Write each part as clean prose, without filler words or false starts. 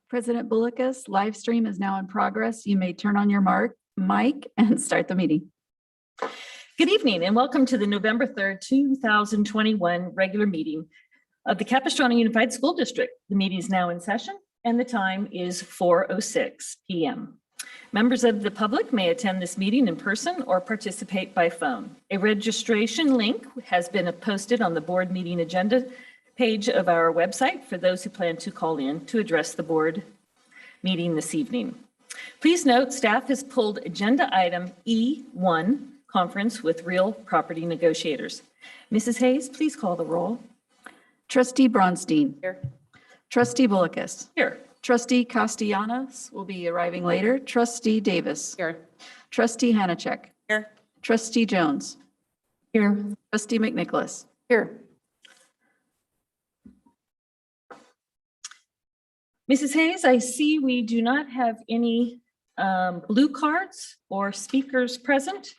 President Bullicus, live stream is now in progress. You may turn on your mic and start the meeting. Good evening and welcome to the November 3rd, 2021 regular meeting of the Capistrano Unified School District. The meeting is now in session and the time is 4:06 p.m. Members of the public may attend this meeting in person or participate by phone. A registration link has been posted on the board meeting agenda page of our website for those who plan to call in to address the board meeting this evening. Please note, staff has pulled agenda item E1, conference with real property negotiators. Mrs. Hayes, please call the roll. Trustee Bronstein. Here. Trustee Bullicus. Here. Trustee Castellanos will be arriving later. Trustee Davis. Here. Trustee Hanachek. Here. Trustee Jones. Here. Trustee McNicholas. Here. Mrs. Hayes, I see we do not have any blue cards or speakers present.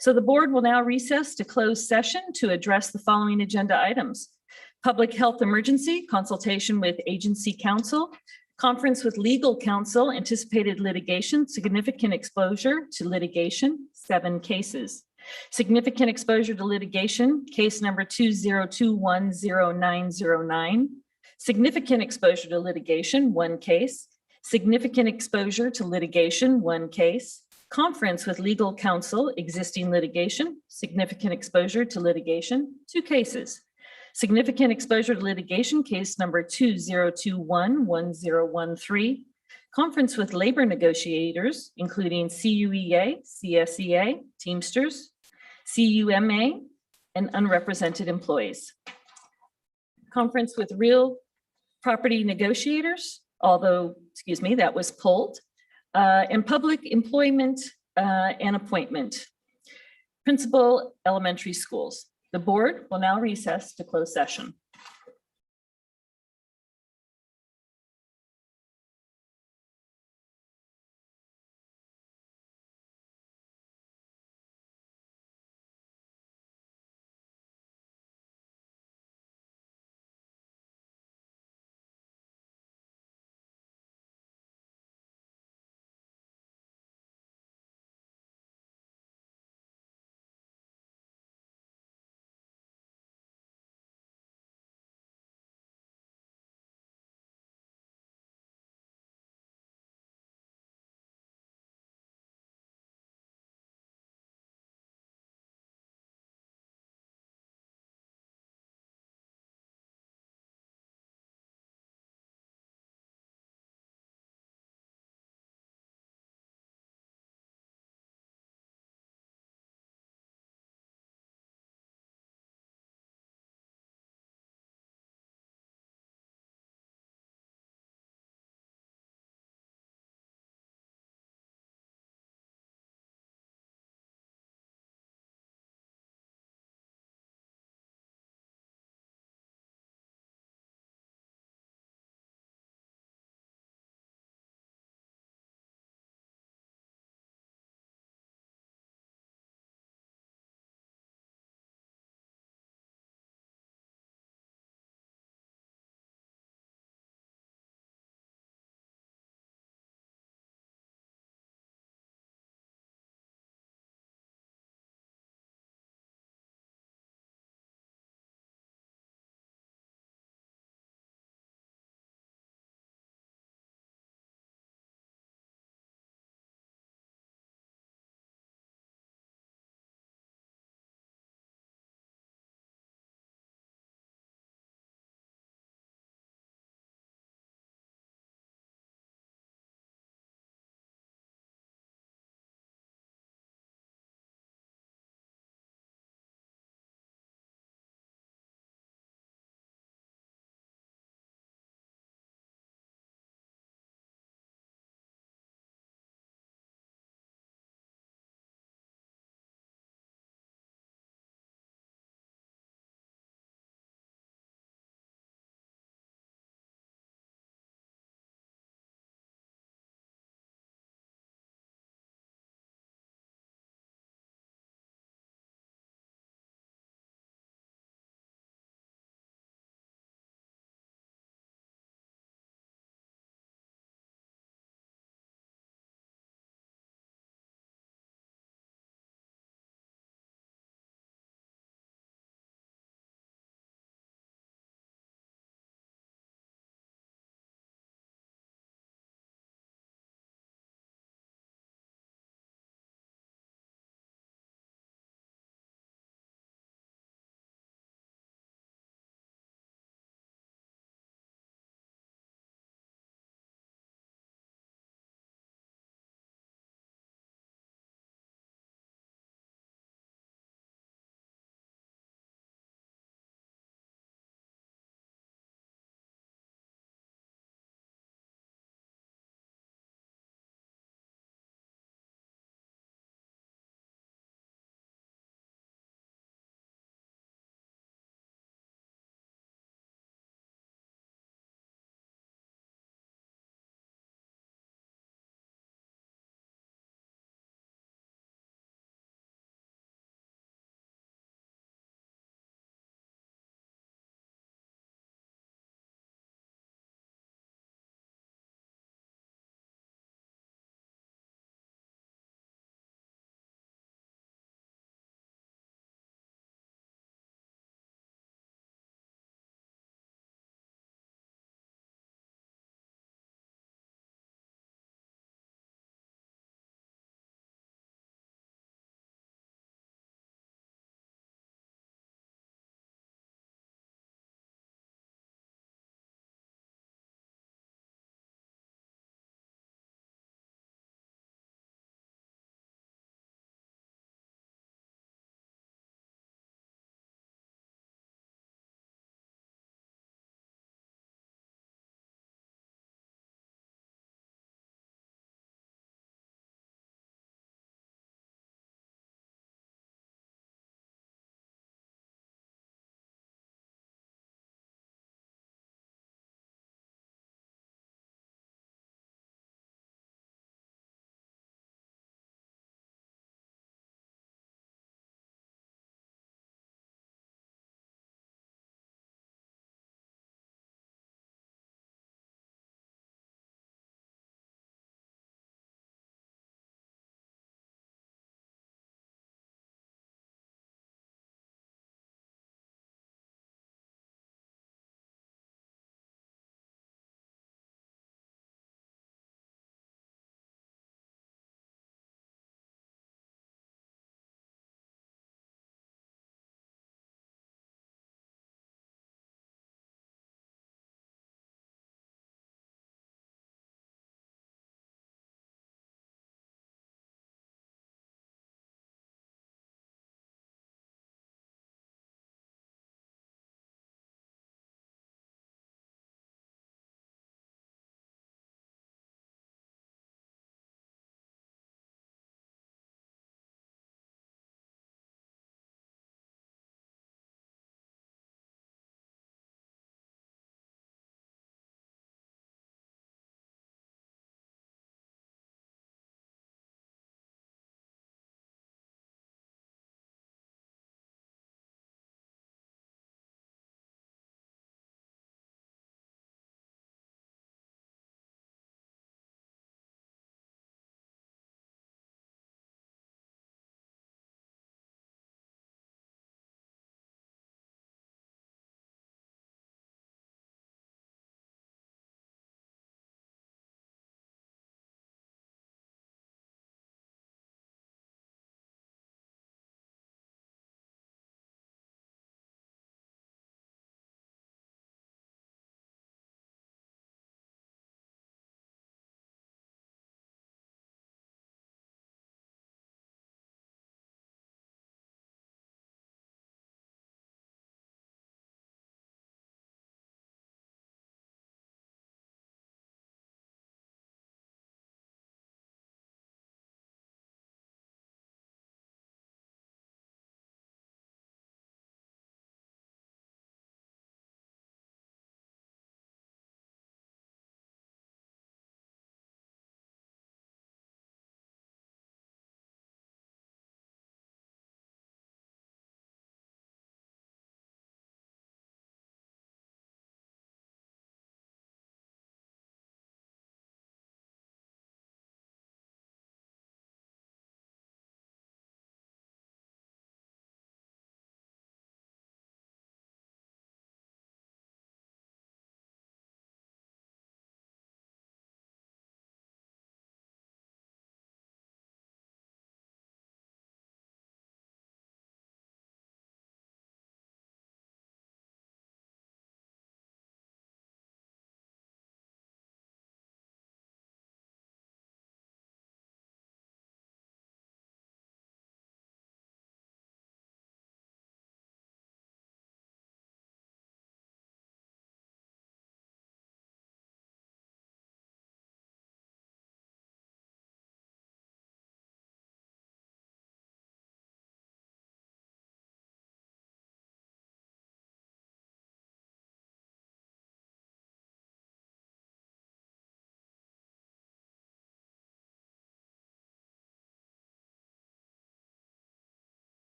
So the board will now recess to close session to address the following agenda items: public health emergency, consultation with agency counsel, conference with legal counsel, anticipated litigation, significant exposure to litigation, 7 cases. Significant exposure to litigation, case number 20210909. Significant exposure to litigation, 1 case. Significant exposure to litigation, 1 case. Conference with legal counsel, existing litigation. Significant exposure to litigation, 2 cases. Significant exposure to litigation, case number 20211013. Conference with labor negotiators, including CUEA, CSEA, Teamsters, CUMA, and unrepresented employees. Conference with real property negotiators, although, that was pulled, and public employment and appointment. Principal elementary schools. The board will now recess to close session.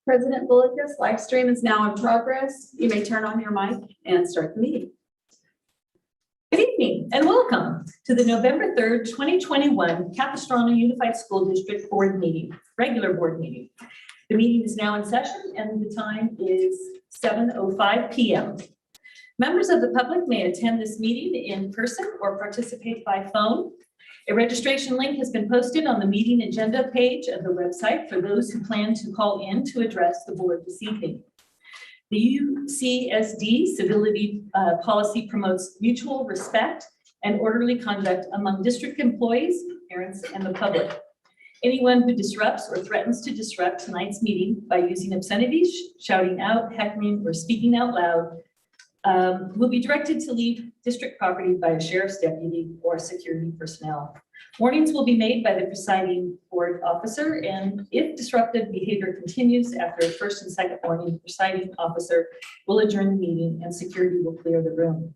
President Bullicus, live stream is now in progress. You may turn on your mic and start the meeting. Good evening and welcome to the November 3rd, 2021 Capistrano Unified School District Board Meeting, regular board meeting. The meeting is now in session and the time is 7:05 p.m. Members of the public may attend this meeting in person or participate by phone. A registration link has been posted on the meeting agenda page of the website for those who plan to call in to address the board this evening. The CapoUSD civility policy promotes mutual respect and orderly conduct among district employees, parents, and the public. Anyone who disrupts or threatens to disrupt tonight's meeting by using obscenities, shouting out, heckling, or speaking out loud will be directed to leave district property by a sheriff's deputy or security personnel. Warnings will be made by the presiding board officer, and if disruptive behavior continues after a first and second warning, the presiding officer will adjourn the meeting and security will clear the room.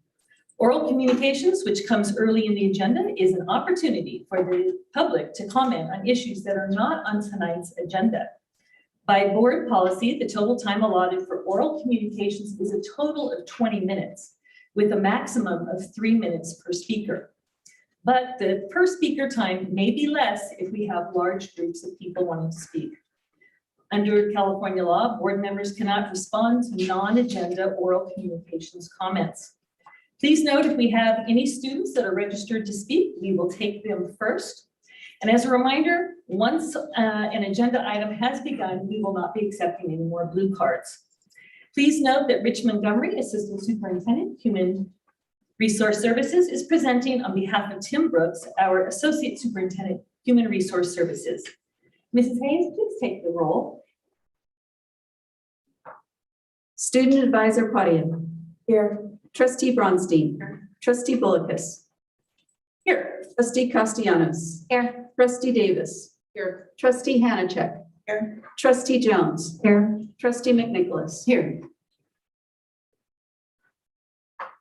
Oral communications, which comes early in the agenda, is an opportunity for the public to comment on issues that are not on tonight's agenda. By board policy, the total time allotted for oral communications is a total of 20 minutes, with a maximum of 3 minutes per speaker. But the per speaker time may be less if we have large groups of people wanting to speak. Under California law, board members cannot respond to non-agenda oral communications comments. Please note if we have any students that are registered to speak, we will take them first. And as a reminder, once an agenda item has begun, we will not be accepting any more blue cards. Please note that Rich Montgomery, Assistant Superintendent, Human Resource Services, is presenting on behalf of Tim Brooks, our Associate Superintendent, Human Resource Services. Mrs. Hayes, please take the roll. Student Advisor Padia. Here. Trustee Bronstein. Here. Trustee Bullicus. Here. Trustee Castellanos. Here. Trustee Davis. Here. Trustee Hanachek. Here. Trustee Jones. Here. Trustee McNicholas. Here.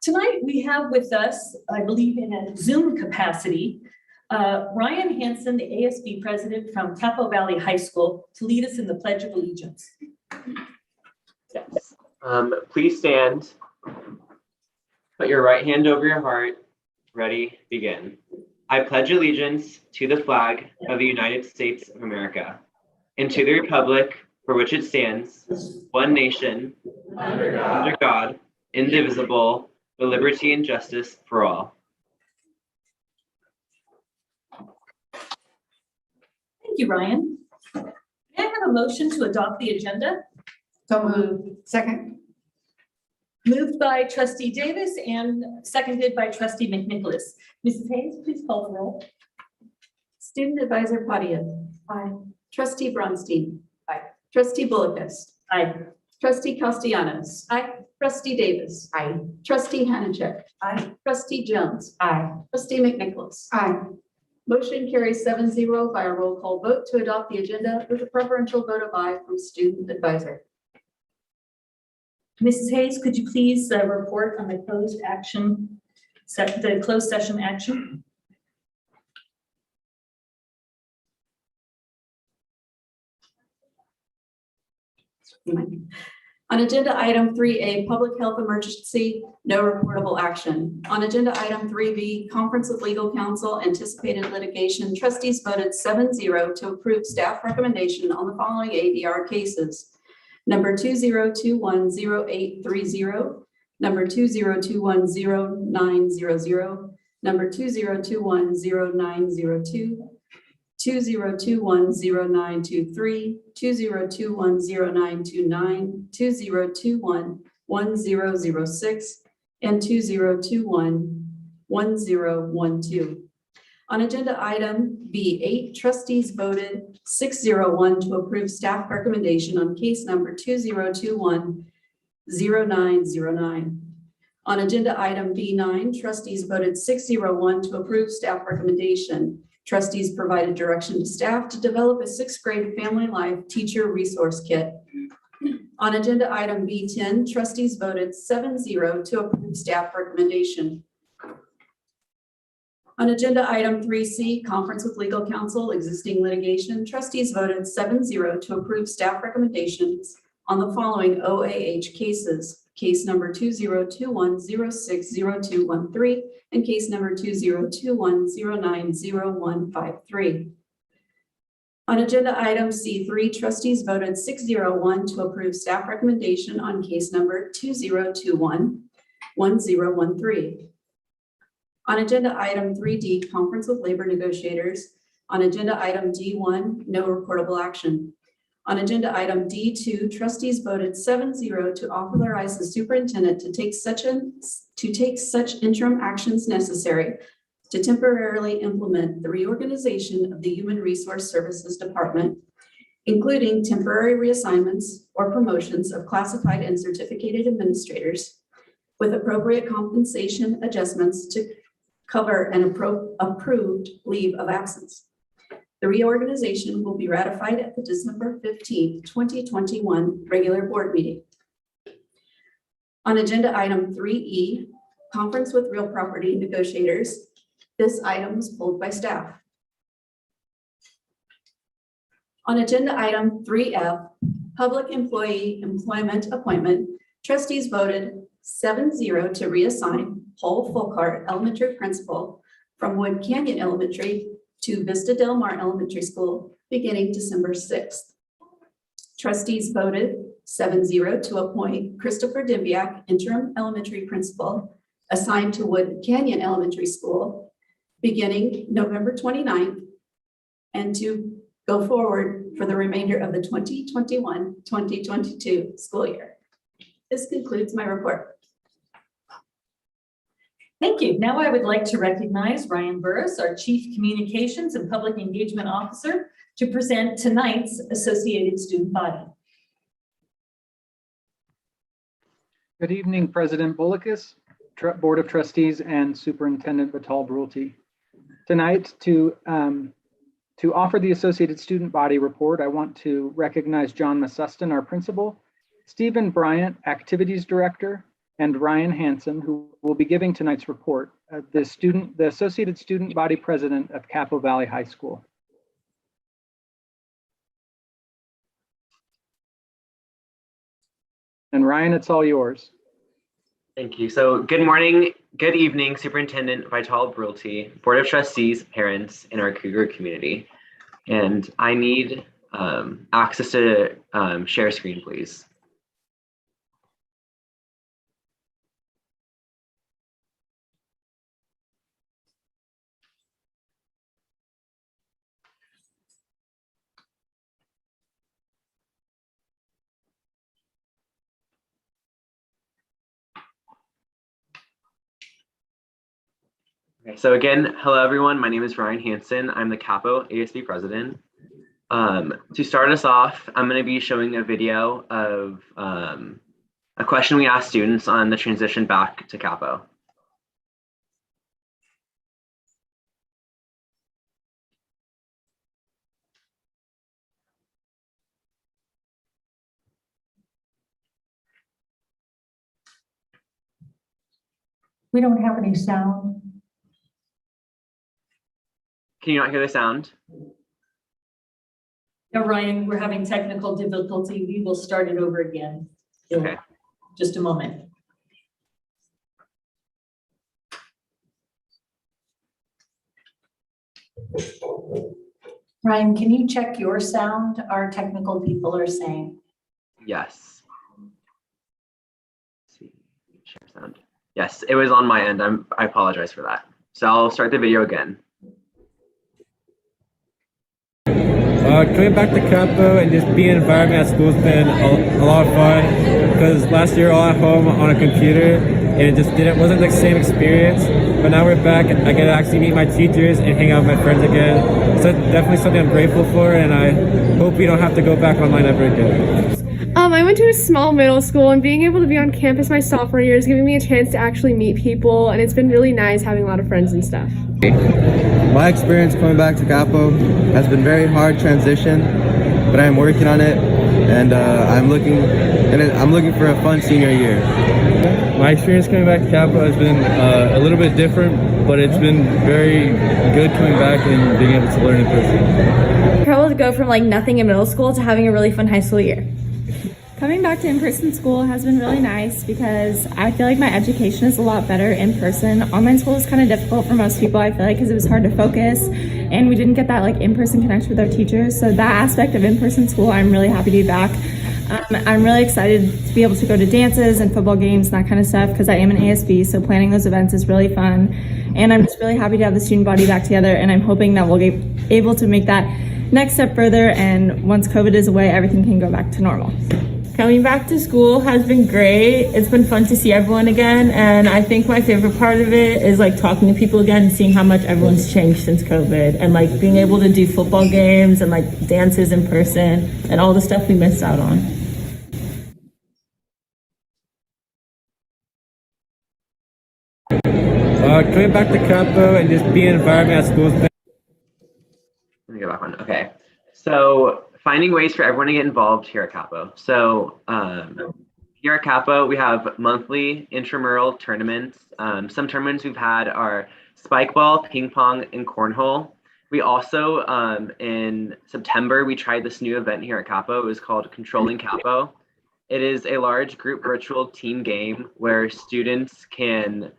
Tonight we have with us, I believe in a Zoom capacity, Ryan Hansen, the ASB president from Capo Valley High School, to lead us in the Pledge of Allegiance. Please stand. Put your right hand over your heart. Ready, begin. I pledge allegiance to the flag of the United States of America and to the republic for which it stands, one nation, under God, indivisible, with liberty and justice for all. Thank you, Ryan. May I have a motion to adopt the agenda? So moved. Second. Moved by Trustee Davis and seconded by Trustee McNicholas. Mrs. Hayes, please call the roll. Student Advisor Padia. Aye. Trustee Bronstein. Aye. Trustee Bullicus. Aye. Trustee Castellanos. Aye. Trustee Davis. Aye. Trustee Hanachek. Aye. Trustee Jones. Aye. Trustee McNicholas. Aye. Motion carries 7-0 by a roll call vote to adopt the agenda with a preferential vote of aye from Student Advisor. Mrs. Hayes, could you please report on the closed action, the closed session action? On agenda item 3A, public health emergency, no reportable action. On agenda item 3B, conference with legal counsel, anticipated litigation, trustees voted 7-0 to approve staff recommendation on the following ADR cases. Number 20210830, number 20210900, number 20210902, 20210923, 20210929, 20211006, and 20211012. On agenda item B8, trustees voted 601 to approve staff recommendation on case number 20210909. On agenda item B9, trustees voted 601 to approve staff recommendation. Trustees provided direction to staff to develop a 6th grade family life teacher resource kit. On agenda item B10, trustees voted 7-0 to approve staff recommendation. On agenda item 3C, conference with legal counsel, existing litigation, trustees voted 7-0 to approve staff recommendations on the following OAH cases. Case number 2021-060213 and case number 2021-090153. On agenda item C3, trustees voted 601 to approve staff recommendation on case number 2021-1013. On agenda item 3D, conference with labor negotiators. On agenda item D1, no reportable action. On agenda item D2, trustees voted 7-0 to authorize the superintendent to take such interim actions necessary to temporarily implement the reorganization of the Human Resource Services Department, including temporary reassignments or promotions of classified and certificated administrators with appropriate compensation adjustments to cover an approved leave of absence. The reorganization will be ratified at the December 15th, 2021 regular board meeting. On agenda item 3E, conference with real property negotiators, this item was pulled by staff. On agenda item 3F, public employee employment appointment, trustees voted 7-0 to reassign Paul Folkart, elementary principal, from Wood Canyon Elementary to Vista Del Mar Elementary School beginning December 6th. Trustees voted 7-0 to appoint Christopher Dimbiak, interim elementary principal, assigned to Wood Canyon Elementary School beginning November 29th, and to go forward for the remainder of the 2021-2022 school year. This concludes my report. Thank you. Now I would like to recognize Ryan Burris, our Chief Communications and Public Engagement Officer, to present tonight's Associated Student Body. Good evening, President Bulakis, Board of Trustees, and Superintendent Vital-Brulte. Tonight, to offer the Associated Student Body report, I want to recognize John Masuston, our principal, Stephen Bryant, Activities Director, and Ryan Hansen, who will be giving tonight's report, the Associated Student Body President of Capo Valley High School. And Ryan, it's all yours. Thank you. So good morning, good evening, Superintendent Vital-Brulte, Board of Trustees, parents, and our Cougar community. And I need access to share screen, please. Okay, so again, hello everyone. My name is Ryan Hansen. I'm the CapoUSD president. To start us off, I'm going to be showing a video of a question we asked students on the transition back to Capo. We don't have any sound. Can you not hear the sound? No, Ryan, we're having technical difficulty. We will start it over again. Okay. Just a moment. Ryan, can you check your sound? Our technical people are saying. Yes. Let's see. Share sound. Yes, it was on my end. I apologize for that. So I'll start the video again. Coming back to Capo and just being in an environment at school has been a lot of fun, because last year all at home on a computer and it just wasn't the same experience. But now we're back. I get to actually meet my teachers and hang out with my friends again. So it's definitely something I'm grateful for, and I hope we don't have to go back online ever again. I went to a small middle school, and being able to be on campus my sophomore year is giving me a chance to actually meet people, and it's been really nice having a lot of friends and stuff. My experience coming back to Capo has been very hard transition, but I'm working on it, and I'm looking for a fun senior year. My experience coming back to Capo has been a little bit different, but it's been very good coming back and being able to learn in person. Travel to go from like nothing in middle school to having a really fun high school year. Coming back to in-person school has been really nice because I feel like my education is a lot better in person. Online school is kind of difficult for most people, I feel like, because it was hard to focus and we didn't get that like in-person connection with our teachers. So that aspect of in-person school, I'm really happy to be back. I'm really excited to be able to go to dances and football games and that kind of stuff because I am an ASB, so planning those events is really fun. And I'm just really happy to have the student body back together, and I'm hoping that we'll be able to make that next step further, and once COVID is away, everything can go back to normal. Coming back to school has been great. It's been fun to see everyone again, and I think my favorite part of it is like talking to people again and seeing how much everyone's changed since COVID, and like being able to do football games and like dances in person and all the stuff we missed out on. Coming back to Capo and just being an environment at school has been. Let me go back one. Okay. So finding ways for everyone to get involved here at Capo. So here at Capo, we have monthly intramural tournaments. Some tournaments we've had are spike ball, ping pong, and cornhole. We also, in September, we tried this new event here at Capo. It was called Controlling Capo. It is a large group virtual team game where students can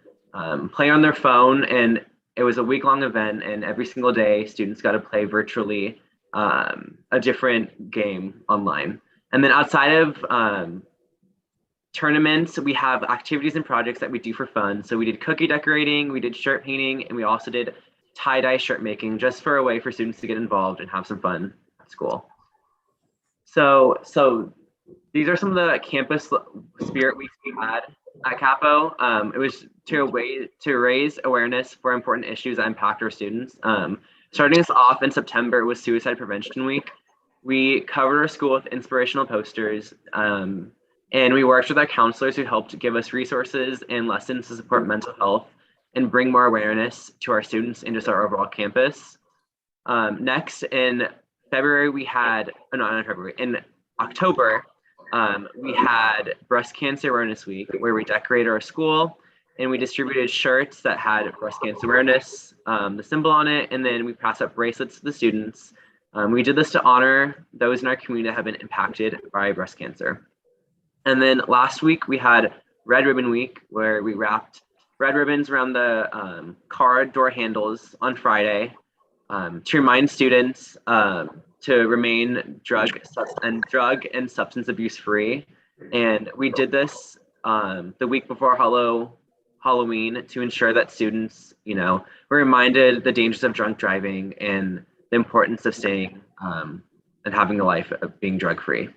play on their phone, and it was a week-long event, and every single day students got to play virtually a different game online. And then outside of tournaments, we have activities and projects that we do for fun. So we did cookie decorating, we did shirt painting, and we also did tie-dye shirt making, just for a way for students to get involved and have some fun at school. So these are some of the campus spirit weeks we had at Capo. It was to raise awareness for important issues that impact our students. Starting us off in September was Suicide Prevention Week. We covered our school with inspirational posters, and we worked with our counselors who helped give us resources and lessons to support mental health and bring more awareness to our students and just our overall campus. Next, in February, in October, we had Breast Cancer Awareness Week, where we decorated our school and we distributed shirts that had breast cancer awareness, the symbol on it, and then we passed out bracelets to the students. We did this to honor those in our community that have been impacted by breast cancer. And then last week we had Red Ribbon Week, where we wrapped red ribbons around the car door handles on Friday to remind students to remain drug and substance abuse free. And we did this the week before Halloween to ensure that students, were reminded the dangers of drunk driving and the importance of staying and having a life of being drug free.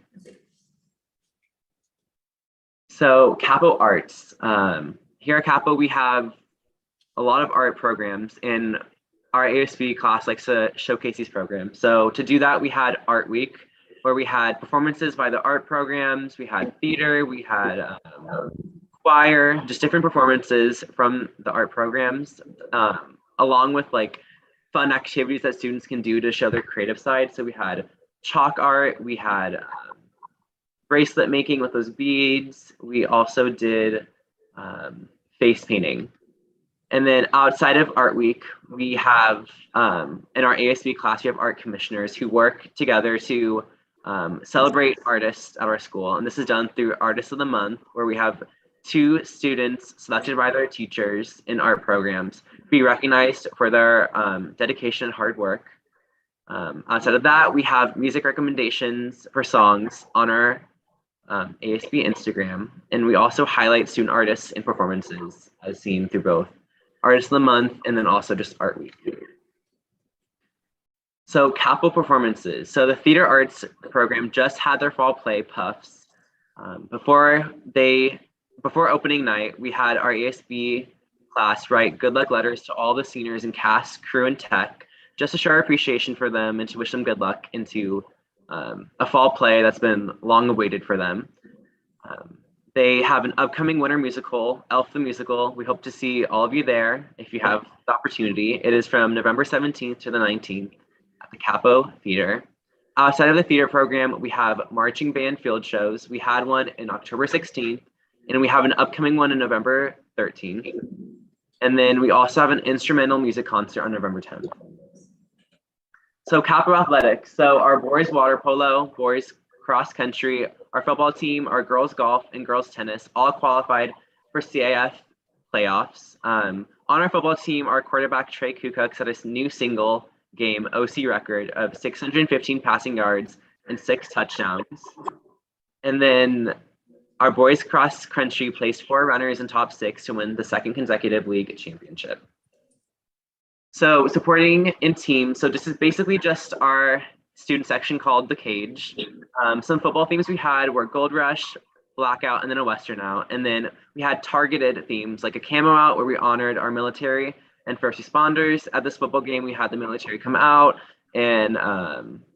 So Capo Arts. Here at Capo, we have a lot of art programs, and our ASB class likes to showcase these programs. So to do that, we had Art Week, where we had performances by the art programs, we had theater, we had choir, just different performances from the art programs, along with like fun activities that students can do to show their creative side. So we had chalk art, we had bracelet making with those beads. We also did face painting. And then outside of Art Week, we have, in our ASB class, we have art commissioners who work together to celebrate artists at our school. And this is done through Artists of the Month, where we have 2 students selected by their teachers in art programs be recognized for their dedication and hard work. Outside of that, we have music recommendations for songs on our ASB Instagram. And we also highlight student artists and performances as seen through both Artist of the Month and then also just Art Week. So Capo performances. So the theater arts program just had their fall play Puffs. Before opening night, we had our ASB class write good luck letters to all the seniors in cast, crew, and tech, just to show our appreciation for them and to wish them good luck into a fall play that's been long awaited for them. They have an upcoming winter musical, Elf the Musical. We hope to see all of you there if you have the opportunity. It is from November 17th to the 19th at the Capo Theater. Outside of the theater program, we have marching band field shows. We had one in October 16th, And we have an upcoming one on November 13th. And then we also have an instrumental music concert on November 10th. So Capo Athletics. So our boys water polo, boys cross country, our football team, our girls golf, and girls tennis all qualified for CAF playoffs. On our football team, our quarterback Trey Kukuk set a new single game OC record of 615 passing yards and 6 touchdowns. And then our boys cross country placed 4 runners in top 6 to win the 2nd consecutive league championship. So supporting in teams. So this is basically just our student section called The Cage. Some football themes we had were Gold Rush, Blackout, and then a Western out. And then we had targeted themes like a camo out where we honored our military and first responders. At this football game, we had the military come out, and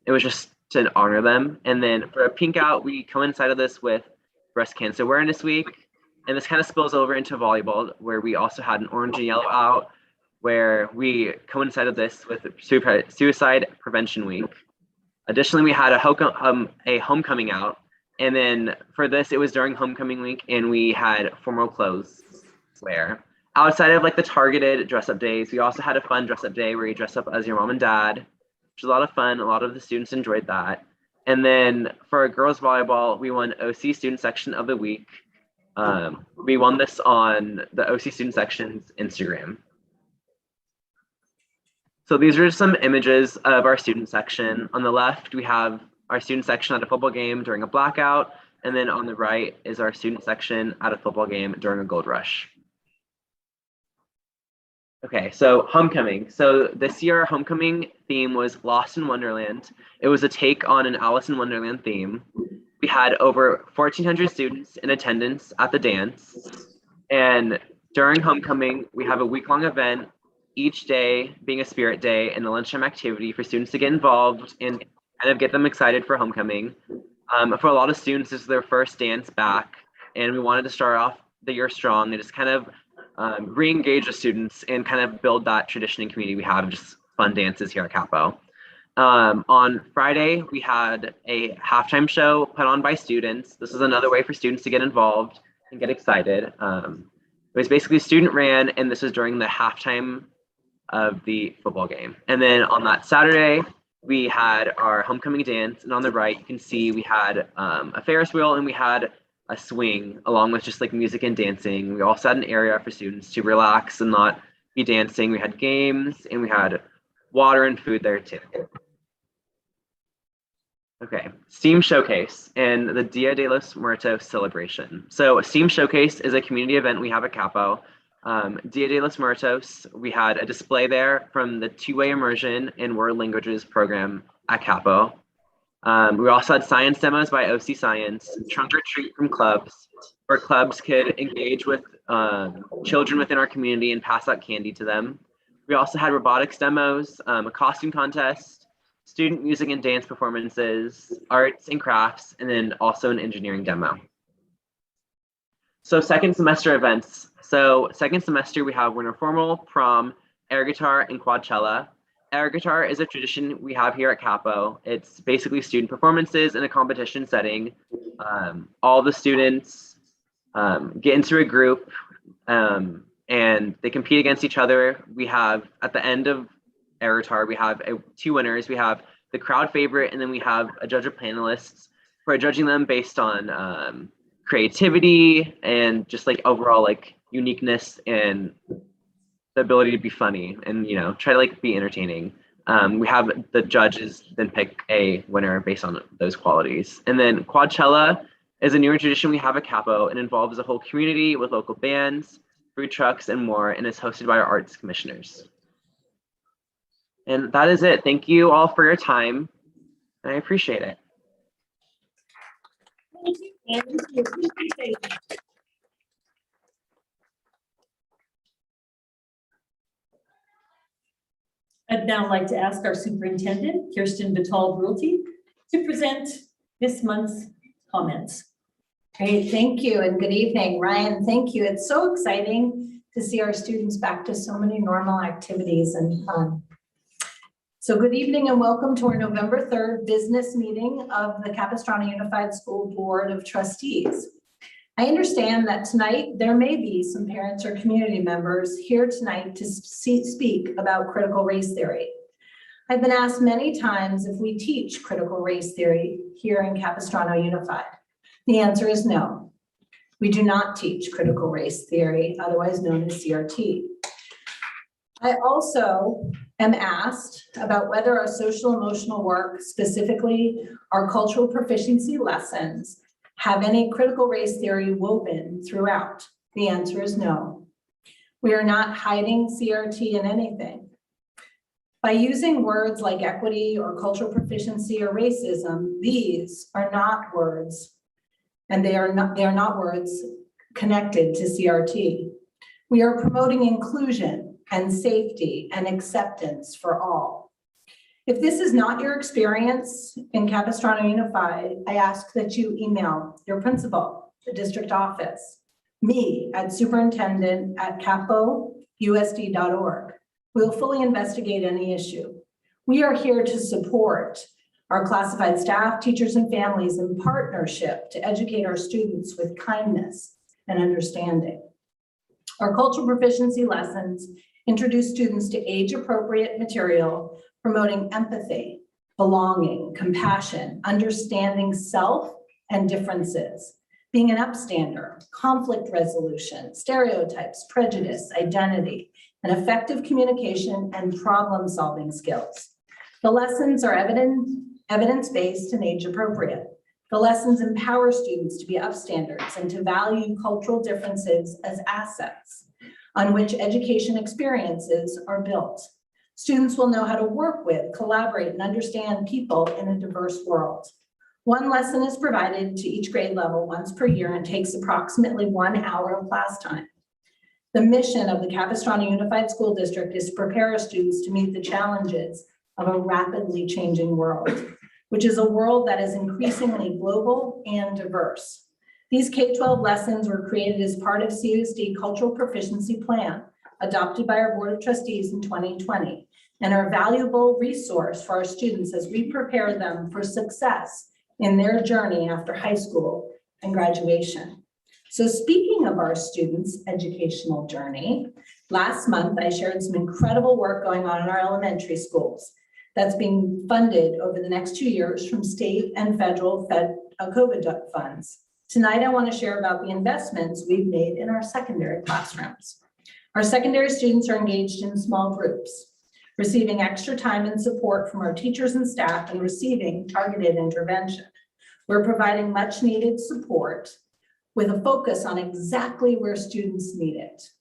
it was just to honor them. And then for a pink out, we coincided this with Breast Cancer Awareness Week. And this kind of spills over into volleyball, where we also had an orange and yellow out, where we coincided this with Suicide Prevention Week. Additionally, we had a homecoming out. And then for this, it was during homecoming week, and we had formal clothes wear. Outside of like the targeted dress up days, we also had a fun dress up day where you dress up as your mom and dad, which was a lot of fun. A lot of the students enjoyed that. And then for girls volleyball, we won OC Student Section of the Week. We won this on the OC Student Section's Instagram. So these are some images of our student section. On the left, we have our student section at a football game during a blackout. And then on the right is our student section at a football game during a gold rush. Okay, so homecoming. So this year, our homecoming theme was Lost in Wonderland. It was a take on an Alice in Wonderland theme. We had over 1,400 students in attendance at the dance. And during homecoming, we have a week-long event, each day being a spirit day and a lunchtime activity for students to get involved and kind of get them excited for homecoming. For a lot of students, this is their first dance back, and we wanted to start off the year strong and just kind of re-engage the students and kind of build that tradition and community we have of just fun dances here at Capo. On Friday, we had a halftime show put on by students. This is another way for students to get involved and get excited. It was basically student ran, and this was during the halftime of the football game. And then on that Saturday, we had our homecoming dance, and on the right, you can see we had a Ferris wheel and we had a swing along with just like music and dancing. We also had an area for students to relax and not be dancing. We had games and we had water and food there too. Okay, STEAM Showcase and the Dia de los Muertos celebration. So a STEAM Showcase is a community event we have at Capo. Dia de los Muertos, we had a display there from the two-way immersion in world languages program at Capo. We also had science demos by OC Science, trunk or treat from clubs, where clubs could engage with children within our community and pass out candy to them. We also had robotics demos, a costume contest, student music and dance performances, arts and crafts, and then also an engineering demo. So second semester events. So second semester, we have winter formal, prom, air guitar, and quadcella. Air guitar is a tradition we have here at Capo. It's basically student performances in a competition setting. All the students get into a group and they compete against each other. We have, at the end of air guitar, we have two winners. We have the crowd favorite, and then we have a judge of panelists who are judging them based on creativity and just like overall like uniqueness and the ability to be funny and, you know, try to like be entertaining. We have the judges then pick a winner based on those qualities. And then quadcella is a newer tradition we have at Capo. It involves a whole community with local bands, food trucks, and more, and is hosted by our arts commissioners. And that is it. Thank you all for your time, and I appreciate it. Thank you, Andy. We appreciate it. I'd now like to ask our superintendent, Kirsten Batal-Brulti, to present this month's comments. Great, thank you, and good evening, Ryan. Thank you. It's so exciting to see our students back to so many normal activities and fun. So good evening and welcome to our November 3rd business meeting of the Capistrano Unified School Board of Trustees. I understand that tonight there may be some parents or community members here tonight to speak about critical race theory. I've been asked many times if we teach critical race theory here in Capistrano Unified. The answer is no. We do not teach critical race theory, otherwise known as CRT. I also am asked about whether our social emotional work, specifically our cultural proficiency lessons, have any critical race theory woven throughout. The answer is no. We are not hiding CRT in anything. By using words like equity or cultural proficiency or racism, these are not words, and they are not words connected to CRT. We are promoting inclusion and safety and acceptance for all. If this is not your experience in Capistrano Unified, I ask that you email your principal, the district office, me at superintendent@capoUSD.org. We'll fully investigate any issue. We are here to support our classified staff, teachers, and families in partnership to educate our students with kindness and understanding. Our cultural proficiency lessons introduce students to age-appropriate material, promoting empathy, belonging, compassion, understanding self and differences, being an upstander, conflict resolution, stereotypes, prejudice, identity, and effective communication and problem-solving skills. The lessons are evidence-based and age-appropriate. The lessons empower students to be upstanders and to value cultural differences as assets on which education experiences are built. Students will know how to work with, collaborate, and understand people in a diverse world. One lesson is provided to each grade level once per year and takes approximately 1 hour of class time. The mission of the Capistrano Unified School District is to prepare our students to meet the challenges of a rapidly changing world, which is a world that is increasingly global and diverse. These K-12 lessons were created as part of CUSD Cultural Proficiency Plan, adopted by our Board of Trustees in 2020, and are a valuable resource for our students as we prepare them for success in their journey after high school and graduation. So speaking of our students' educational journey, last month I shared some incredible work going on in our elementary schools that's being funded over the next 2 years from state and federal COVID funds. Tonight, I want to share about the investments we've made in our secondary classrooms. Our secondary students are engaged in small groups, receiving extra time and support from our teachers and staff and receiving targeted intervention. We're providing much needed support with a focus on exactly where students need it.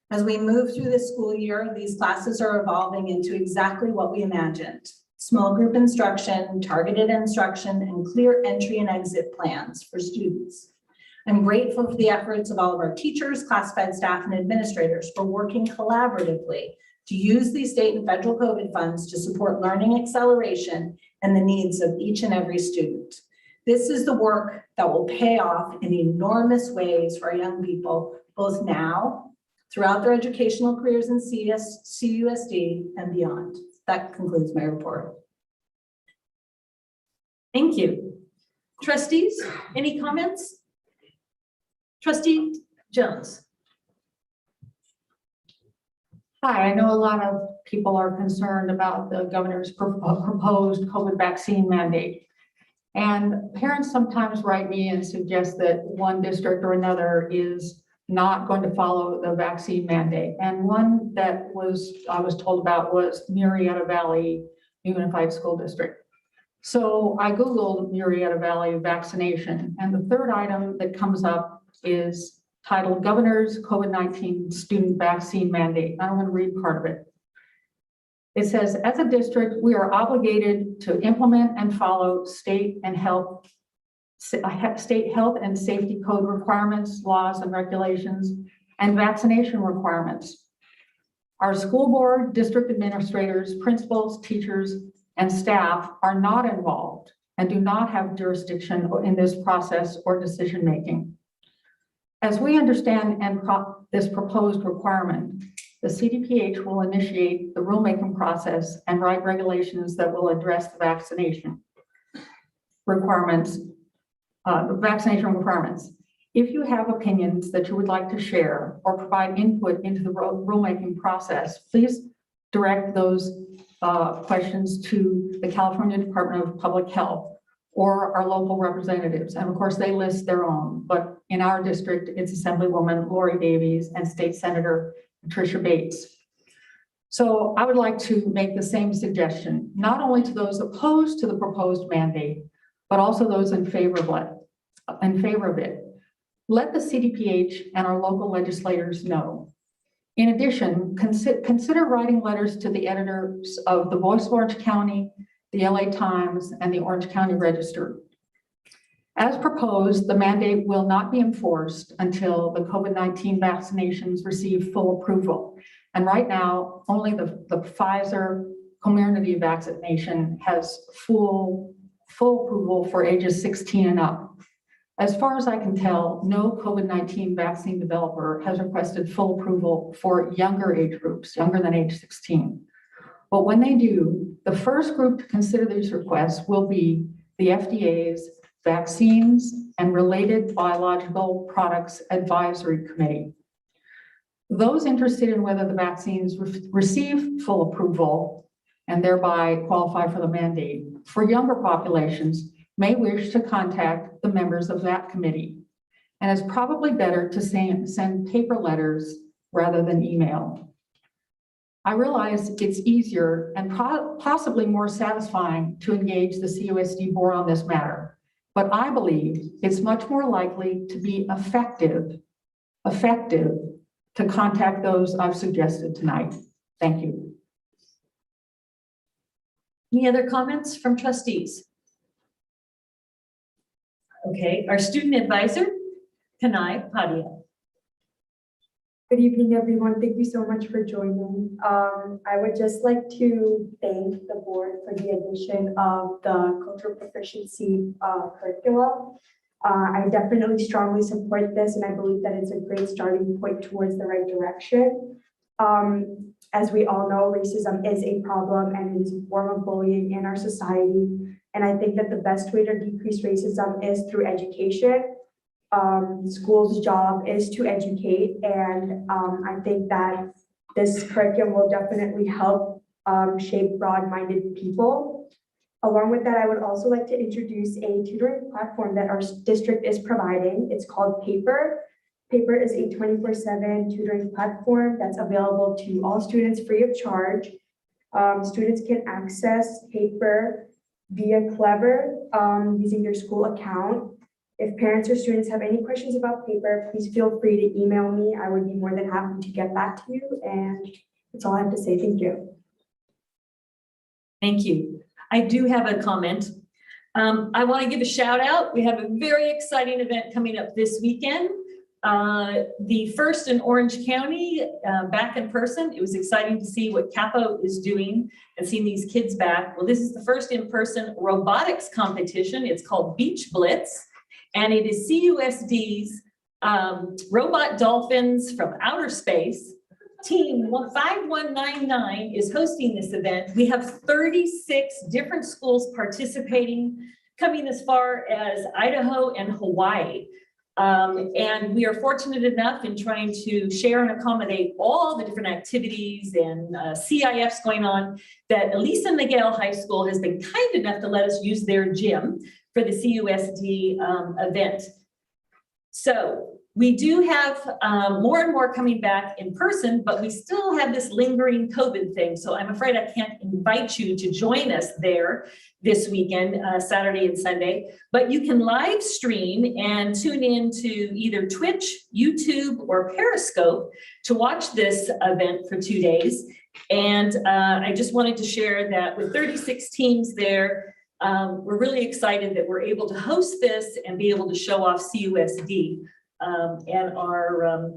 As we move through the school year, these classes are evolving into exactly what we imagined: small group instruction, targeted instruction, and clear entry and exit plans for students. I'm grateful for the efforts of all of our teachers, classified staff, and administrators for working collaboratively to use these state and federal COVID funds to support learning acceleration and the needs of each and every student. This is the work that will pay off in enormous ways for our young people, both now, throughout their educational careers in CUSD, and beyond. That concludes my report. Thank you. Trustees, any comments? Trustee Jones. Hi, I know a lot of people are concerned about the governor's proposed COVID vaccine mandate. And parents sometimes write me and suggest that one district or another is not going to follow the vaccine mandate. And one that I was told about was Murrieta Valley Unified School District. So I Googled Murrieta Valley vaccination, and the third item that comes up is titled Governor's COVID-19 Student Vaccine Mandate. I don't want to read part of it. It says, as a district, we are obligated to implement and follow state health and safety code requirements, laws and regulations, and vaccination requirements. Our school board, district administrators, principals, teachers, and staff are not involved and do not have jurisdiction in this process or decision-making. As we understand this proposed requirement, the CDPH will initiate the rulemaking process and write regulations that will address the vaccination requirements. If you have opinions that you would like to share or provide input into the rulemaking process, please direct those questions to the California Department of Public Health or our local representatives. And of course, they list their own, but in our district, it's Assemblywoman Lori Davies and State Senator Patricia Bates. So I would like to make the same suggestion, not only to those opposed to the proposed mandate, but also those in favor of it. Let the CDPH and our local legislators know. In addition, consider writing letters to the editors of the Voice of Orange County, the LA Times, and the Orange County Register. As proposed, the mandate will not be enforced until the COVID-19 vaccinations receive full approval. And right now, only the Pfizer Comirnaty vaccination has full approval for ages 16 and up. As far as I can tell, no COVID-19 vaccine developer has requested full approval for younger age groups, younger than age 16. But when they do, the first group to consider these requests will be the FDA's Vaccines and Related Biological Products Advisory Committee. Those interested in whether the vaccines receive full approval and thereby qualify for the mandate for younger populations may wish to contact the members of that committee. And it's probably better to send paper letters rather than email. I realize it's easier and possibly more satisfying to engage the CapoUSD board on this matter, but I believe it's much more likely to be effective to contact those I've suggested tonight. Thank you. Any other comments from trustees? Okay, our student advisor, Kanai Padia. Good evening, everyone. Thank you so much for joining. I would just like to thank the board for the addition of the cultural proficiency curriculum. I definitely strongly support this, and I believe that it's a great starting point towards the right direction. As we all know, racism is a problem and it is a form of bullying in our society. And I think that the best way to decrease racism is through education. School's job is to educate, and I think that this curriculum will definitely help shape broad-minded people. Along with that, I would also like to introduce a tutoring platform that our district is providing. It's called Paper. Paper is a 24/7 tutoring platform that's available to all students free of charge. Students can access Paper via Clever using their school account. If parents or students have any questions about Paper, please feel free to email me. I would be more than happy to get back to you. And that's all I have to say. Thank you. Thank you. I do have a comment. I want to give a shout out. We have a very exciting event coming up this weekend. The first in Orange County, back in person. It was exciting to see what Capo is doing and seeing these kids back. Well, this is the first in-person robotics competition. It's called Beach Blitz. And it is CapoUSD's Robot Dolphins from Outer Space. Team 5199 is hosting this event. We have 36 different schools participating, coming as far as Idaho and Hawaii. And we are fortunate enough in trying to share and accommodate all the different activities and CIFs going on that Elisa Miguel High School has been kind enough to let us use their gym for the CapoUSD event. So we do have more and more coming back in person, but we still have this lingering COVID thing. So I'm afraid I can't invite you to join us there this weekend, Saturday and Sunday, but you can live stream and tune in to either Twitch, YouTube, or Periscope to watch this event for 2 days. And I just wanted to share that with 36 teams there, we're really excited that we're able to host this and be able to show off CapoUSD and our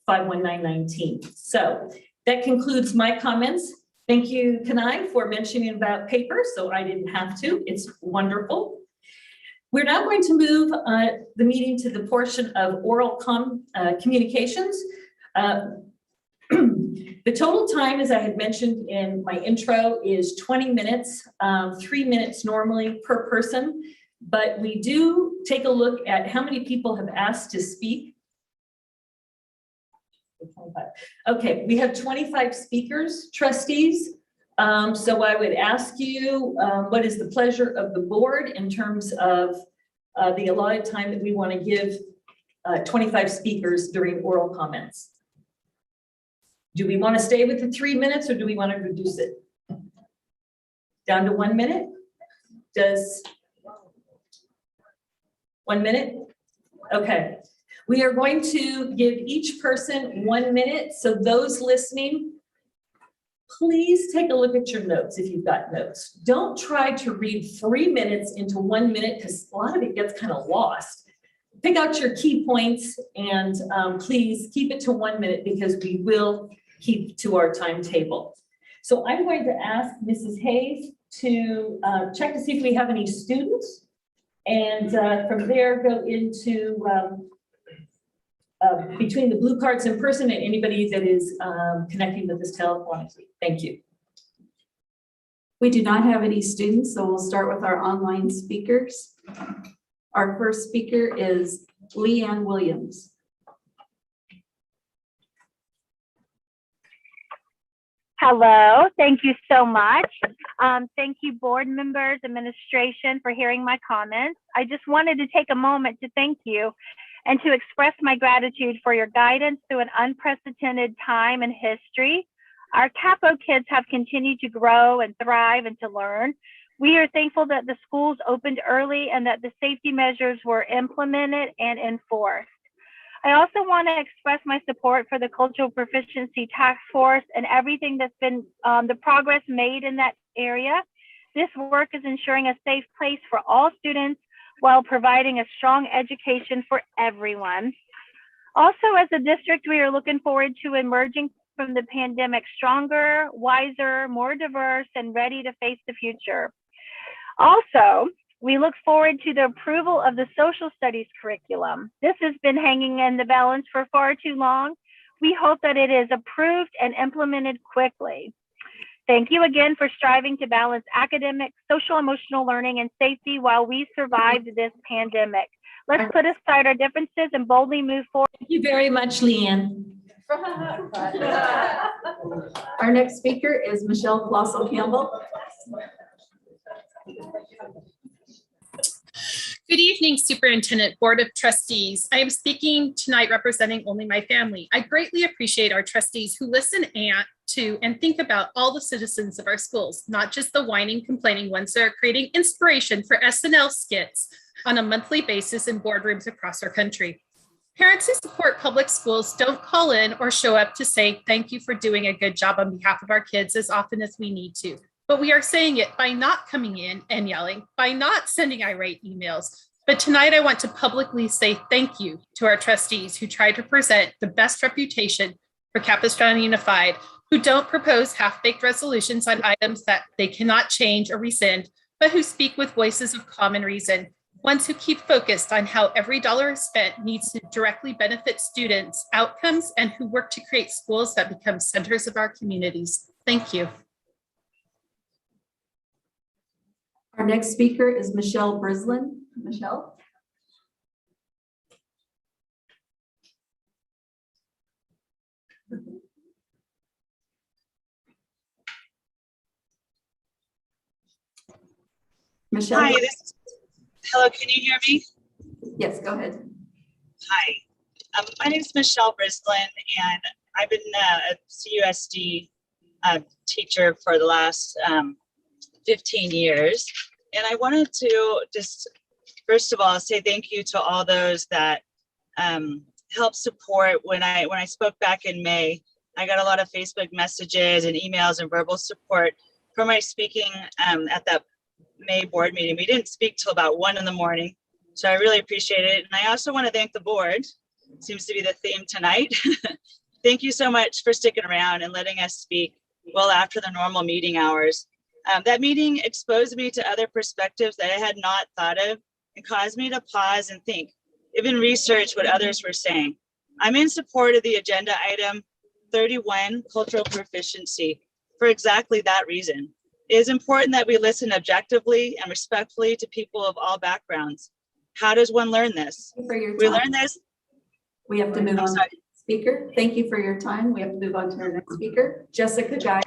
5199 team. So that concludes my comments. Thank you, Kanai, for mentioning about Paper, so I didn't have to. It's wonderful. We're now going to move the meeting to the portion of oral communications. The total time, as I had mentioned in my intro, is 20 minutes, 3 minutes normally per person. But we do take a look at how many people have asked to speak. Okay, we have 25 speakers, trustees. So I would ask you, what is the pleasure of the board in terms of the allotted time that we want to give 25 speakers during oral comments? Do we want to stay with the 3 minutes or do we want to reduce it down to 1 minute? Does 1 minute? Okay. We are going to give each person 1 minute. So those listening, please take a look at your notes if you've got notes. Don't try to read 3 minutes into 1 minute because a lot of it gets kind of lost. Pick out your key points and please keep it to 1 minute because we will keep to our timetable. So I'm going to ask Mrs. Hayes to check to see if we have any students and from there go into between the blue cards in person and anybody that is connecting with us telephonically. Thank you. We do not have any students, so we'll start with our online speakers. Our first speaker is Leanne Williams. Hello, thank you so much. Thank you, board members, administration, for hearing my comments. I just wanted to take a moment to thank you and to express my gratitude for your guidance through an unprecedented time in history. Our Capo kids have continued to grow and thrive and to learn. We are thankful that the schools opened early and that the safety measures were implemented and enforced. I also want to express my support for the Cultural Proficiency Task Force and everything that's been the progress made in that area. This work is ensuring a safe place for all students while providing a strong education for everyone. Also, as a district, we are looking forward to emerging from the pandemic stronger, wiser, more diverse, and ready to face the future. Also, we look forward to the approval of the social studies curriculum. This has been hanging in the balance for far too long. We hope that it is approved and implemented quickly. Thank you again for striving to balance academic, social, emotional learning, and safety while we survived this pandemic. Let's put aside our differences and boldly move forward. Thank you very much, Leanne. Our next speaker is Michelle Colossal Campbell. Good evening, Superintendent, Board of Trustees. I am speaking tonight representing only my family. I greatly appreciate our trustees who listen to and think about all the citizens of our schools, not just the whining, complaining ones that are creating inspiration for SNL skits on a monthly basis in boardrooms across our country. Parents who support public schools don't call in or show up to say thank you for doing a good job on behalf of our kids as often as we need to. But we are saying it by not coming in and yelling, by not sending irate emails. But tonight I want to publicly say thank you to our trustees who try to present the best reputation for Capistrano Unified, who don't propose half-baked resolutions on items that they cannot change or rescind, but who speak with voices of common reason, ones who keep focused on how every dollar is spent needs to directly benefit students' outcomes and who work to create schools that become centers of our communities. Thank you. Our next speaker is Michelle Brislin. Michelle. Michelle. Hi, hello, can you hear me? Yes, go ahead. Hi, my name is Michelle Brislin, and I've been a CapoUSD teacher for the last 15 years. And I wanted to just, first of all, say thank you to all those that helped support. When I spoke back in May, I got a lot of Facebook messages and emails and verbal support for my speaking at that May board meeting. We didn't speak till about 1 in the morning, so I really appreciate it. And I also want to thank the board. Seems to be the theme tonight. Thank you so much for sticking around and letting us speak well after the normal meeting hours. That meeting exposed me to other perspectives that I had not thought of and caused me to pause and think, even research what others were saying. I'm in support of the agenda item 31, cultural proficiency, for exactly that reason. It is important that we listen objectively and respectfully to people of all backgrounds. How does one learn this? For your We time. learn this. We have to move on to the next speaker. Thank you for your time. We have to move on to our next speaker, Jessica Guy.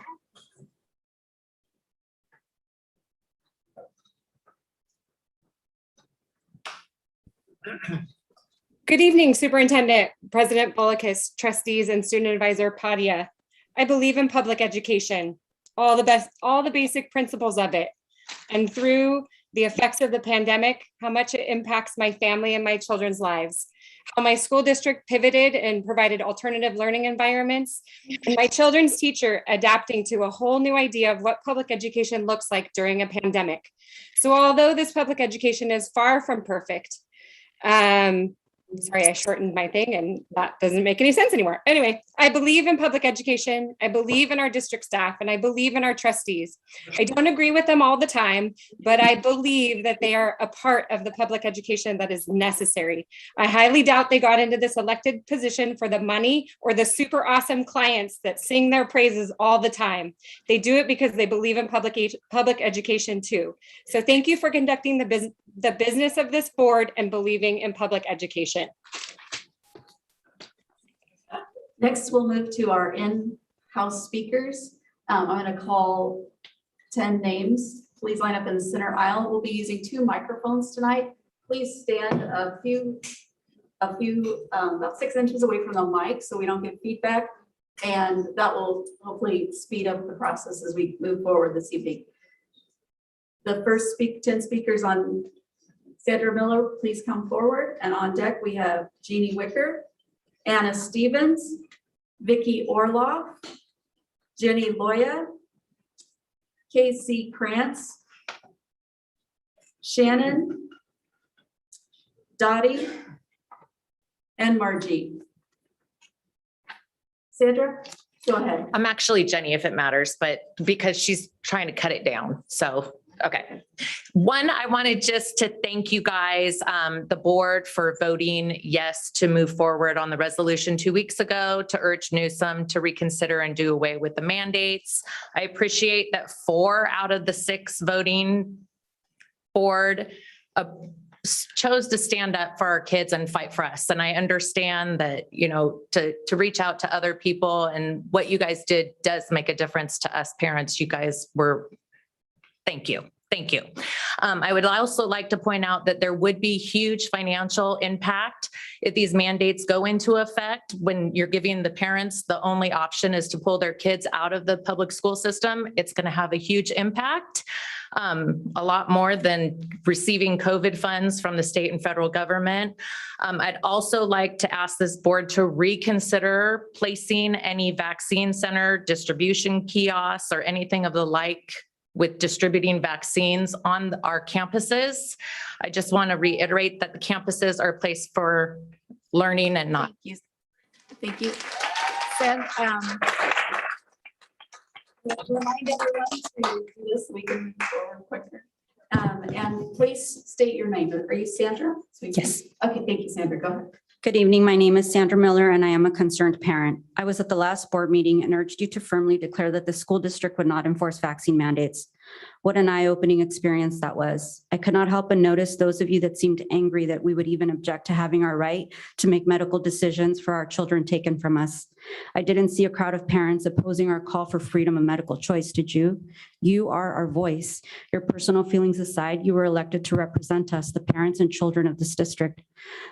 Good evening, Superintendent, President Bolakis, trustees, and Student Advisor Padia. I believe in public education, all the basic principles of it. And through the effects of the pandemic, how much it impacts my family and my children's lives, how my school district pivoted and provided alternative learning environments, and my children's teacher adapting to a whole new idea of what public education looks like during a pandemic. So although this public education is far from perfect, sorry, I shortened my thing and that doesn't make any sense anymore. Anyway, I believe in public education. I believe in our district staff and I believe in our trustees. I don't agree with them all the time, but I believe that they are a part of the public education that is necessary. I highly doubt they got into this elected position for the money or the super awesome clients that sing their praises all the time. They do it because they believe in public education too. So thank you for conducting the business of this board and believing in public education. Next, we'll move to our in-house speakers. I'm going to call 10 names. Please line up in the center aisle. We'll be using 2 microphones tonight. Please stand a few about 6 inches away from the mic so we don't get feedback. And that will hopefully speed up the process as we move forward this evening. The first 10 speakers on Sandra Miller, please come forward. And on deck, we have Jeannie Wicker, Anna Stevens, Vicki Orloff, Jenny Loya, Casey Krantz, Shannon, Dottie, and Margie. Sandra, go ahead. I'm actually Jenny if it matters, but because she's trying to cut it down. So, okay. One, I wanted just to thank you guys, the board, for voting yes to move forward on the resolution 2 weeks ago to urge Newsom to reconsider and do away with the mandates. I appreciate that 4 out of the 6 voting board chose to stand up for our kids and fight for us. And I understand that, you know, to reach out to other people, and what you guys did does make a difference to us parents. You guys were, thank you. Thank you. I would also like to point out that there would be huge financial impact if these mandates go into effect. When you're giving the parents the only option is to pull their kids out of the public school system, it's going to have a huge impact, a lot more than receiving COVID funds from the state and federal government. I'd also like to ask this board to reconsider placing any vaccine center, distribution kiosks, or anything of the like with distributing vaccines on our campuses. I just want to reiterate that the campuses are a place for learning and not. Thank you. Sam, remind everyone to do this so we can move forward quicker. And please state your name. Are you Sandra? Yes. Okay, thank you, Sandra. Go ahead. Good evening. My name is Sandra Miller and I am a concerned parent. I was at the last board meeting and urged you to firmly declare that the school district would not enforce vaccine mandates. What an eye-opening experience that was. I could not help but notice those of you that seemed angry that we would even object to having our right to make medical decisions for our children taken from us. I didn't see a crowd of parents opposing our call for freedom of medical choice, did you? You are our voice. Your personal feelings aside, you were elected to represent us, the parents and children of this district.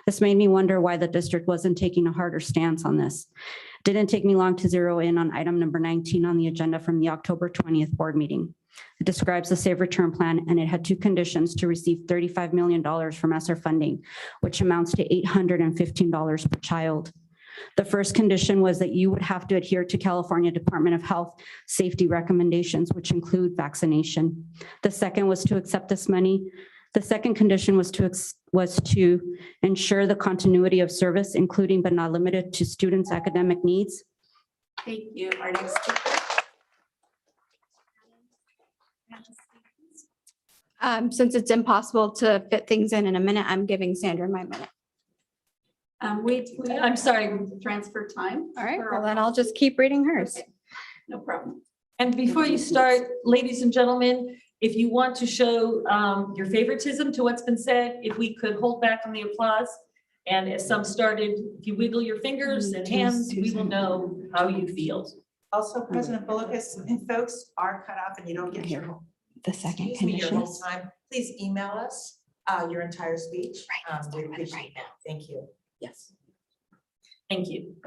This made me wonder why the district wasn't taking a harder stance on this. Didn't take me long to zero in on item number 19 on the agenda from the October 20th board meeting. It describes the Save Return Plan, and it had 2 conditions to receive $35 million from ESSER funding, which amounts to $815 per child. The first condition was that you would have to adhere to California Department of Health safety recommendations, which include vaccination. The second was to accept this money. The second condition was to ensure the continuity of service, including but not limited to students' academic needs. Thank you. Our next speaker. Since it's impossible to fit things in a minute, I'm giving Sandra my minute. I'm sorry, transfer time. All right, well then I'll just keep reading hers. Okay. No problem. And before you start, ladies and gentlemen, if you want to show your favoritism to what's been said, if we could hold back on the applause. And as some started, if you wiggle your fingers and hands, we will know how you feel. Also, President Bullockis, if folks are cut off and you don't get The second excuse me, your whole condition. time, please email us your entire speech. We appreciate that. Thank you. Yes. Thank you.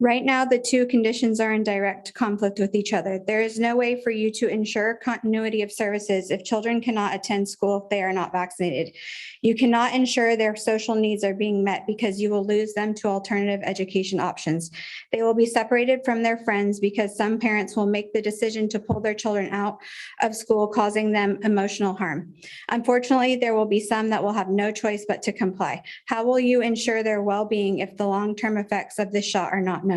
Right now, the two conditions are in direct conflict with each other. There is no way for you to ensure continuity of services if children cannot attend school if they are not vaccinated. You cannot ensure their social needs are being met because you will lose them to alternative education options. They will be separated from their friends because some parents will make the decision to pull their children out of school, causing them emotional harm. Unfortunately, there will be some that will have no choice but to comply. How will you ensure their well-being if the long-term effects of this shot are not known?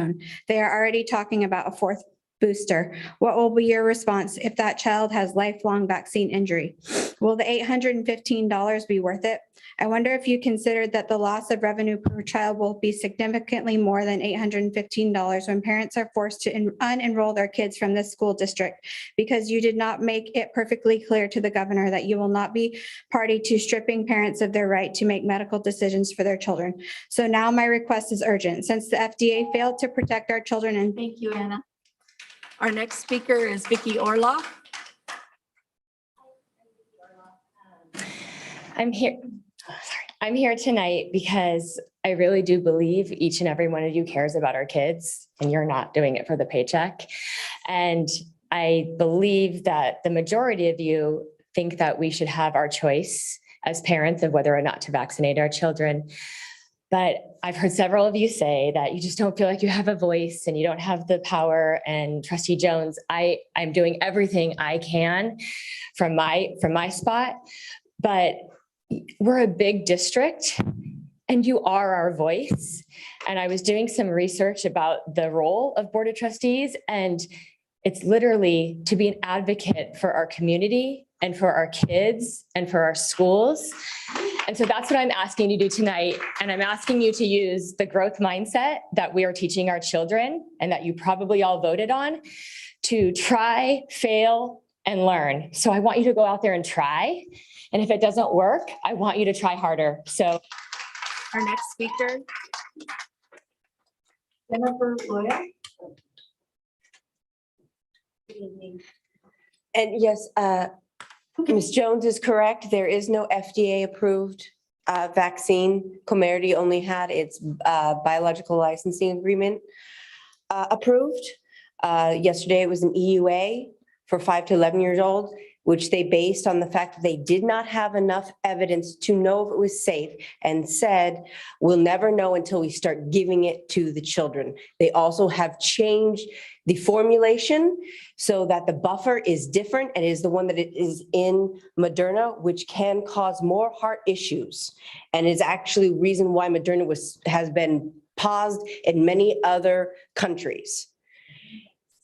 They are already talking about a fourth booster. What will be your response if that child has lifelong vaccine injury? Will the $815 be worth it? I wonder if you considered that the loss of revenue per child will be significantly more than $815 when parents are forced to unenroll their kids from this school district because you did not make it perfectly clear to the governor that you will not be party to stripping parents of their right to make medical decisions for their children. So now my request is urgent. Since the FDA failed to protect our children and Thank you, Anna. Our next speaker is Vicki Orloff. I'm here tonight because I really do believe each and every one of you cares about our kids and you're not doing it for the paycheck. And I believe that the majority of you think that we should have our choice as parents of whether or not to vaccinate our children. But I've heard several of you say that you just don't feel like you have a voice and you don't have the power. And Trustee Jones, I'm doing everything I can from my spot, but we're a big district and you are our voice. And I was doing some research about the role of Board of Trustees, and it's literally to be an advocate for our community and for our kids and for our schools. And so that's what I'm asking you to do tonight. And I'm asking you to use the growth mindset that we are teaching our children and that you probably all voted on to try, fail, and learn. So I want you to go out there and try. And if it doesn't work, I want you to try harder. So our next speaker, Jennifer Loya. Good evening. And yes, Ms. Jones is correct. There is no FDA-approved vaccine. Comirnaty only had its biological licensing agreement approved. Yesterday, it was an EUA for 5 to 11 years old, which they based on the fact that they did not have enough evidence to know if it was safe and said, we'll never know until we start giving it to the children. They also have changed the formulation so that the buffer is different and is the one that it is in Moderna, which can cause more heart issues. And is actually reason why Moderna has been paused in many other countries.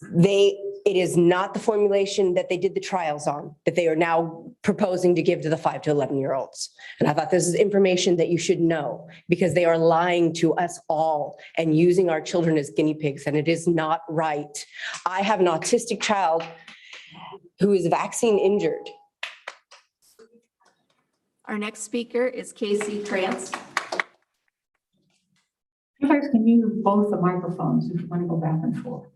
It is not the formulation that they did the trials on, that they are now proposing to give to the 5 to 11-year-olds. And I thought this is information that you should know because they are lying to us all and using our children as guinea pigs, and it is not right. I have an autistic child who is vaccine injured. Our next speaker is Casey Trance. You guys can use both the microphones if you want to go back and forth.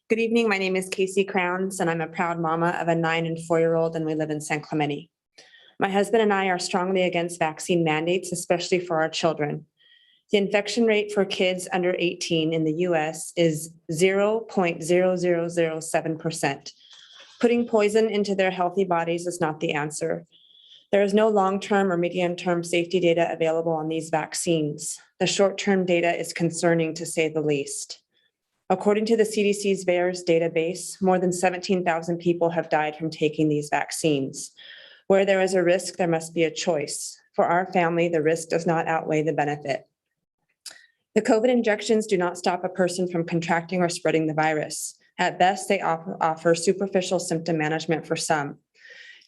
Good evening. My name is Casey Crowns, and I'm a proud mama of a 9 and 4-year-old, and we live in San Clemente. My husband and I are strongly against vaccine mandates, especially for our children. The infection rate for kids under 18 in the US is 0.0007%. Putting poison into their healthy bodies is not the answer. There is no long-term or medium-term safety data available on these vaccines. The short-term data is concerning, to say the least. According to the CDC's VAERS database, more than 17,000 people have died from taking these vaccines. Where there is a risk, there must be a choice. For our family, the risk does not outweigh the benefit. The COVID injections do not stop a person from contracting or spreading the virus. At best, they offer superficial symptom management for some.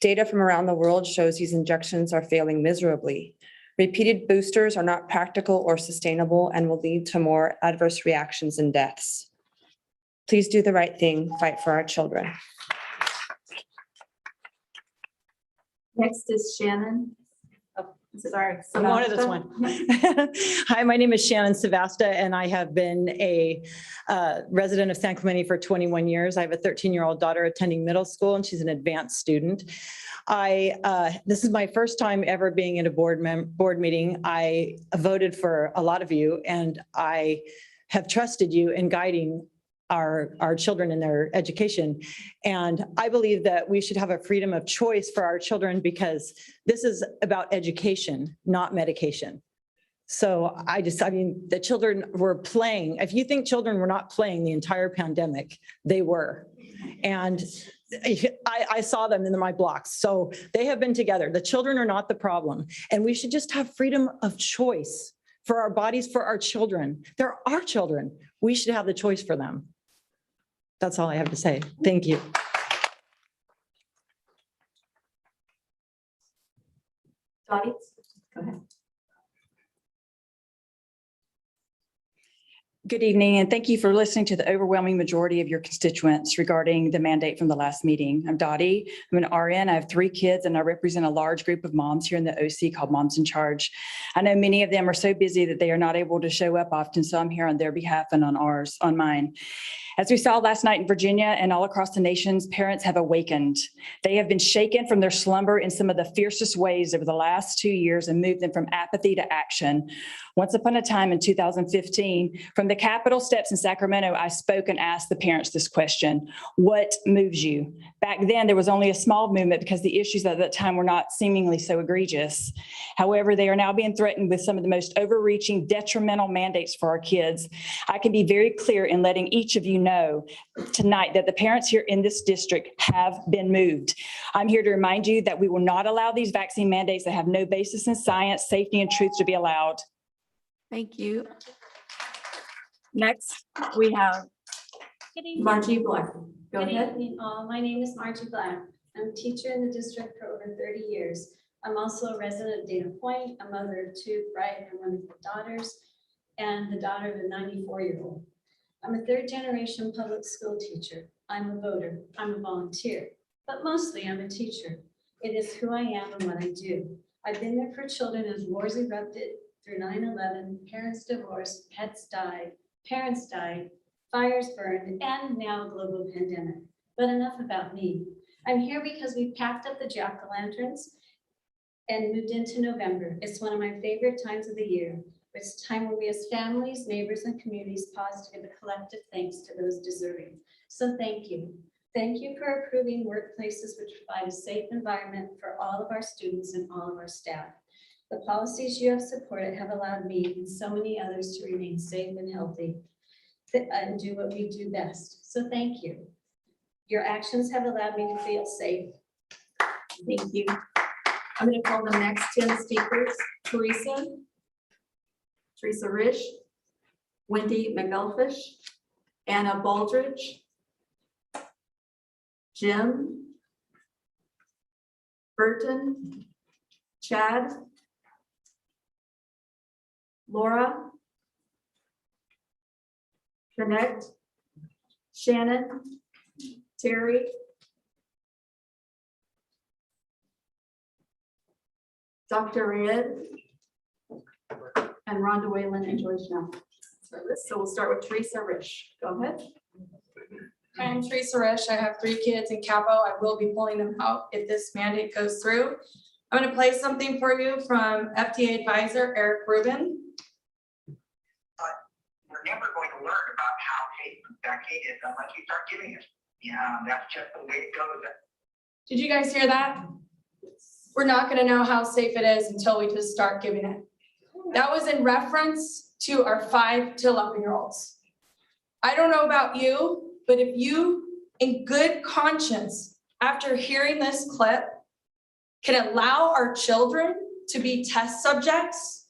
Data from around the world shows these injections are failing miserably. Repeated boosters are not practical or sustainable and will lead to more adverse reactions and deaths. Please do the right thing. Fight for our children. Next is Shannon. Sorry. I'm going to this one. Hi, my name is Shannon Savasta, and I have been a resident of San Clemente for 21 years. I have a 13-year-old daughter attending middle school, and she's an advanced student. This is my first time ever being at a board meeting. I voted for a lot of you, and I have trusted you in guiding our children in their education. And I believe that we should have a freedom of choice for our children because this is about education, not medication. So I mean, the children were playing. If you think children were not playing the entire pandemic, they were. And I saw them in my blocks. So they have been together. The children are not the problem. And we should just have freedom of choice for our bodies, for our children. They're our children. We should have the choice for them. That's all I have to say. Thank you. Dottie, go ahead. Good evening, and thank you for listening to the overwhelming majority of your constituents regarding the mandate from the last meeting. I'm Dottie. I'm an RN. I have 3 kids, and I represent a large group of moms here in the OC called Moms in Charge. I know many of them are so busy that they are not able to show up often, so I'm here on their behalf and on mine. As we saw last night in Virginia and all across the nations, parents have awakened. They have been shaken from their slumber in some of the fiercest ways over the last 2 years and moved them from apathy to action. Once upon a time in 2015, from the Capitol steps in Sacramento, I spoke and asked the parents this question: what moves you? Back then, there was only a small movement because the issues at that time were not seemingly so egregious. However, they are now being threatened with some of the most overreaching, detrimental mandates for our kids. I can be very clear in letting each of you know tonight that the parents here in this district have been moved. I'm here to remind you that we will not allow these vaccine mandates that have no basis in science, safety, and truth to be allowed. Thank you. Next, we have Margie Black. Go ahead. Evening, all. My name is Margie Black. I'm a teacher in the district for over 30 years. I'm also a resident of Dana Point, a mother of 2 bright and wonderful daughters, and the daughter of a 94-year-old. I'm a 3rd-generation public school teacher. I'm a voter. I'm a volunteer, but mostly I'm a teacher. It is who I am and what I do. I've been there for children as wars erupted through 9/11, parents divorced, pets died, parents died, fires burned, and now a global pandemic. But enough about me. I'm here because we packed up the jack-o'-lanterns and moved into November. It's one of my favorite times of the year. It's a time where we as families, neighbors, and communities pause to give a collective thanks to those deserving. So thank you. Thank you for approving workplaces which provide a safe environment for all of our students and all of our staff. The policies you have supported have allowed me and so many others to remain safe and healthy and do what we do best. So thank you. Your actions have allowed me to feel safe. Thank you. I'm going to call the next 10 speakers. Teresa Risch, Wendy McElfish, Anna Baldridge, Jim, Burton, Chad, Laura, Connect, Shannon, Terry, Dr. Ed, and Rhonda Whalen and Joyce Schnell. So we'll start with Teresa Risch. Go ahead. I'm Teresa Risch. I have 3 kids in Capo. I will be pulling them out if this mandate goes through. I'm going to play something for you from FDA advisor Eric Rubin. We're never going to learn about how safe the vaccine is unless you start giving it. Yeah, that's just the way it goes. Did you guys hear that? We're not going to know how safe it is until we just start giving it. That was in reference to our 5 to 11-year-olds. I don't know about you, but if you, in good conscience, after hearing this clip, can allow our children to be test subjects,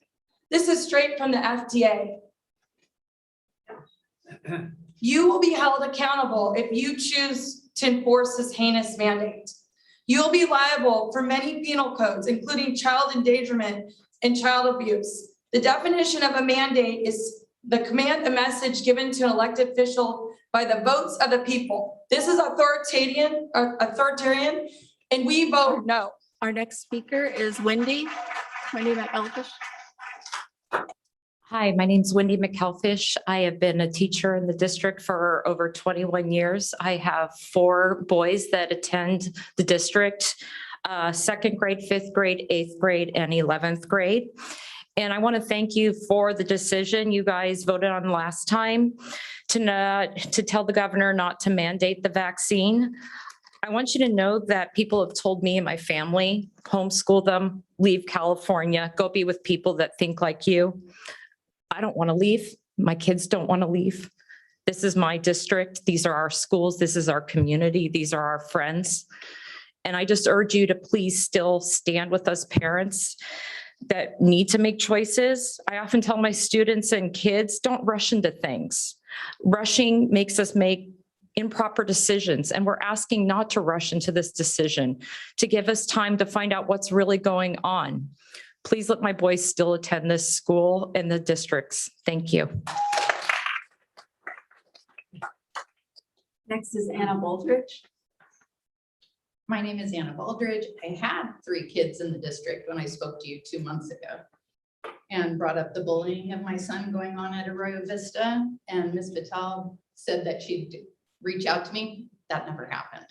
this is straight from the FDA. You will be held accountable if you choose to enforce this heinous mandate. You'll be liable for many penal codes, including child endangerment and child abuse. The definition of a mandate is the command, a message given to an elected official by the votes of the people. This is authoritarian, and we vote no. Our next speaker is Wendy McElfish. Hi, my name's Wendy McElfish. I have been a teacher in the district for over 21 years. I have 4 boys that attend the district, 2nd grade, 5th grade, 8th grade, and 11th grade. And I want to thank you for the decision you guys voted on last time to tell the governor not to mandate the vaccine. I want you to know that people have told me and my family, homeschool them, leave California, go be with people that think like you. I don't want to leave. My kids don't want to leave. This is my district. These are our schools. This is our community. These are our friends. And I just urge you to please still stand with us parents that need to make choices. I often tell my students and kids, don't rush into things. Rushing makes us make improper decisions, and we're asking not to rush into this decision, to give us time to find out what's really going on. Please let my boys still attend this school and the districts. Thank you. Next is Anna Baldridge. My name is Anna Baldridge. I had 3 kids in the district when I spoke to you 2 months ago and brought up the bullying of my son going on at Arroyo Vista. And Ms. Vital said that she'd reach out to me. That never happened.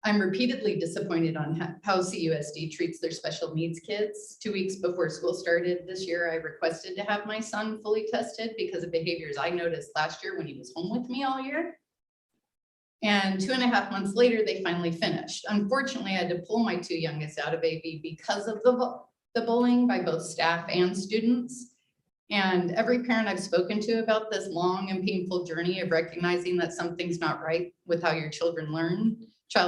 I'm repeatedly disappointed on how CapoUSD treats their special needs kids. 2 weeks before school started this year, I requested to have my son fully tested because of behaviors I noticed last year when he was home with me all year. And 2.5 months later, they finally finished. Unfortunately, I had to pull my 2 youngest out of AV because of the bullying by both staff and students. And every parent I've spoken to about this long and painful journey of recognizing that something's not right with how your child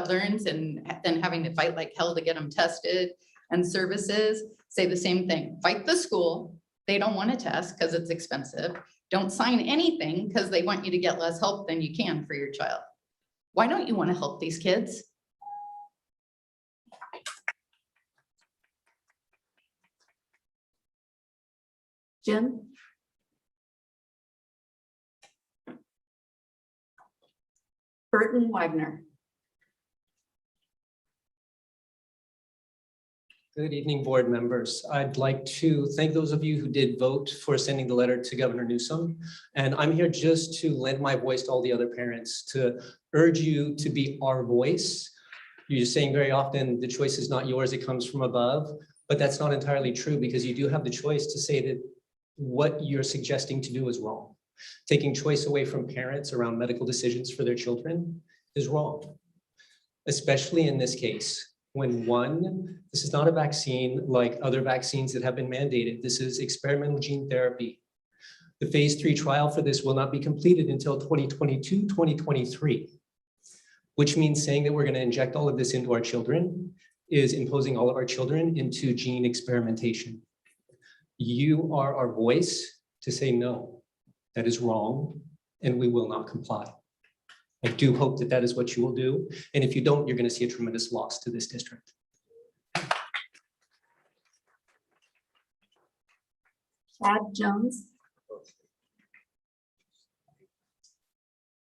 learns, and then having to fight like hell to get them tested and services say the same thing. Fight the school. They don't want to test because it's expensive. Don't sign anything because they want you to get less help than you can for your child. Why don't you want to help these kids? Jim? Burton Wagner. Good evening, board members. I'd like to thank those of you who did vote for sending the letter to Governor Newsom. And I'm here just to lend my voice to all the other parents, to urge you to be our voice. You're saying very often the choice is not yours, it comes from above, but that's not entirely true because you do have the choice to say that what you're suggesting to do is wrong. Taking choice away from parents around medical decisions for their children is wrong, especially in this case. When this is not a vaccine like other vaccines that have been mandated. This is experimental gene therapy. The phase 3 trial for this will not be completed until 2022, 2023, which means saying that we're going to inject all of this into our children is imposing all of our children into gene experimentation. You are our voice to say no, that is wrong, and we will not comply. I do hope that that is what you will do. And if you don't, you're going to see a tremendous loss to this district. Chad Jones.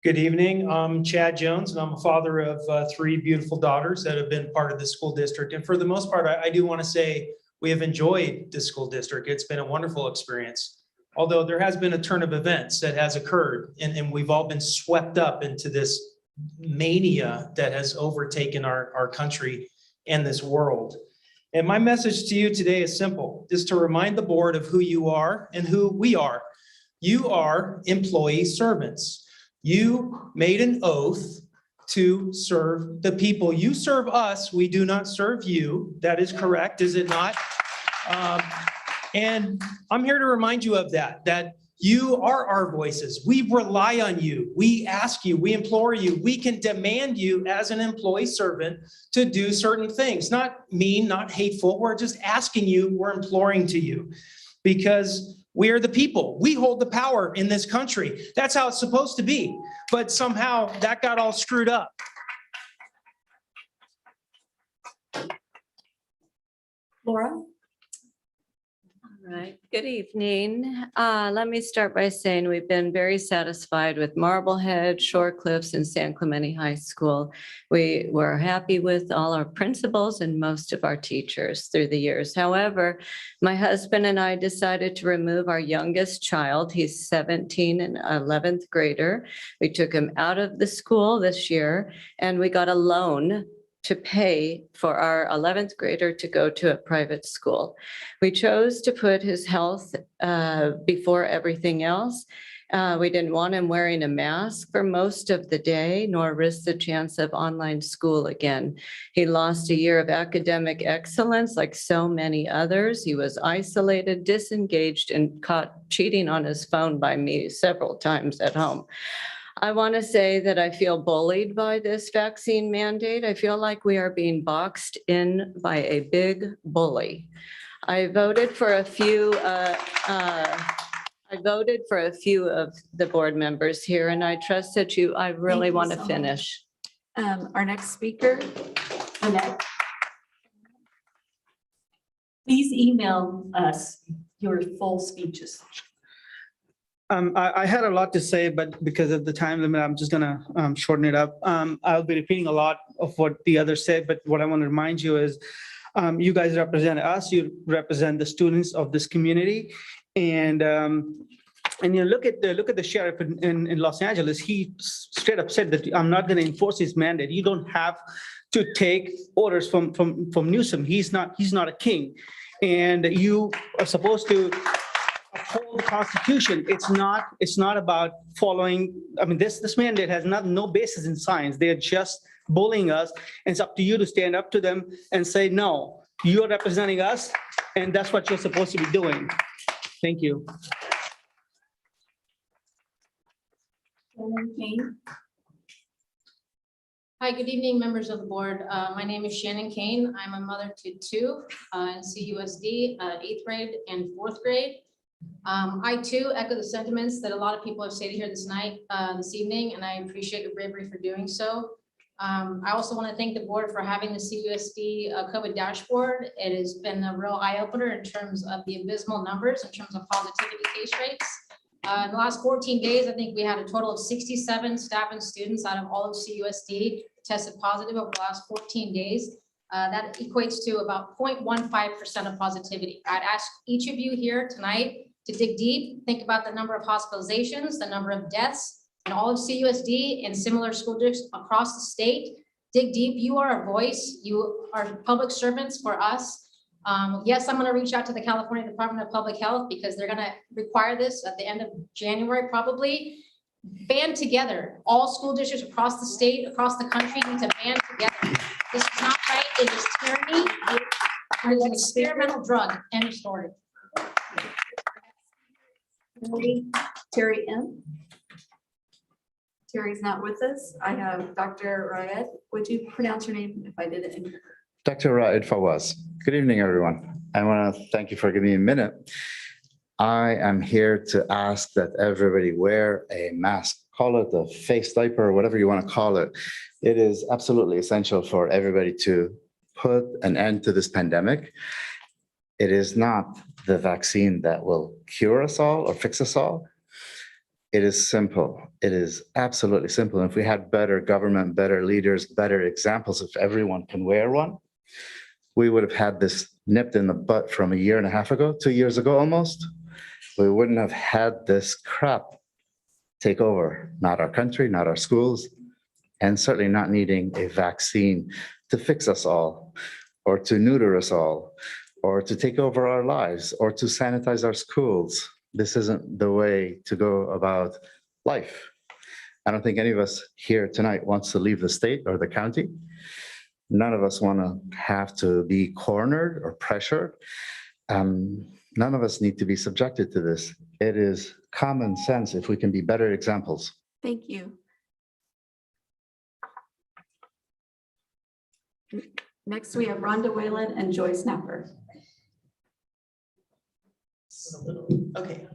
Good evening. I'm Chad Jones, and I'm a father of 3 beautiful daughters that have been part of the school district. And for the most part, I do want to say we have enjoyed the school district. It's been a wonderful experience. Although there has been a turn of events that has occurred, and we've all been swept up into this mania that has overtaken our country and this world. And my message to you today is simple, is to remind the board of who you are and who we are. You are employee servants. You made an oath to serve the people. You serve us, we do not serve you. That is correct, is it not? And I'm here to remind you of that you are our voices. We rely on you. We ask you, we implore you. We can demand you as an employee servant to do certain things. Not mean, not hateful. We're just asking you, we're imploring to you because we are the people. We hold the power in this country. That's how it's supposed to be. But somehow that got all screwed up. Laura? Right. Good evening. Let me start by saying we've been very satisfied with Marblehead, Shore Cliffs, and San Clemente High School. We were happy with all our principals and most of our teachers through the years. However, my husband and I decided to remove our youngest child. He's 17 and 11th grader. We took him out of the school this year and we got a loan to pay for our 11th grader to go to a private school. We chose to put his health before everything else. We didn't want him wearing a mask for most of the day, nor risk the chance of online school again. He lost a year of academic excellence like so many others. He was isolated, disengaged, and caught cheating on his phone by me several times at home. I want to say that I feel bullied by this vaccine mandate. I feel like we are being boxed in by a big bully. I voted for a few of the board members here, and I trust that I really want to finish. Our next speaker, Annette. Please email us your full speeches. I had a lot to say, but because of the time limit, I'm just gonna shorten it up. I'll be repeating a lot of what the others said, but what I want to remind you is you guys represent us, you represent the students of this community. And you look at the sheriff in Los Angeles, he straight up said that I'm not going to enforce his mandate. You don't have to take orders from Newsom. He's not a king. And you are supposed to uphold the Constitution. It's not about following. I mean, this mandate has no basis in science. They're just bullying us. And it's up to you to stand up to them and say, no, you're representing us, and that's what you're supposed to be doing. Thank you. Hi, good evening, members of the board. My name is Shannon Kane. I'm a mother to two in CUSD, 8th grade and 4th grade. I too echo the sentiments that a lot of people have stated here this evening, and I appreciate your bravery for doing so. I also want to thank the board for having the CUSD COVID dashboard. It has been a real eye opener in terms of the abysmal numbers in terms of positivity case rates. In the last 14 days, I think we had a total of 67 staff and students out of all of CUSD tested positive over the last 14 days. That equates to about 0.15% of positivity. I'd ask each of you here tonight to dig deep, think about the number of hospitalizations, the number of deaths in all of CUSD and similar school districts across the state. Dig deep. You are a voice. You are public servants for us. Yes, I'm going to reach out to the California Department of Public Health because they're going to require this at the end of January, probably. Band together. All school districts across the state, across the country need to band together. This is not right. It is tyranny. It is an experimental drug. End of story. Terry M. Terry's not with us. I have Dr. Raed. Would you pronounce your name if I did it incorrectly? Dr. Raed Fawaz. Good evening, everyone. I want to thank you for giving me a minute. I am here to ask that everybody wear a mask. Call it a face diaper or whatever you want to call it. It is absolutely essential for everybody to put an end to this pandemic. It is not the vaccine that will cure us all or fix us all. It is simple. It is absolutely simple. And if we had better government, better leaders, better examples, if everyone can wear one, we would have had this nipped in the butt from a year and a half ago, 2 years ago almost. We wouldn't have had this crap take over, not our country, not our schools, and certainly not needing a vaccine to fix us all, or to neuter us all, or to take over our lives, or to sanitize our schools. This isn't the way to go about life. I don't think any of us here tonight wants to leave the state or the county. None of us want to have to be cornered or pressured. None of us need to be subjected to this. It is common sense if we can be better examples. Thank you. Next, we have Rhonda Whalen and Joy Snapper. Okay.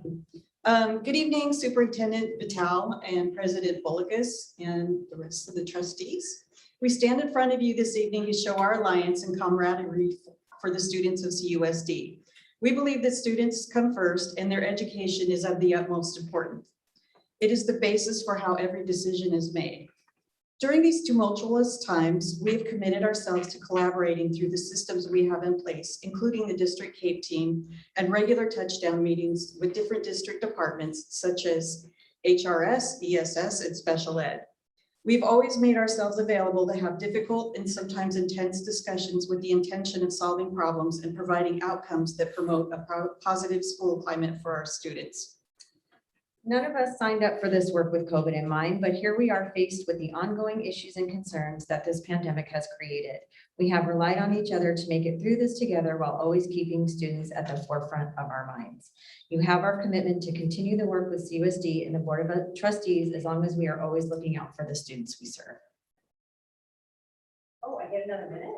Good evening, Superintendent Vital and President Bulligus and the rest of the trustees. We stand in front of you this evening to show our alliance and camaraderie for the students of CUSD. We believe that students come first and their education is of the utmost importance. It is the basis for how every decision is made. During these tumultuous times, we have committed ourselves to collaborating through the systems we have in place, including the district CAPE team and regular touchdown meetings with different district departments such as HRS, ESS, and special ed. We've always made ourselves available to have difficult and sometimes intense discussions with the intention of solving problems and providing outcomes that promote a positive school climate for our students. None of us signed up for this work with COVID in mind, but here we are faced with the ongoing issues and concerns that this pandemic has created. We have relied on each other to make it through this together while always keeping students at the forefront of our minds. You have our commitment to continue the work with CapoUSD and the Board of Trustees as long as we are always looking out for the students we serve. Oh, I get another minute?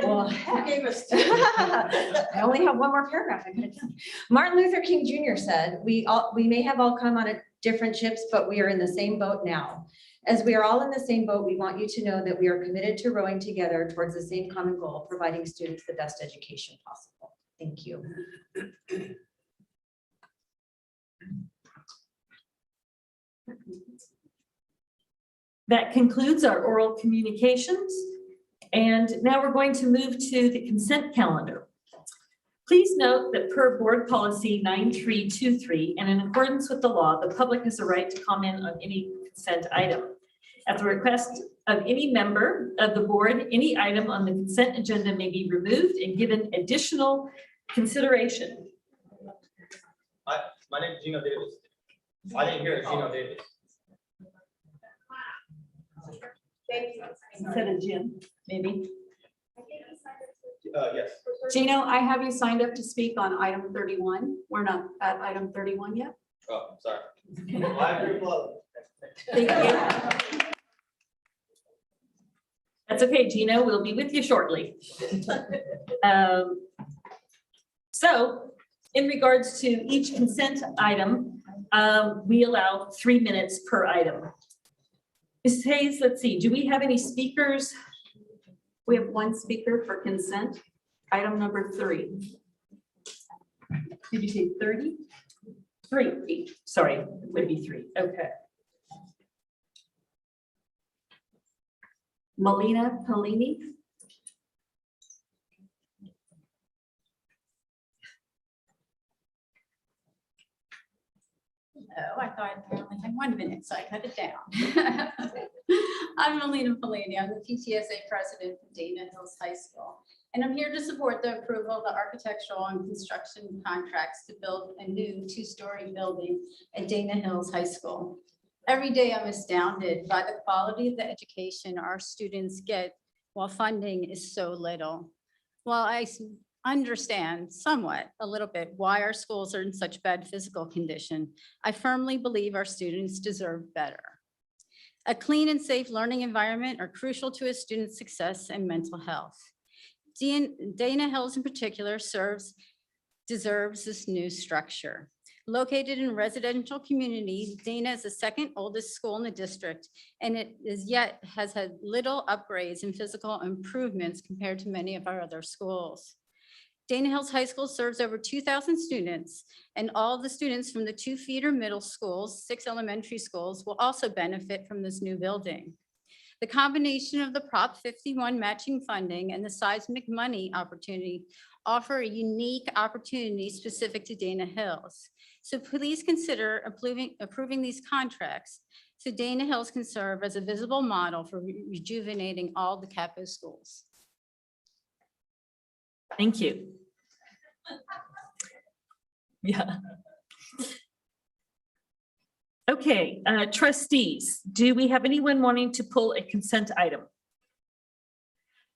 Well, You gave us I only have one more paragraph. I could have done. Martin Luther King Jr. said, we may have all come on different ships, but we are in the same boat now. As we are all in the same boat, we want you to know that we are committed to rowing together towards the same common goal, providing students the best education possible. Thank you. That concludes our oral communications. And now we're going to move to the consent calendar. Please note that per board policy 9323 and in accordance with the law, the public has the right to comment on any consent item. At the request of any member of the board, any item on the consent agenda may be removed and given additional consideration. My name is Gino Davis. I didn't hear Gino Davis. Instead of Jim, maybe. Yes. Gino, I have you signed up to speak on item 31. We're not at item 31 yet. Oh, sorry. I'm your club. Thank you. That's okay, Gino. We'll be with you shortly. So in regards to each consent item, we allow 3 minutes per item. Ms. Hayes, let's see, do we have any speakers? We have one speaker for consent, item number 3. Did you say 30? 3, sorry, it would be 3, okay. Melina Pellini. Oh, I thought I only had 1 minute, so I cut it down. I'm Melina Pellini. I'm the PTSA president for Dana Hills High School. And I'm here to support the approval of the architectural and construction contracts to build a new 2-story building at Dana Hills High School. Every day I'm astounded by the quality of the education our students get while funding is so little. While I understand somewhat, a little bit, why our schools are in such bad physical condition, I firmly believe our students deserve better. A clean and safe learning environment are crucial to a student's success and mental health. Dana Hills in particular deserves this new structure. Located in a residential community, Dana is the second oldest school in the district, and it has had little upgrades and physical improvements compared to many of our other schools. Dana Hills High School serves over 2,000 students, and all the students from the 2 feeder middle schools, 6 elementary schools will also benefit from this new building. The combination of the Prop 51 matching funding and the seismic money opportunity offer a unique opportunity specific to Dana Hills. So please consider approving these contracts so Dana Hills can serve as a visible model for rejuvenating all the Capo schools. Thank you. Yeah. Okay, trustees, do we have anyone wanting to pull a consent item?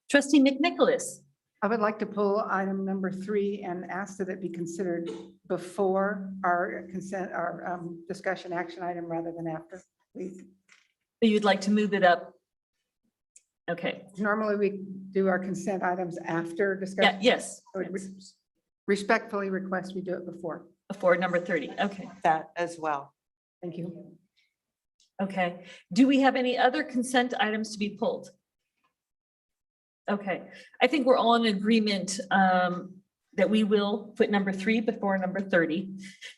Trustee McNicholas. I would like to pull item number 3 and ask that it be considered before our consent, our discussion action item rather than after, please. You'd like to move it up? Okay. Normally we do our consent items after discussion. Yeah, yes. I would respectfully request we do it before. Before number 30, okay. That as well. Thank you. Okay, do we have any other consent items to be pulled? Okay, I think we're all in agreement that we will put number 3 before number 30.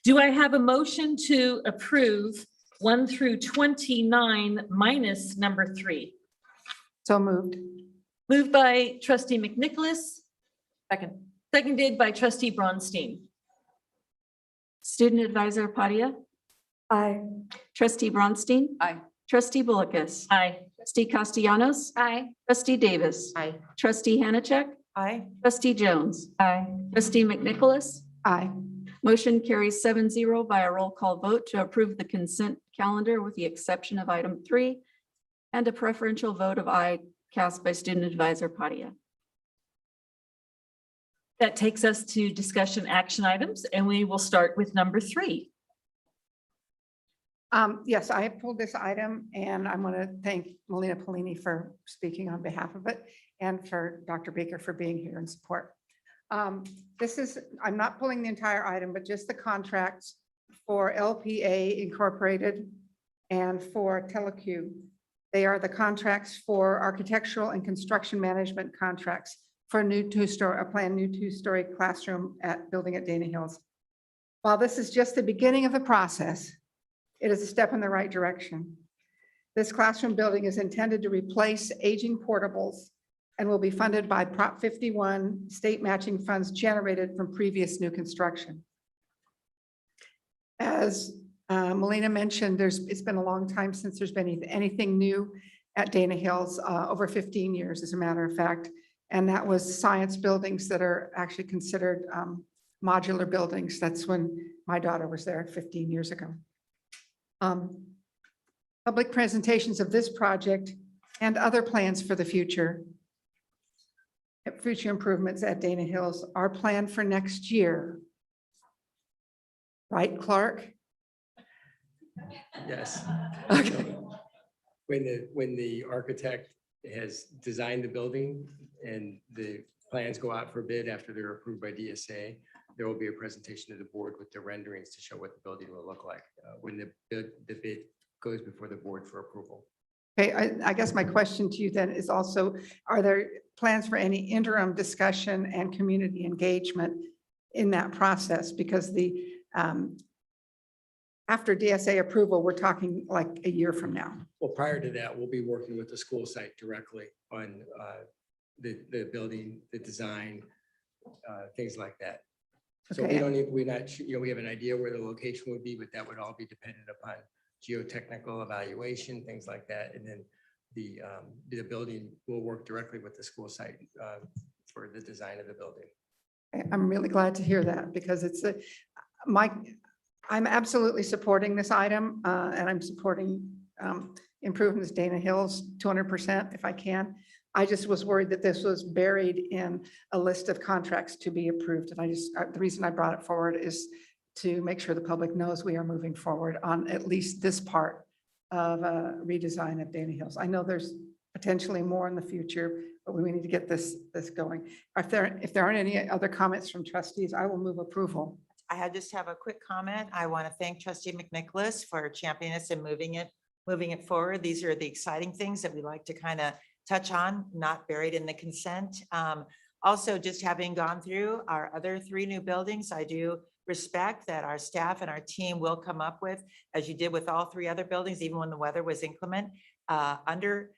Do I have a motion to approve 1 through 29 minus number 3? So moved. Moved by trustee McNicholas. Second. Seconded by trustee Bronstein. Student Advisor Padia? Aye. Trustee Bronstein? Aye. Trustee Bullicus? Aye. Trustee Castellanos? Aye. Trustee Davis? Aye. Trustee Hanachek? Aye. Trustee Jones? Aye. Trustee McNicholas? Aye. Motion carries 7-0 by a roll call vote to approve the consent calendar with the exception of item 3 and a preferential vote of aye cast by Student Advisor Padia. That takes us to discussion action items, and we will start with number 3. Yes, I have pulled this item and I want to thank Melina Polini for speaking on behalf of it and for Dr. Baker for being here in support. This is, I'm not pulling the entire item, but just the contracts for LPA Incorporated and for TeleQ. They are the contracts for architectural and construction management contracts for a planned new two-story classroom building at Dana Hills. While this is just the beginning of the process, it is a step in the right direction. This classroom building is intended to replace aging portables and will be funded by Prop 51 state matching funds generated from previous new construction. As Melina mentioned, it's been a long time since there's been anything new at Dana Hills, over 15 years, as a matter of fact. And that was science buildings that are actually considered modular buildings. That's when my daughter was there 15 years ago. Public presentations of this project and other plans for the future improvements at Dana Hills are planned for next year. Right, Clark? Yes. When the architect has designed the building and the plans go out for bid after they're approved by DSA, there will be a presentation to the board with the renderings to show what the building will look like when the bid goes before the board for approval. Okay, I guess my question to you then is also, are there plans for any interim discussion and community engagement in that process? Because after DSA approval, we're talking like a year from now. Well, prior to that, we'll be working with the school site directly on the building, the design, things like that. So Okay. we have an idea where the location would be, but that would all be dependent upon geotechnical evaluation, things like that. And then the building will work directly with the school site for the design of the building. I'm really glad to hear that because I'm absolutely supporting this item and I'm supporting improvements Dana Hills 200% if I can. I just was worried that this was buried in a list of contracts to be approved. And the reason I brought it forward is to make sure the public knows we are moving forward on at least this part of a redesign of Dana Hills. I know there's potentially more in the future, but we need to get this going. If there aren't any other comments from trustees, I will move approval. I just have a quick comment. I want to thank trustee McNicholas for championing us and moving it forward. These are the exciting things that we like to kind of touch on, not buried in the consent. Also, just having gone through our other 3 new buildings, I do respect that our staff and our team will come up with, as you did with all 3 other buildings, even when the weather was inclement, under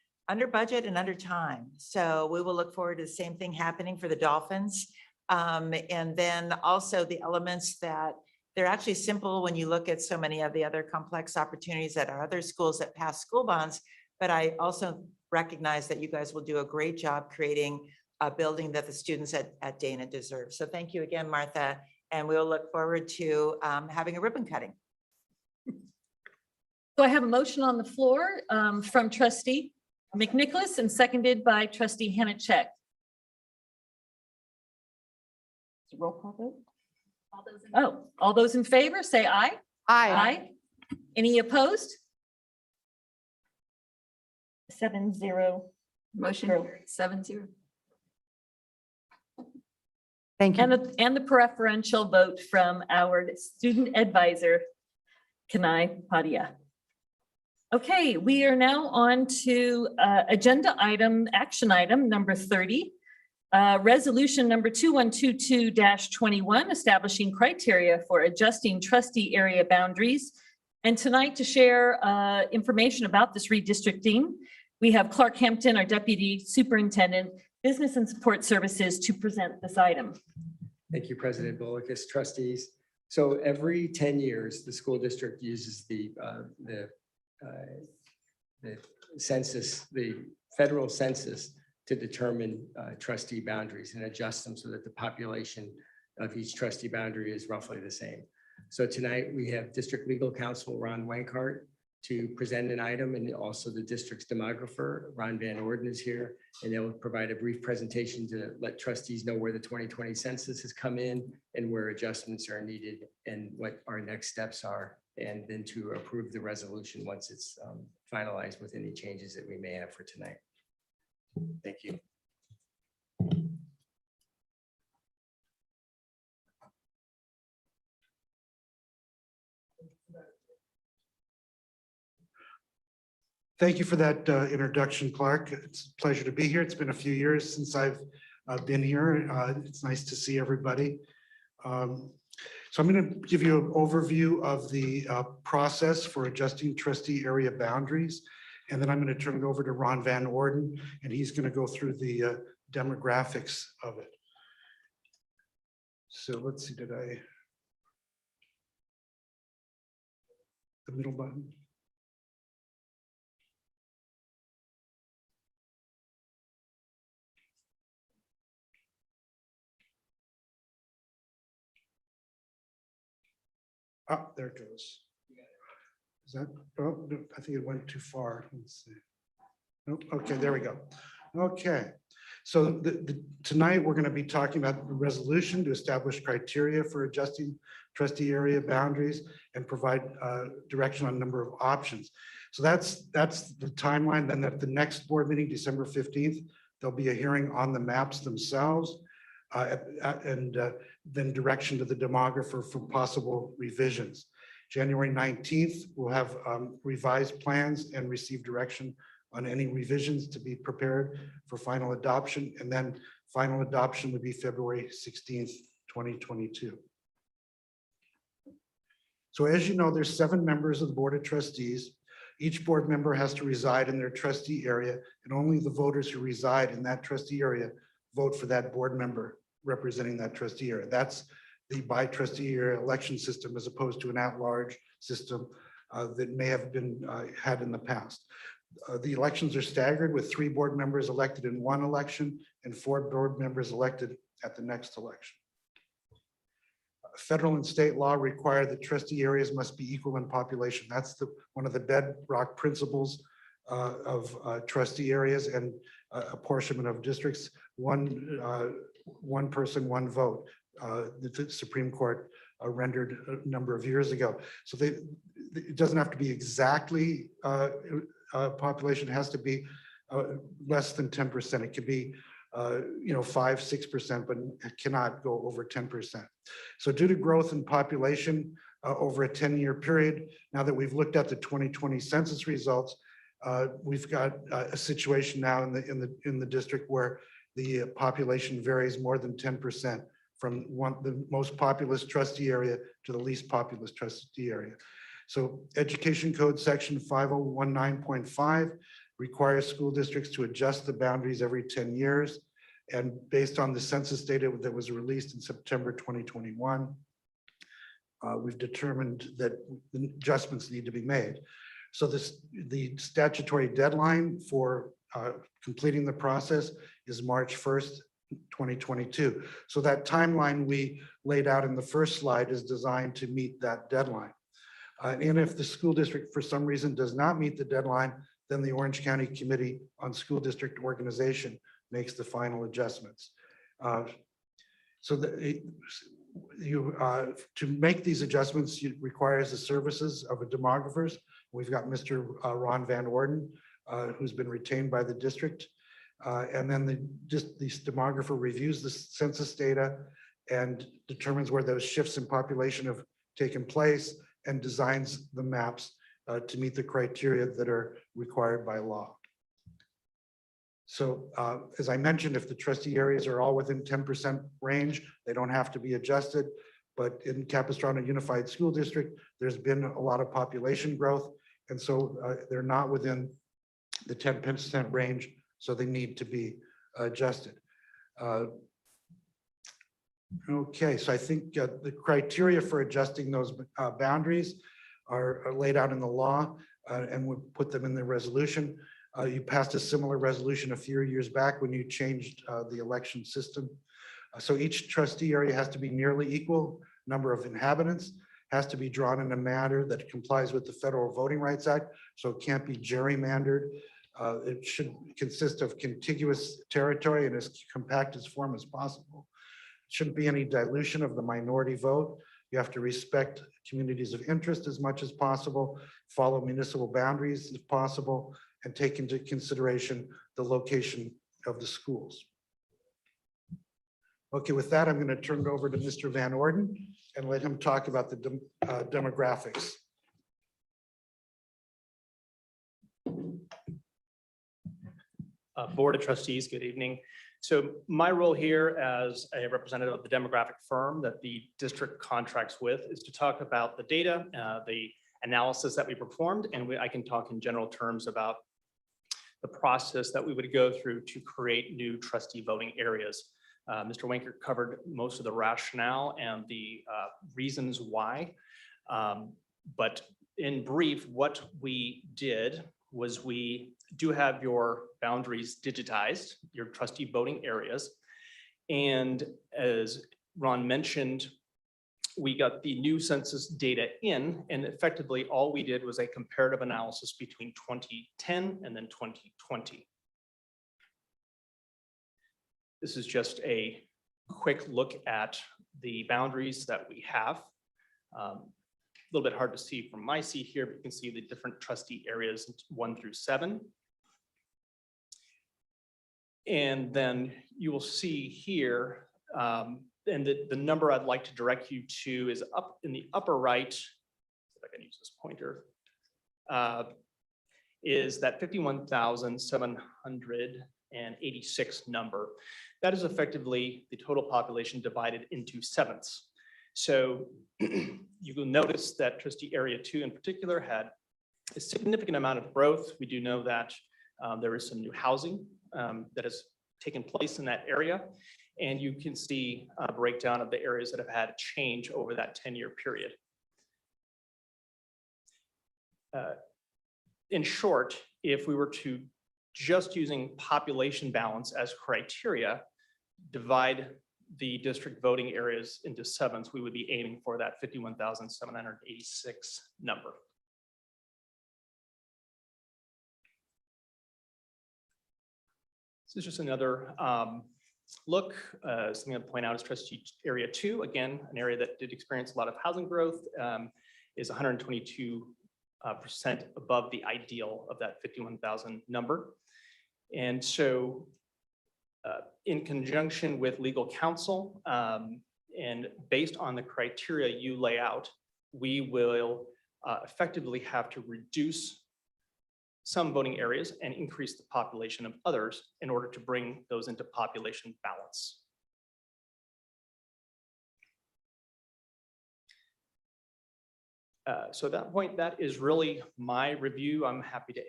budget and under time. So we will look forward to the same thing happening for the Dolphins. And then also the elements that they're actually simple when you look at so many of the other complex opportunities at our other schools that pass school bonds. But I also recognize that you guys will do a great job creating a building that the students at Dana deserve. So thank you again, Martha. And we'll look forward to having a ribbon cutting. So I have a motion on the floor from trustee McNicholas and seconded by trustee Hanachek. Roll call vote. All those in favor, say aye. Aye. Any opposed? 7-0. Motion carries 7-0. Thank you. And the preferential vote from our student advisor, Kanai Padia. Okay, we are now on to action item number 30. Resolution number 2122-21, establishing criteria for adjusting trustee area boundaries. And tonight to share information about this redistricting, we have Clark Hampton, our Deputy Superintendent, Business and Support Services, to present this item. Thank you, President Bolus, trustees. So every 10 years, the school district uses the census, the federal census, to determine trustee boundaries and adjust them so that the population of each trustee boundary is roughly the same. So tonight we have District Legal Counsel Ron Wankart to present an item, and also the district's demographer, Ron Van Orden, is here, and they'll provide a brief presentation to let trustees know where the 2020 census has come in and where adjustments are needed and what our next steps are, and then to approve the resolution once it's finalized with any changes that we may have for tonight. Thank you. Thank you for that introduction, Clark. It's a pleasure to be here. It's been a few years since I've been here. It's nice to see everybody. So I'm going to give you an overview of the process for adjusting trustee area boundaries. And then I'm going to turn it over to Ron Van Orden, and he's going to go through the demographics of it. So let's see, the middle button? Oh, there it goes. Is that, oh, no, I think it went too far. Let's see. Nope, okay, there we go. Okay, so tonight we're going to be talking about the resolution to establish criteria for adjusting trustee area boundaries and provide direction on a number of options. So that's the timeline. Then at the next board meeting, December 15th, there'll be a hearing on the maps themselves. And then direction to the demographer for possible revisions. January 19th, we'll have revised plans and receive direction on any revisions to be prepared for final adoption. And then final adoption would be February 16th, 2022. So as you know, there's 7 members of the Board of Trustees. Each board member has to reside in their trustee area, and only the voters who reside in that trustee area vote for that board member representing that trustee area. That's the by trustee area election system, as opposed to an at-large system that may have been had in the past. The elections are staggered, with 3 board members elected in one election and 4 board members elected at the next election. Federal and state law require that trustee areas must be equal in population. That's one of the bedrock principles of trustee areas and apportionment of districts. One person, one vote. The Supreme Court rendered a number of years ago. So it doesn't have to be exactly population. It has to be less than 10%. It could be 5-6%, but it cannot go over 10%. So due to growth in population over a 10-year period, now that we've looked at the 2020 census results, we've got a situation now in the district where the population varies more than 10% from the most populous trustee area to the least populous trustee area. So Education Code Section 5019.5 requires school districts to adjust the boundaries every 10 years. And based on the census data that was released in September 2021, we've determined that adjustments need to be made. So the statutory deadline for completing the process is March 1st, 2022. So that timeline we laid out in the first slide is designed to meet that deadline. And if the school district for some reason does not meet the deadline, then the Orange County Committee on School District Organization makes the final adjustments. To make these adjustments, it requires the services of a demographers. We've got Mr. Ron Van Orden, who's been retained by the district. And then the demographer reviews the census data and determines where those shifts in population have taken place and designs the maps to meet the criteria that are required by law. So as I mentioned, if the trustee areas are all within 10% range, they don't have to be adjusted. But in Capistrano Unified School District, there's been a lot of population growth. And so they're not within the 10% range, so they need to be adjusted. Okay, so I think the criteria for adjusting those boundaries are laid out in the law, and we put them in the resolution. You passed a similar resolution a few years back when you changed the election system. So each trustee area has to be nearly equal number of inhabitants, has to be drawn in a manner that complies with the Federal Voting Rights Act, so it can't be gerrymandered. It should consist of contiguous territory in as compact as form as possible. Shouldn't be any dilution of the minority vote. You have to respect communities of interest as much as possible, follow municipal boundaries if possible, and take into consideration the location of the schools. Okay, with that, I'm going to turn it over to Mr. Van Orden and let him talk about the demographics. Board of Trustees, good evening. So my role here as a representative of the demographic firm that the district contracts with is to talk about the data, the analysis that we performed, and I can talk in general terms about the process that we would go through to create new trustee voting areas. Mr. Winker covered most of the rationale and the reasons why. But in brief, what we did was we do have your boundaries digitized, your trustee voting areas. And as Ron mentioned, we got the new census data in, and effectively all we did was a comparative analysis between 2010 and then 2020. This is just a quick look at the boundaries that we have. A little bit hard to see from my seat here, but you can see the different trustee areas 1 through 7. And then you will see here, and the number I'd like to direct you to is up in the upper right, if I can use this pointer, is that 51,786 number. That is effectively the total population divided into sevenths. So you will notice that trustee area 2 in particular had a significant amount of growth. We do know that there is some new housing that has taken place in that area. And you can see a breakdown of the areas that have had change over that 10-year period. In short, if we were to just using population balance as criteria, divide the district voting areas into sevenths, we would be aiming for that 51,786 number. This is just another look. Something I'd point out is trustee area 2, again, an area that did experience a lot of housing growth, is 122% above the ideal of that 51,000 number. And so in conjunction with legal counsel and based on the criteria you lay out, we will effectively have to reduce some voting areas and increase the population of others in order to bring those into population balance. So at that point, that is really my review. I'm happy to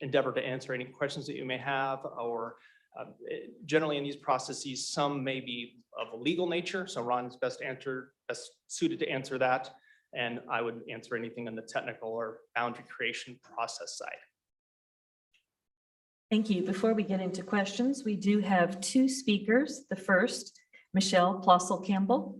endeavor to answer any questions that you may have, or generally in these processes, some may be of a legal nature. So Ron is best suited to answer that. And I would answer anything on the technical or boundary creation process side. Thank you. Before we get into questions, we do have 2 speakers. The first, Michelle Plossel-Campbell.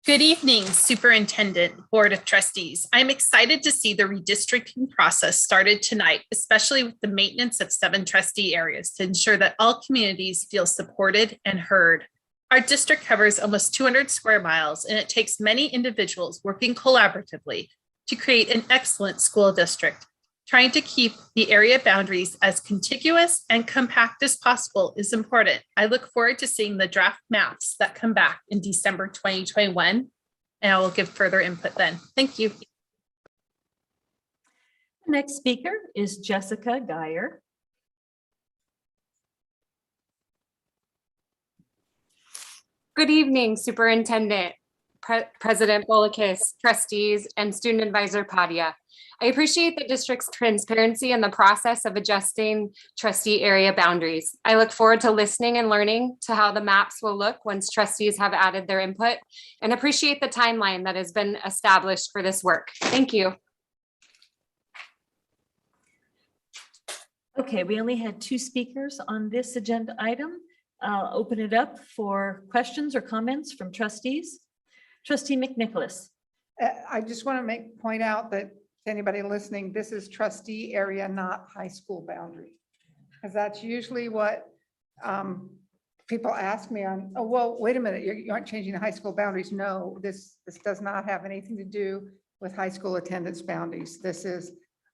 Good evening, Superintendent, Board of Trustees. I'm excited to see the redistricting process started tonight, especially with the maintenance of 7 trustee areas to ensure that all communities feel supported and heard. Our district covers almost 200 square miles, and it takes many individuals working collaboratively to create an excellent school district. Trying to keep the area boundaries as contiguous and compact as possible is important. I look forward to seeing the draft maps that come back in December 2021, and I will give further input then. Thank you. The next speaker is Jessica Geyer. Good evening, Superintendent, President Bolakis, trustees, and Student Advisor Padia. I appreciate the district's transparency in the process of adjusting trustee area boundaries. I look forward to listening and learning to how the maps will look once trustees have added their input, and appreciate the timeline that has been established for this work. Thank you. Okay, we only had 2 speakers on this agenda item. I'll open it up for questions or comments from trustees. Trustee McNicholas. I just want to point out that to anybody listening, this is trustee area, not high school boundary. Because that's usually what people ask me on, oh, well, wait a minute, you aren't changing the high school boundaries. No, this does not have anything to do with high school attendance boundaries. This is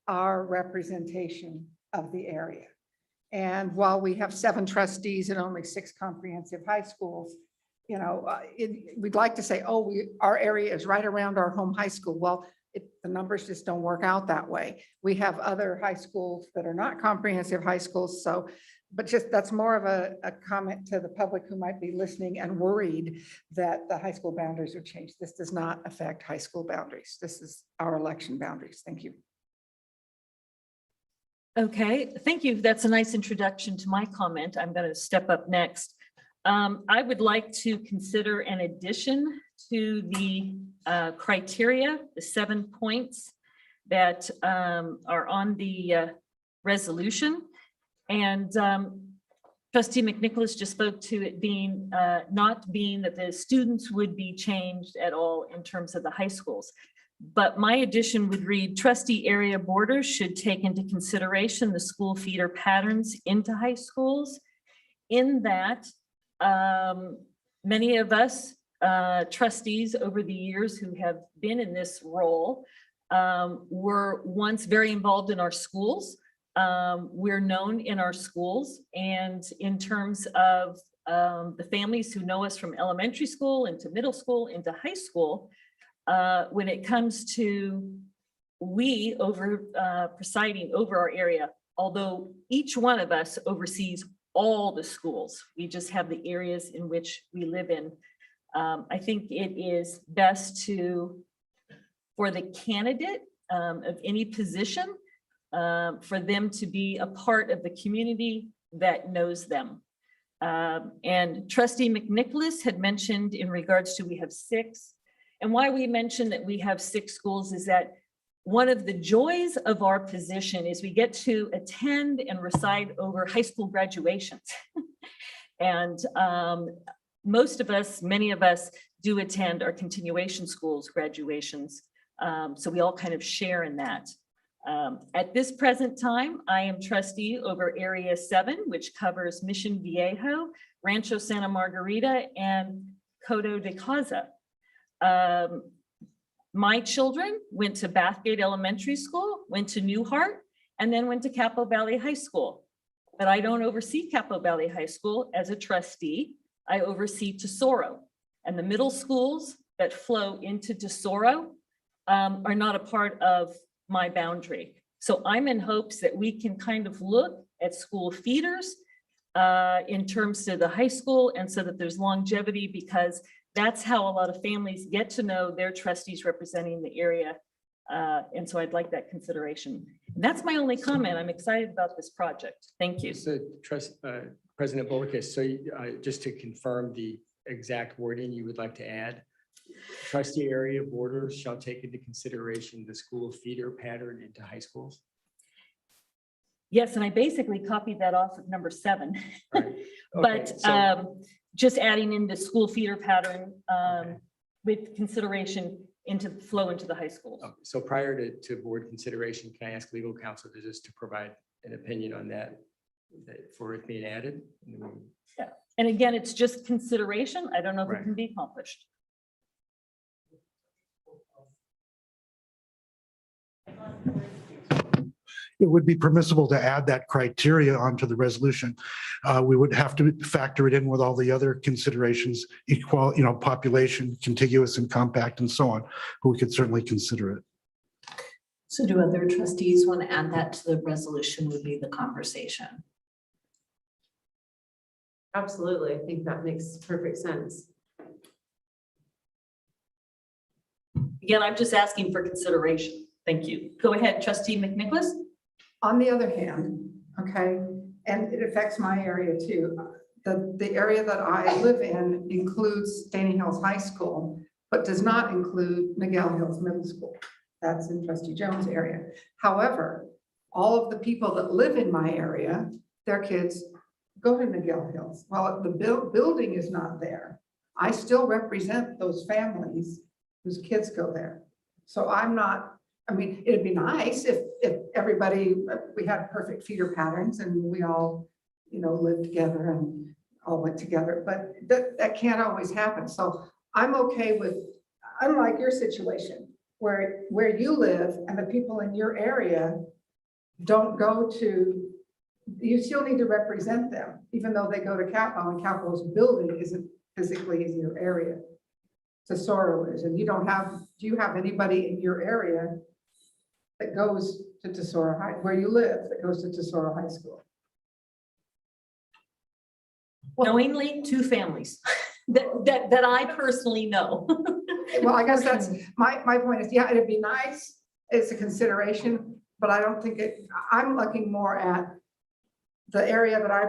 our representation of the area. And while we have 7 trustees and only 6 comprehensive high schools, you know, we'd like to say, oh, our area is right around our home high school. Well, the numbers just don't work out that way. We have other high schools that are not comprehensive high schools. So, but just that's more of a comment to the public who might be listening and worried that the high school boundaries would change. This does not affect high school boundaries. This is our election boundaries. Thank you. Okay, thank you. That's a nice introduction to my comment. I'm going to step up next. I would like to consider an addition to the criteria, the 7 points that are on the resolution. And Trustee McNicholas just spoke to it being not being that the students would be changed at all in terms of the high schools. But my addition would read, trustee area borders should take into consideration the school feeder patterns into high schools. In that, many of us trustees over the years who have been in this role were once very involved in our schools. We're known in our schools, and in terms of the families who know us from elementary school into middle school into high school, when it comes to we presiding over our area, although each one of us oversees all the schools, we just have the areas in which we live in. I think it is best for the candidate of any position, for them to be a part of the community that knows them. And Trustee McNicholas had mentioned in regards to we have 6. And why we mentioned that we have 6 schools is that one of the joys of our position is we get to attend and reside over high school graduations. And most of us, many of us do attend our continuation schools graduations. So we all kind of share in that. At this present time, I am trustee over Area 7, which covers Mission Viejo, Rancho Santa Margarita, and Coto de Caza. My children went to Bathgate Elementary School, went to Newhart, and then went to Capo Valley High School. But I don't oversee Capo Valley High School as a trustee. I oversee Tesoro, and the middle schools that flow into Tesoro are not a part of my boundary. So I'm in hopes that we can kind of look at school feeders in terms of the high school, and so that there's longevity, because that's how a lot of families get to know their trustees representing the area. And so I'd like that consideration. And that's my only comment. I'm excited about this project. Thank you. So President Bolakis, so just to confirm the exact wording you would like to add, trustee area borders shall take into consideration the school feeder pattern into high schools? Yes, and I basically copied that off of number 7. Right. Okay, But so- just adding in the school feeder pattern with consideration flow into the high schools. Okay, so prior to board consideration, can I ask legal counsel to provide an opinion on that for it being added? Yeah, and again, it's just consideration. I don't know if Right. it can be accomplished. it would be permissible to add that criteria onto the resolution. We would have to factor it in with all the other considerations, population, contiguous and compact and so on, but we could certainly consider it. So do other trustees want to add that to the resolution would be the conversation? Absolutely. I think that makes perfect sense. Again, I'm just asking for consideration. Thank you. Go ahead, trustee McNicholas. On the other hand, okay, and it affects my area too. The area that I live in includes Stony Hills High School, but does not include Miguel Hills Middle School. That's in Trustee Jones' area. However, all of the people that live in my area, their kids go to Miguel Hills. Well, the building is not there. I still represent those families whose kids go there. So I'm not, I mean, it'd be nice if everybody, we had perfect feeder patterns and we all, lived together and all went together, but that can't always happen. So I'm okay with, unlike your situation, where you live and the people in your area don't go to, you still need to represent them, even though they go to Capo, and Capo's building isn't physically in your area. Tesoro is, and do you have anybody in your area that goes to Tesoro High, where you live, that goes to Tesoro High School? Knowingly, 2 families that I personally know. Well, I guess that's, my point is, yeah, it'd be nice, it's a consideration, but I don't think I'm looking more at the area that I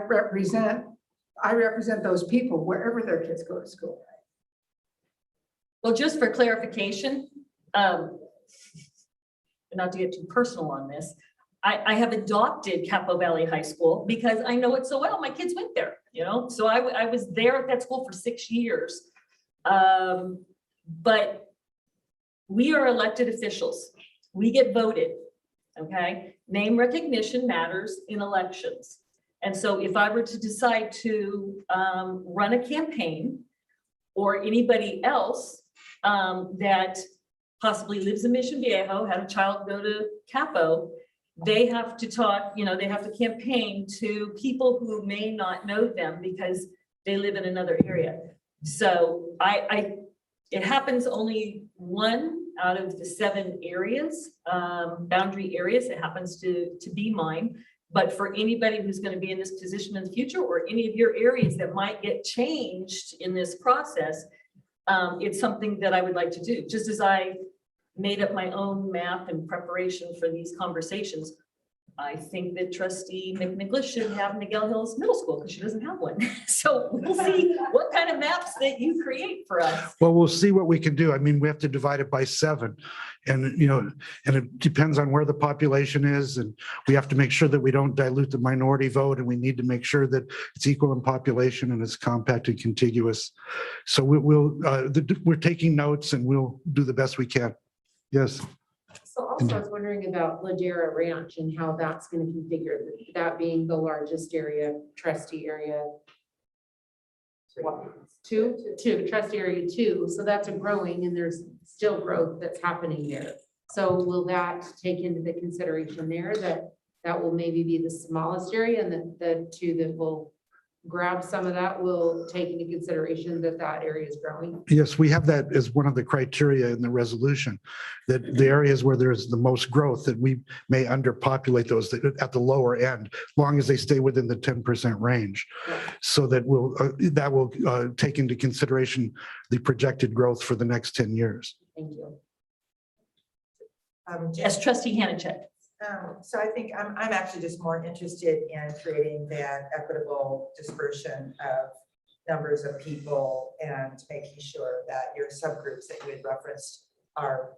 represent those people wherever their kids go to school. Well, just for clarification, not to get too personal on this, I have adopted Capo Valley High School because I know it so well. My kids went there, so I was there at that school for 6 years. But we are elected officials. We get voted, okay? Name recognition matters in elections. And so if I were to decide to run a campaign, or anybody else that possibly lives in Mission Viejo, had a child go to Capo, they have to talk, they have to campaign to people who may not know them because they live in another area. So it happens only 1 out of the 7 areas, boundary areas. It happens to be mine. But for anybody who's going to be in this position in the future, or any of your areas that might get changed in this process, it's something that I would like to do. Just as I made up my own map in preparation for these conversations, I think that trustee McNicholas should have Miguel Hills Middle School because she doesn't have one. So we'll see what kind of maps that you create for us. Well, we'll see what we can do. I mean, we have to divide it by 7, and and it depends on where the population is, and we have to make sure that we don't dilute the minority vote, and we need to make sure that it's equal in population and it's compact and contiguous. So we're taking notes, and we'll do the best we can. Yes. So also I was wondering about Ladera Ranch and how that's going to configure, that being the largest area, trustee area. Two, trustee area 2. So that's a growing, and there's still growth that's happening there. So will that take into the consideration there that will maybe be the smallest area, and the 2 that will grab some of that will take into consideration that area is growing? Yes, we have that as one of the criteria in the resolution, that the areas where there's the most growth, that we may underpopulate those at the lower end, as long as they stay within the 10% range. So that will take into consideration the projected growth for the next 10 years. Thank you. Yes, trustee Hanachek. So I think I'm actually just more interested in creating that equitable dispersion of numbers of people and making sure that your subgroups that you had referenced are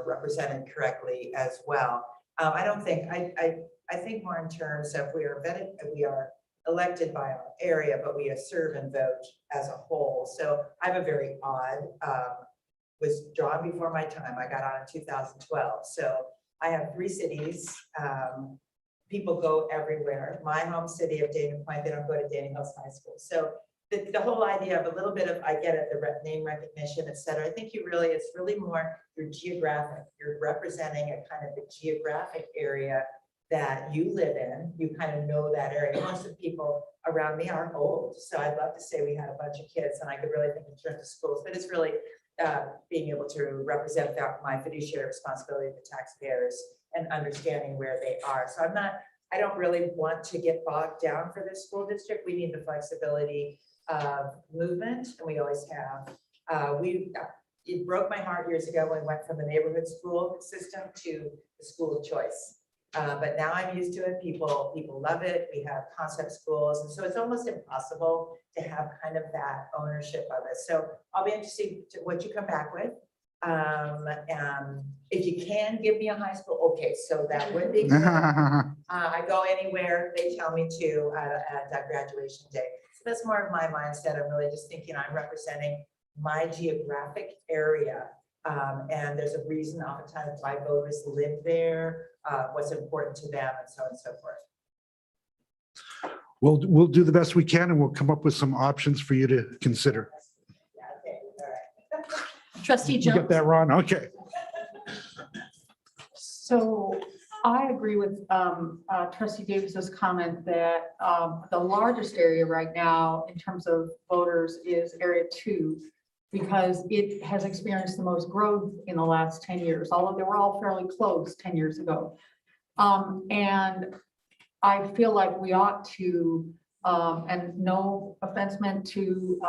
represented correctly as well. I think more in terms of we are elected by our area, but we serve and vote as a whole. So I have a very odd, was drawn before my time. I got on in 2012. So I have 3 cities. People go everywhere. My home city of Dana Point, they don't go to Dana Hills High School. So the whole idea of a little bit of, I get it, the name recognition, et cetera. I think it's really more your geographic. You're representing a kind of a geographic area that you live in. You kind of know that area. Most of the people around me are old, so I'd love to say we had a bunch of kids, and I could really think in terms of schools, but it's really being able to represent that my fiduciary responsibility to taxpayers and understanding where they are. So I don't really want to get bogged down for this school district. We need the flexibility of movement, and we always have. It broke my heart years ago when we went from the neighborhood school system to the school of choice. But now I'm used to it. People love it. We have concept schools. And so it's almost impossible to have kind of that ownership of it. So I'll be interested to what you come back with. If you can give me a high school, okay, so that would be good. I go anywhere they tell me to at that graduation day. So that's more of my mindset. I'm really just thinking I'm representing my geographic area. And there's a reason oftentimes why voters live there, what's important to them, and so on and so forth. We'll do the best we can, and we'll come up with some options for you to consider. Yeah, okay, all right. Trustee You Jones. got that, Ron? Okay. So I agree with Trustee Davis's comment that the largest area right now in terms of voters is Area 2, because it has experienced the most growth in the last 10 years, although they were all fairly close 10 years ago. And I feel like we ought to, and no offense meant to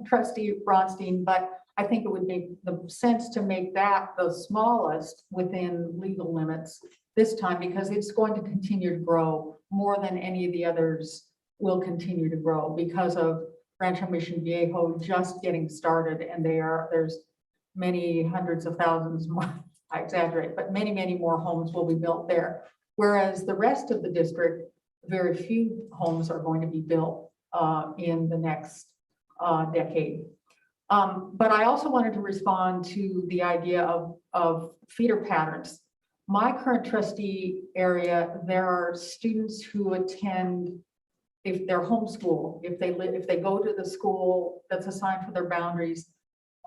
Trustee Bronstein, but I think it would make the sense to make that the smallest within legal limits this time, because it's going to continue to grow more than any of the others will continue to grow because of Rancho Mission Viejo just getting started, and there's many hundreds of thousands more, I exaggerate, but many, many more homes will be built there. Whereas the rest of the district, very few homes are going to be built in the next decade. But I also wanted to respond to the idea of feeder patterns. My current trustee area, there are students who attend, if they're homeschooled, if they go to the school that's assigned for their boundaries,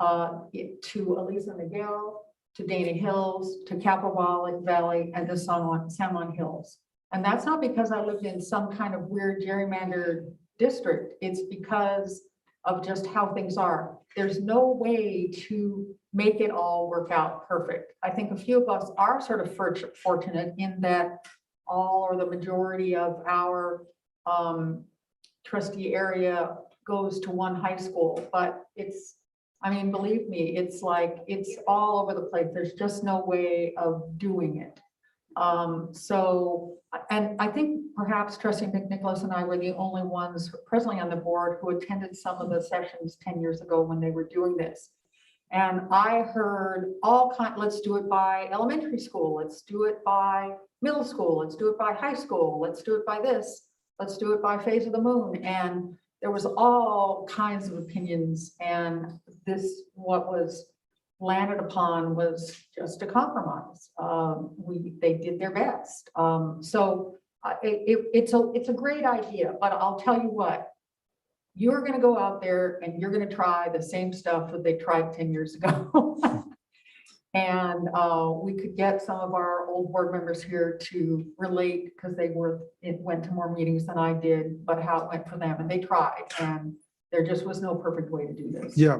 to Elisa Miguel, to Dana Hills, to Capo Valley, and to San Juan Hills. And that's not because I lived in some kind of weird gerrymandered district. It's because of just how things are. There's no way to make it all work out perfect. I think a few of us are sort of fortunate in that all or the majority of our trustee area goes to one high school, but I mean, believe me, it's all over the place. There's just no way of doing it. And I think perhaps Trustee McNicholas and I were the only ones presently on the board who attended some of the sessions 10 years ago when they were doing this. And I heard let's do it by elementary school, let's do it by middle school, let's do it by high school, let's do it by this, let's do it by phase of the moon. And there was all kinds of opinions, and what was landed upon was just a compromise. They did their best. So it's a great idea, but I'll tell you what, you're going to go out there and you're going to try the same stuff that they tried 10 years ago. And we could get some of our old board members here to relate, because it went to more meetings than I did, but how it went for them, and they tried, and there just was no perfect way to do this. Yeah,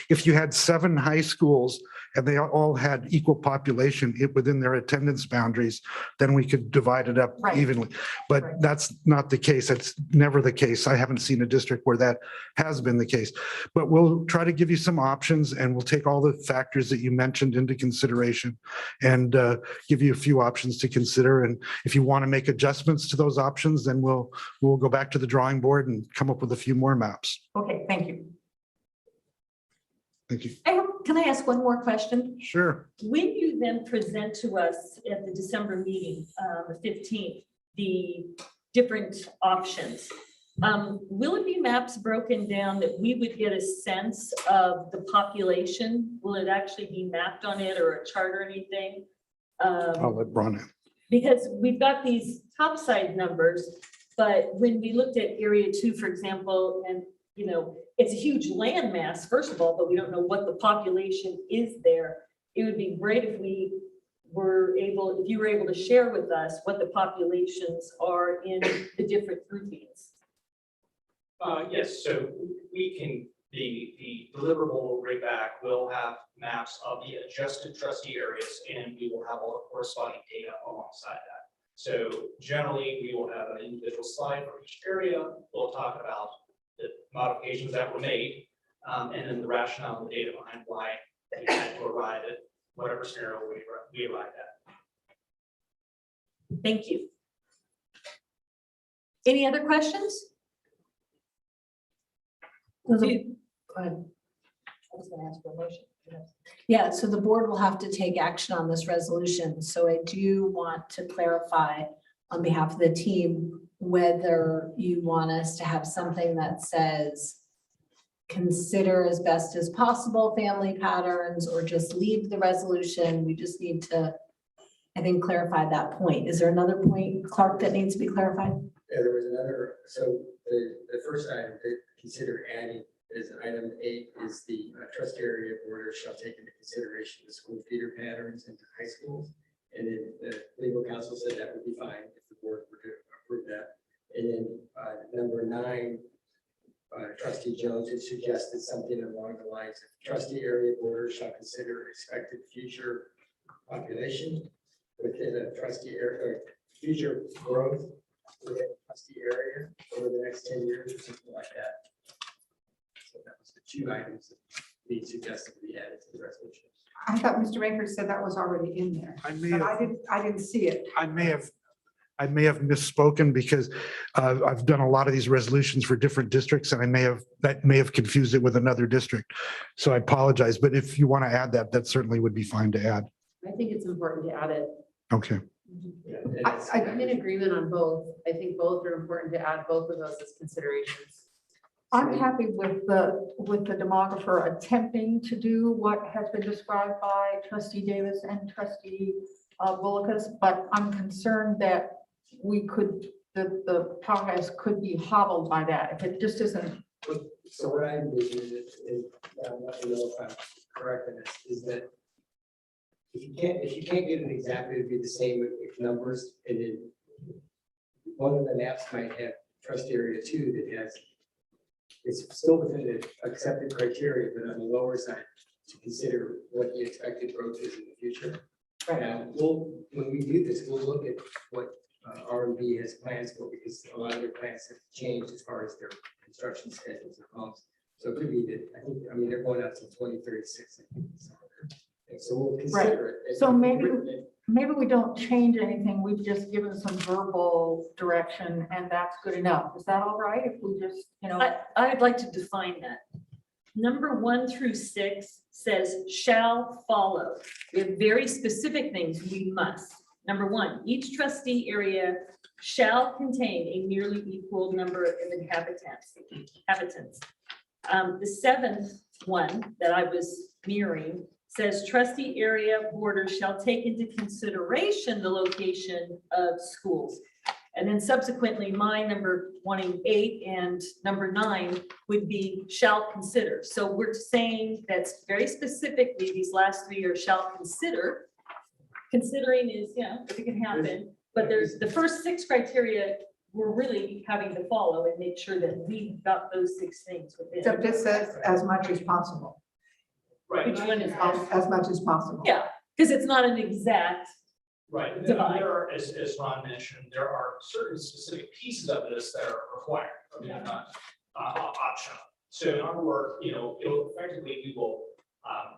if you had 7 high schools and they all had equal population within their attendance boundaries, then we could divide it up evenly. But that's not the case. That's never the case. I haven't seen a district where that has been the case. But we'll try to give you some options, and we'll take all the factors that you mentioned into consideration and give you a few options to consider. And if you want to make adjustments to those options, then we'll go back to the drawing board and come up with a few more maps. Okay, thank you. Thank you. Can I ask one more question? Sure. When you then present to us at the December meeting, the 15th, the different options, will it be maps broken down that we would get a sense of the population? Will it actually be mapped on it, or a chart or anything? I'll let Ron in. Because we've got these topside numbers, but when we looked at Area 2, for example, and it's a huge land mass, first of all, but we don't know what the population is there. It would be great if we if you were able to share with us what the populations are in the different groupings. Yes, so we can, the deliverable right back will have maps of the adjusted trustee areas, and we will have all the corresponding data alongside that. So generally, we will have an individual slide for each area. We'll talk about the modifications that were made, and then the rationale and the data behind why we had to arrive at whatever scenario we arrived at. Thank you. Any other questions? Go ahead. I was going to ask for a motion. Yeah, so the board will have to take action on this resolution. So I do want to clarify on behalf of the team whether you want us to have something that says consider as best as possible family patterns, or just leave the resolution. We just need to, I think, clarify that point. Is there another point, Clark, that needs to be clarified? Yeah, there was another, so the first item to consider adding is item 8 is the trust area borders shall take into consideration the school feeder patterns into high schools. And then the legal counsel said that would be fine if the board were to approve that. And then number 9, Trustee Jones had suggested something along the lines of trustee area borders shall consider expected future population within a trustee area, or future growth within a trustee area over the next 10 years or something like that. So that was the 2 items that we suggested to be added to the resolution. I thought Mr. Baker said that was already in there. But I didn't see it. I may have misspoken because I've done a lot of these resolutions for different districts, and that may have confused it with another district. So I apologize, but if you want to add that, that certainly would be fine to add. I think it's important to add it. Okay. I'm in agreement on both. I think both are important to add both of those as considerations. I'm happy with the demographer attempting to do what has been described by trustee Davis and trustee Bullicus, but I'm concerned that the progress could be hobbled by that if it just isn't. So what I envision is, I'm not to know if I'm correct in this, is that if you can't get it exactly to be the same with numbers, and then one of the maps might have trust area 2 that has, it's still within the accepted criteria, but on the lower side to consider what the expected growth is in the future. Right. And when we do this, we'll look at what R&B has plans for, because a lot of their plans have changed as far as their construction schedules and costs. So it could be that, I mean, they're going out to 2036. I think. And so we'll consider it. So maybe we don't change anything. We've just given some verbal direction, and that's good enough. Is that all right? If we just, I'd like to define that. Number 1 through 6 says shall follow. We have very specific things we must. Number 1, each trustee area shall contain a nearly equal number of inhabitants. The 7th one that I was mirroring says trustee area borders shall take into consideration the location of schools. And then subsequently, my number 8 and number 9 would be shall consider. So we're saying that's very specifically, these last 3 are shall consider. Considering is, if it can happen, but there's the first 6 criteria we're really having to follow and make sure that we've got those 6 things within. Except this says as much as possible. Right. Which one is As much as possible. Yeah, because it's not an exact. Right, and Divide. there are, as Ron mentioned, there are certain specific pieces of this that are required, I mean, not optional. So in our work, it'll effectively, we will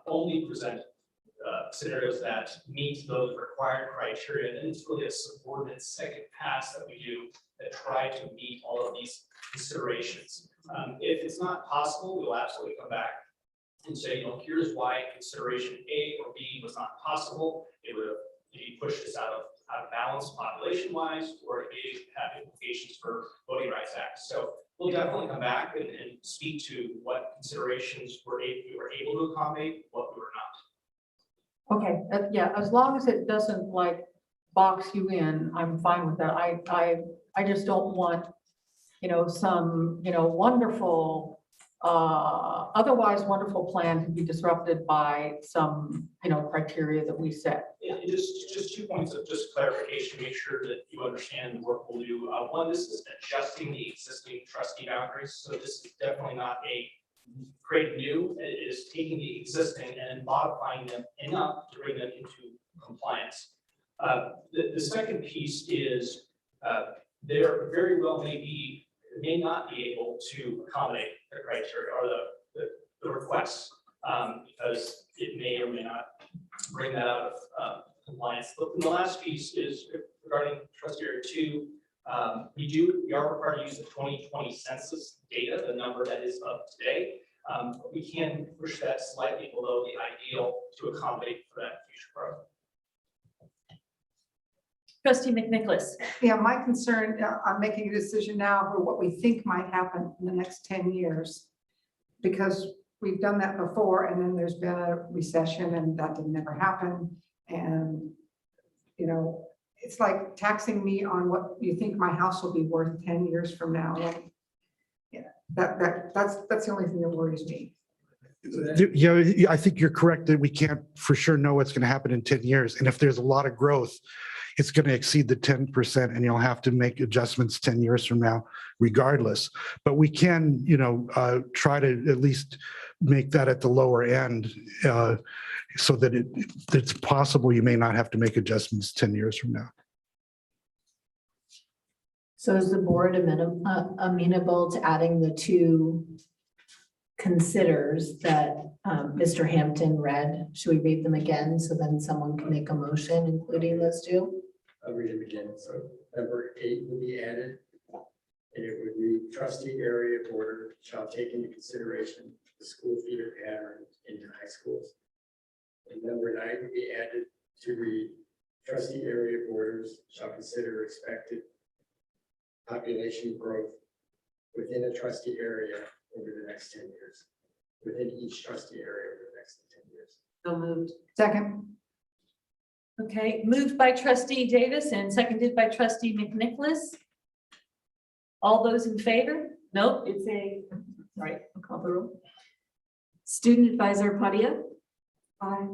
only present scenarios that meet those required criteria, and it's really a subordinate second pass that we do that try to meet all of these considerations. If it's not possible, we'll absolutely come back and say, here's why consideration A or B was not possible. It would have maybe pushed us out of balance population-wise, or it may have implications for Voting Rights Act. So we'll definitely come back and speak to what considerations we were able to accommodate, what we were not. Okay, yeah, as long as it doesn't box you in, I'm fine with that. I just don't want, some, wonderful, otherwise wonderful plan to be disrupted by some, criteria that we set. just 2 points of just clarification, make sure that you understand the work we'll do. One, this is adjusting the existing trustee boundaries. So this is definitely not a create new. It is taking the existing and modifying them enough to bring them into compliance. The second piece is there very well may not be able to accommodate the criteria or the requests because it may or may not bring that out of compliance. The last piece is regarding trustee area 2. We are required to use the 2020 census data, the number that is of today. We can push that slightly below the ideal to accommodate for that future growth. Trustee McNicholas. Yeah, my concern, I'm making a decision now for what we think might happen in the next 10 years. Because we've done that before and then there's been a recession and that didn't ever happen. And, you know, it's like taxing me on what you think my house will be worth 10 years from now. And, yeah, that's the only thing that worries me. Yeah, I think you're correct that we can't for sure know what's going to happen in 10 years. And if there's a lot of growth, it's going to exceed the 10% and you'll have to make adjustments 10 years from now, regardless. But we can, you know, try to at least make that at the lower end so that it's possible you may not have to make adjustments 10 years from now. So is the board amenable to adding the 2 considers that Mr. Hampton read? Should we read them again so then someone can make a motion including those 2? I'll read them again. So number 8 will be added. And it would read trustee area border shall take into consideration the school feeder pattern into high schools. And number 9 would be added to read trustee area borders shall consider expected population growth within a trustee area over the next 10 years, within each trustee area over the next 10 years. So moved. Second. Okay, moved by trustee Davis and seconded by trustee McNicholas. All those in favor? Nope, it's sorry, I'll call the roll. Student advisor Padia. Aye.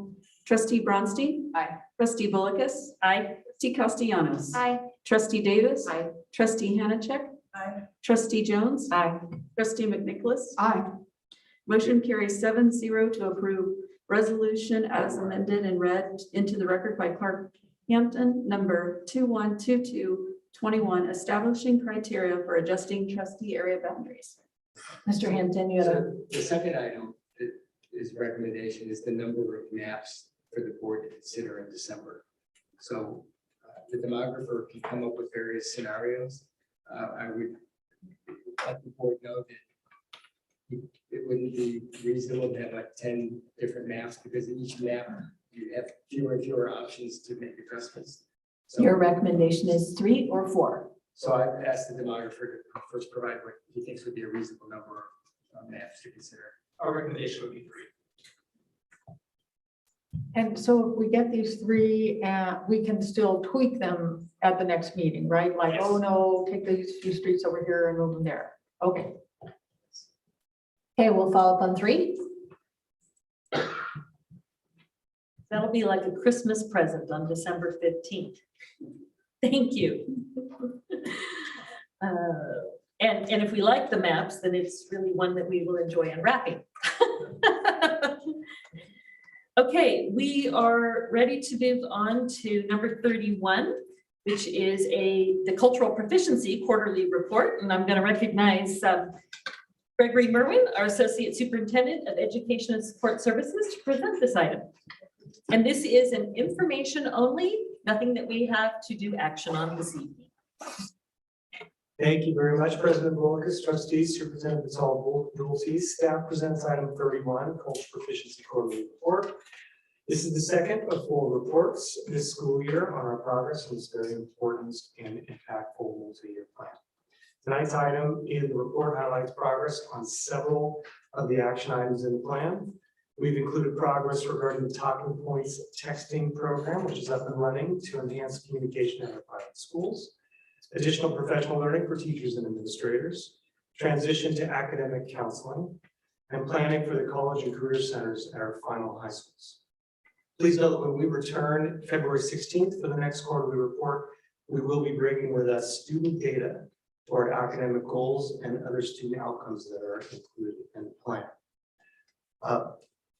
Trustee Bronstein. Aye. Trustee Bolekis. Aye. Trustee Castellanos. Aye. Trustee Davis. Aye. Trustee Hanachek. Aye. Trustee Jones. Aye. Trustee McNicholas. Aye. Motion carries 7-0 to approve resolution as amended and read into the record by Clerk Hampton, number 212221, establishing criteria for adjusting trustee area boundaries. Mr. Hampton, you have So the second item that is recommendation is the number of maps for the board to consider in December. So the demographer can come up with various scenarios. I would let the board know that it wouldn't be reasonable to have like 10 different maps because in each map you have fewer and fewer options to make adjustments. So, your recommendation is 3 or 4? so I've asked the demographer to first provide what he thinks would be a reasonable number of maps to consider. Our recommendation would be 3. And so if we get these 3, we can still tweak them at the next meeting, right? Like, Yes. oh no, take these few streets over here and move them there. Okay. Okay, we'll follow up on 3. That'll be like a Christmas present on December 15th. Thank you. And if we like the maps, then it's really one that we will enjoy unwrapping. Okay, we are ready to move on to number 31, which is the Cultural Proficiency Quarterly Report. And I'm going to recognize Gregory Merwin, our Associate Superintendent of Education and Support Services, to present this item. And this is an information only, nothing that we have to do action on this evening. Thank you very much, President Bolekis, trustees, Superintendent Patel Bulties. Staff presents item 31, Cultural Proficiency Quarterly Report. This is the second of 4 reports this school year on our progress in this very important and impactful multi-year plan. Tonight's item in the report highlights progress on several of the action items in the plan. We've included progress regarding the Talking Points texting program, which is up and running to enhance communication in our private schools. Additional professional learning for teachers and administrators, transition to academic counseling, and planning for the college and career centers at our final high schools. Please note that when we return February 16th for the next quarterly report, we will be bringing with us student data toward academic goals and other student outcomes that are included in the plan.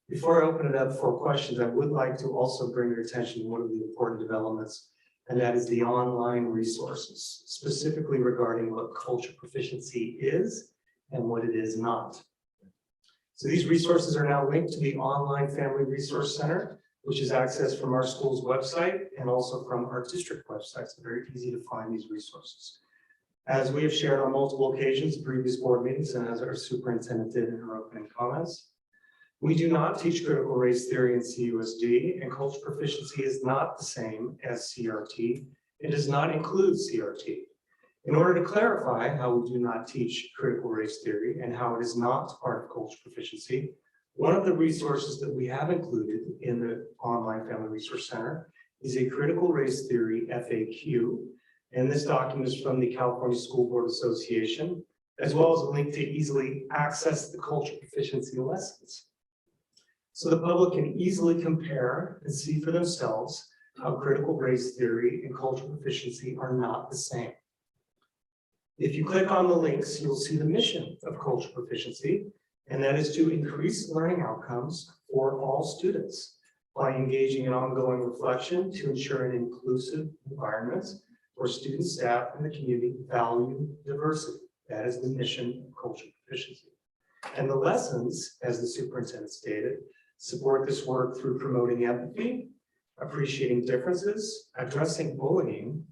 Before I open it up for questions, I would like to also bring your attention to one of the important developments, and that is the online resources, specifically regarding what culture proficiency is and what it is not. So these resources are now linked to the online Family Resource Center, which is accessed from our school's website and also from our district website. It's very easy to find these resources. As we have shared on multiple occasions in previous board meetings and as our superintendent did in her opening comments, we do not teach critical race theory in CUSD, and culture proficiency is not the same as CRT. It does not include CRT. In order to clarify how we do not teach critical race theory and how it is not part of culture proficiency, one of the resources that we have included in the online Family Resource Center is a critical race theory FAQ. And this document is from the California School Board Association, as well as a link to easily access the culture proficiency lessons. So the public can easily compare and see for themselves how critical race theory and cultural proficiency are not the same. If you click on the links, you'll see the mission of cultural proficiency, and that is to increase learning outcomes for all students by engaging in ongoing reflection to ensure an inclusive environment where students, staff, and the community value diversity. That is the mission of cultural proficiency. And the lessons, as the superintendent stated, support this work through promoting empathy, appreciating differences, addressing bullying,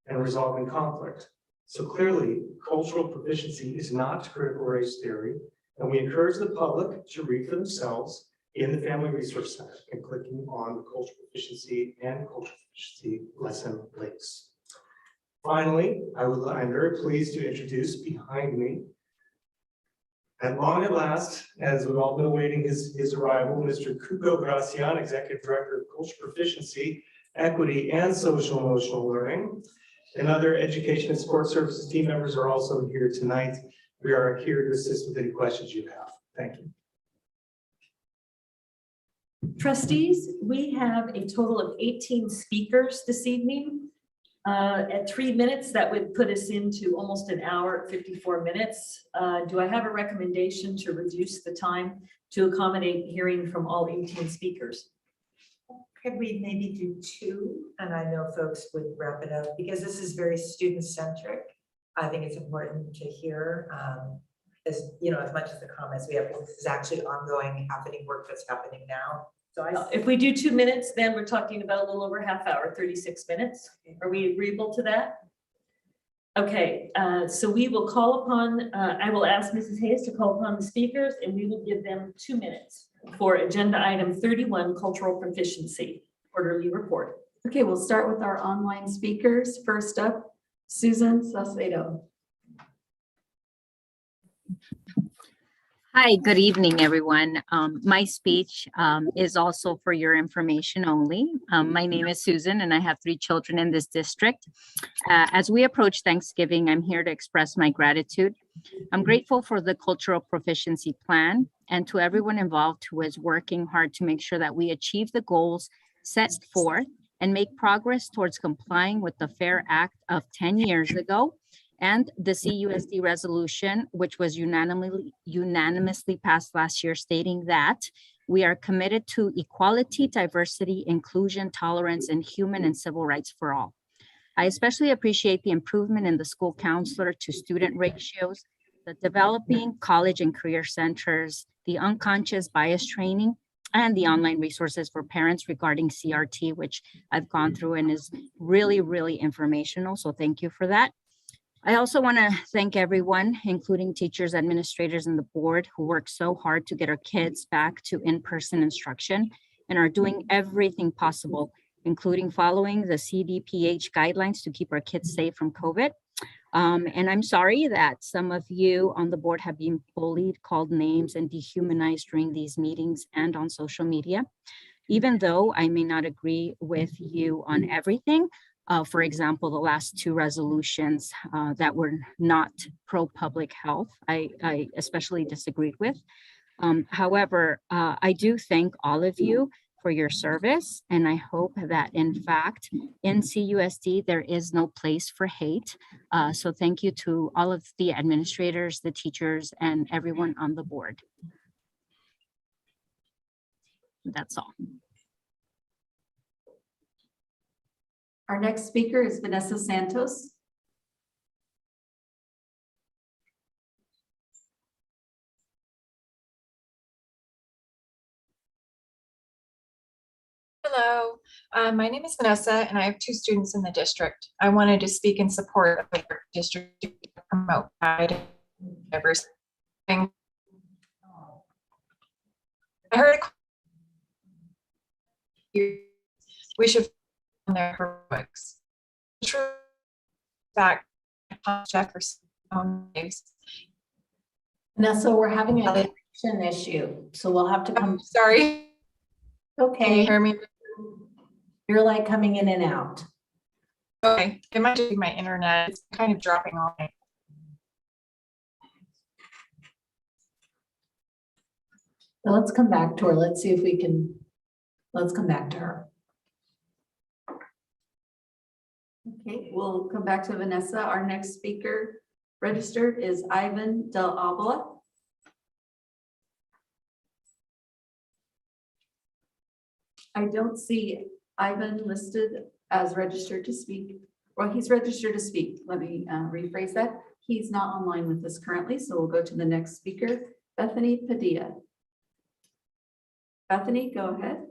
and resolving conflict. So clearly, cultural proficiency is not critical race theory, and we encourage the public to read for themselves in the Family Resource Center and clicking on the cultural proficiency and cultural proficiency lesson links. Finally, I'm very pleased to introduce behind me, at long at last, as we've all been awaiting his arrival, Mr. Cuco Gracian, Executive Director of Culture Proficiency, Equity, and Social Emotional Learning. And other education and support services team members are also here tonight. We are here to assist with any questions you have. Thank you. Trustees, we have a total of 18 speakers this evening. At 3 minutes, that would put us into almost an hour, 54 minutes. Do I have a recommendation to reduce the time to accommodate hearing from all 18 speakers? Could we maybe do 2? And I know folks would wrap it up because this is very student-centric. I think it's important to hear, as much as the comments we have, this is actually ongoing happening work that's happening now. So If we do 2 minutes, then we're talking about a little over half hour, 36 minutes. Are we agreeable to that? Okay, so we will call upon, I will ask Mrs. Hayes to call upon the speakers, and we will give them 2 minutes for agenda item 31, cultural proficiency, quarterly report. Okay, we'll start with our online speakers. First up, Susan Saucedo. Hi, good evening, everyone. My speech is also for your information only. My name is Susan, and I have 3 children in this district. As we approach Thanksgiving, I'm here to express my gratitude. I'm grateful for the cultural proficiency plan and to everyone involved who is working hard to make sure that we achieve the goals set forth and make progress towards complying with the FAIR Act of 10 years ago and the CUSD resolution, which was unanimously passed last year, stating that we are committed to equality, diversity, inclusion, tolerance, and human and civil rights for all. I especially appreciate the improvement in the school counselor to student ratios, the developing college and career centers, the unconscious bias training, and the online resources for parents regarding CRT, which I've gone through and is really, really informational. So thank you for that. I also want to thank everyone, including teachers, administrators, and the board who work so hard to get our kids back to in-person instruction and are doing everything possible, including following the CDPH guidelines to keep our kids safe from COVID. And I'm sorry that some of you on the board have been bullied, called names, and dehumanized during these meetings and on social media. Even though I may not agree with you on everything, for example, the last 2 resolutions that were not pro-public health, I especially disagreed with. However, I do thank all of you for your service. And I hope that in fact, in CUSD, there is no place for hate. So thank you to all of the administrators, the teachers, and everyone on the board. That's all. Our next speaker is Vanessa Santos. Hello, my name is Vanessa and I have 2 students in the district. I wanted to speak in support of our district to promote pride and diversity. I heard we should on their heroics. Back Vanessa, we're having a connection issue, so we'll have to come. Sorry. Okay. Can you hear me? You're like coming in and out. Okay, it might be my internet. It's kind of dropping on me. So let's come back to her. Let's see if we can, let's come back to her. Okay, we'll come back to Vanessa. Our next speaker registered is Ivan Del Abla. I don't see Ivan listed as registered to speak. Well, he's registered to speak. Let me rephrase that. He's not online with us currently, so we'll go to the next speaker, Bethany Padilla. Bethany, go ahead.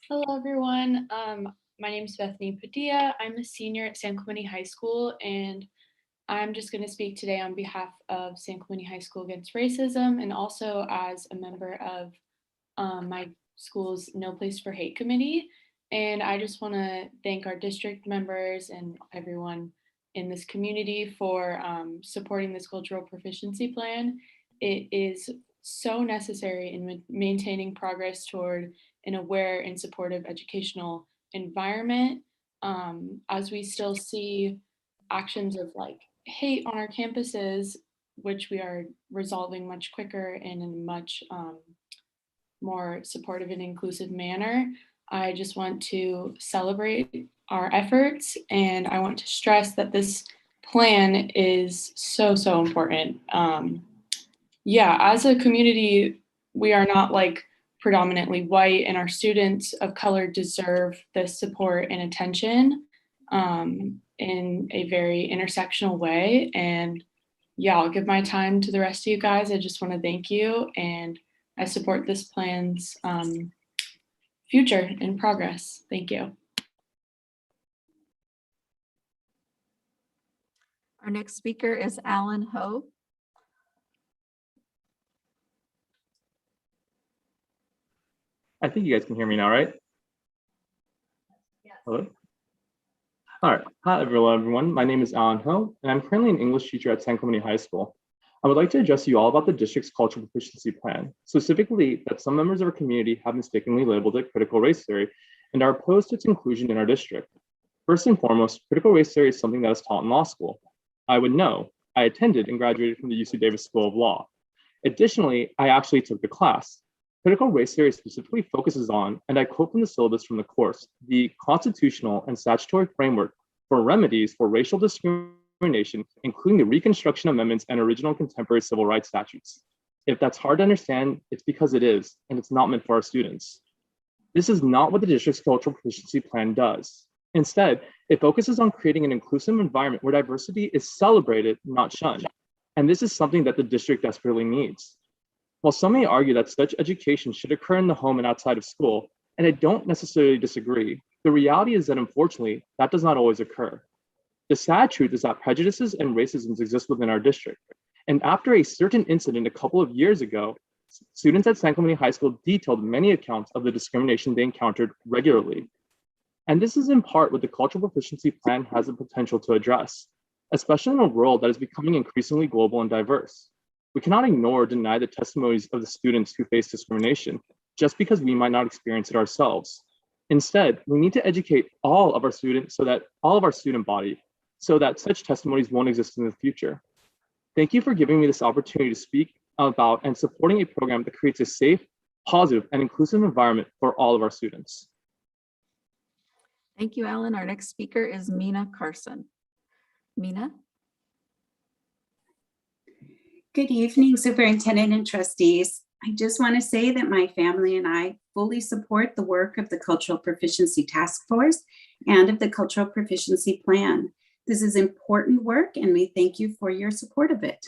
Hello, everyone. My name is Bethany Padilla. I'm a senior at San Clemente High School, and I'm just going to speak today on behalf of San Clemente High School Against Racism, and also as a member of my school's No Place for Hate committee. And I just want to thank our district members and everyone in this community for supporting this cultural proficiency plan. It is so necessary in maintaining progress toward an aware and supportive educational environment, as we still see actions of like hate on our campuses, which we are resolving much quicker and in a much more supportive and inclusive manner. I just want to celebrate our efforts, and I want to stress that this plan is so, so important. Yeah, as a community, we are not like predominantly white, and our students of color deserve the support and attention in a very intersectional way. And yeah, I'll give my time to the rest of you guys. I just want to thank you, and I support this plan's future and progress. Thank you. Our next speaker is Alan Ho. I think you guys can hear me now, right? Hello? All right. Hi, everyone. My name is Alan Ho, and I'm currently an English teacher at San Clemente High School. I would like to address you all about the district's cultural proficiency plan, specifically that some members of our community have mistakenly labeled it critical race theory and are opposed to its inclusion in our district. First and foremost, critical race theory is something that is taught in law school. I would know. I attended and graduated from the UC Davis School of Law. Additionally, I actually took the class. Critical race theory specifically focuses on, and I quote from the syllabus from the course, the constitutional and statutory framework for remedies for racial discrimination, including the Reconstruction Amendments and original contemporary civil rights statutes. If that's hard to understand, it's because it is, and it's not meant for our students. This is not what the district's cultural proficiency plan does. Instead, it focuses on creating an inclusive environment where diversity is celebrated, not shunned. And this is something that the district desperately needs. While some may argue that such education should occur in the home and outside of school, and I don't necessarily disagree, the reality is that unfortunately, that does not always occur. The sad truth is that prejudices and racism exist within our district. And after a certain incident a couple of years ago, students at San Clemente High School detailed many accounts of the discrimination they encountered regularly. And this is in part what the cultural proficiency plan has the potential to address, especially in a world that is becoming increasingly global and diverse. We cannot ignore or deny the testimonies of the students who face discrimination just because we might not experience it ourselves. Instead, we need to educate all of our students all of our student body so that such testimonies won't exist in the future. Thank you for giving me this opportunity to speak about and supporting a program that creates a safe, positive, and inclusive environment for all of our students. Thank you, Alan. Our next speaker is Mina Carson. Mina? Good evening, Superintendent and trustees. I just want to say that my family and I fully support the work of the Cultural Proficiency Task Force and of the Cultural Proficiency Plan. This is important work and we thank you for your support of it.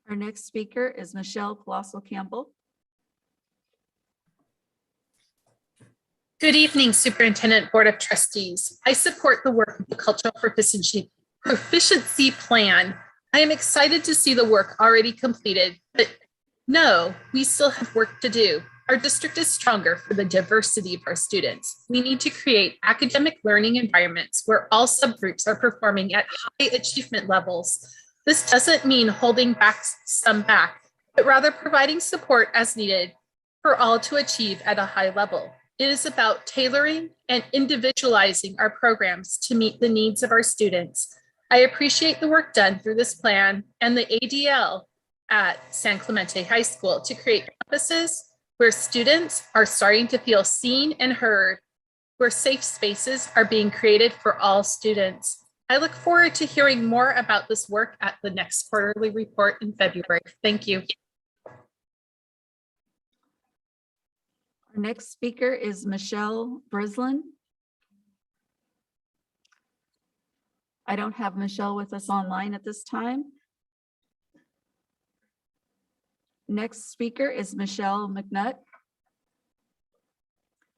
Our next speaker is Michelle Colossal Campbell. Good evening, Superintendent, Board of Trustees. I support the work of the Cultural Proficiency Plan. I am excited to see the work already completed, but no, we still have work to do. Our district is stronger for the diversity of our students. We need to create academic learning environments where all subgroups are performing at high achievement levels. This doesn't mean holding some back, but rather providing support as needed for all to achieve at a high level. It is about tailoring and individualizing our programs to meet the needs of our students. I appreciate the work done through this plan and the ADL at San Clemente High School to create campuses where students are starting to feel seen and heard, where safe spaces are being created for all students. I look forward to hearing more about this work at the next quarterly report in February. Thank you. Our next speaker is Michelle Brislin. I don't have Michelle with us online at this time. Next speaker is Michelle McNutt.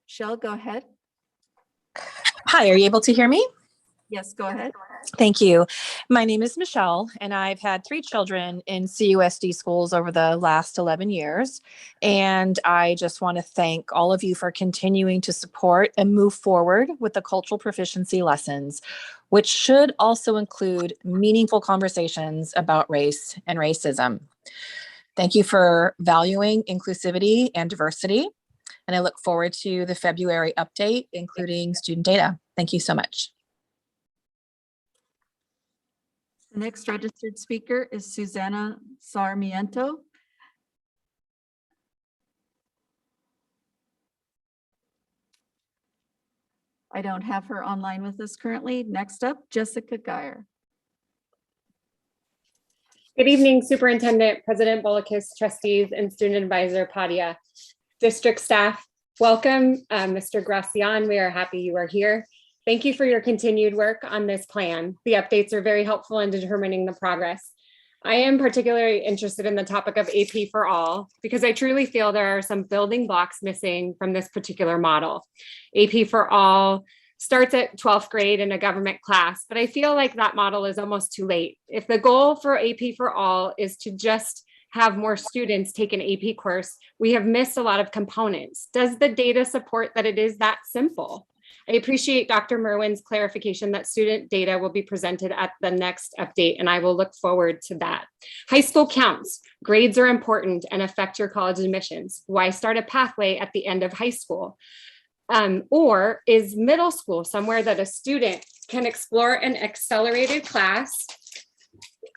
Michelle, go ahead. Hi, are you able to hear me? Yes, go ahead. Thank you. My name is Michelle, and I've had 3 children in CUSD schools over the last 11 years. And I just want to thank all of you for continuing to support and move forward with the cultural proficiency lessons, which should also include meaningful conversations about race and racism. Thank you for valuing inclusivity and diversity. And I look forward to the February update, including student data. Thank you so much. The next registered speaker is Susanna Sarmiento. I don't have her online with us currently. Next up, Jessica Geyer. Good evening, Superintendent, President Bolakis, trustees, and student advisor Padia. District staff, welcome. Mr. Gracian, we are happy you are here. Thank you for your continued work on this plan. The updates are very helpful in determining the progress. I am particularly interested in the topic of AP for all because I truly feel there are some building blocks missing from this particular model. AP for all starts at 12th grade in a government class, but I feel like that model is almost too late. If the goal for AP for all is to just have more students take an AP course, we have missed a lot of components. Does the data support that it is that simple? I appreciate Dr. Merwin's clarification that student data will be presented at the next update, and I will look forward to that. High school counts. Grades are important and affect your college admissions. Why start a pathway at the end of high school? Or is middle school somewhere that a student can explore an accelerated class,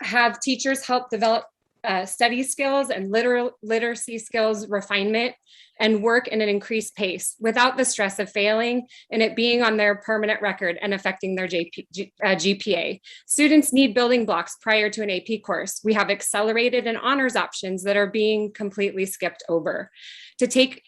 have teachers help develop study skills and literacy skills refinement, and work in an increased pace without the stress of failing and it being on their permanent record and affecting their GPA. Students need building blocks prior to an AP course. We have accelerated and honors options that are being completely skipped over. To take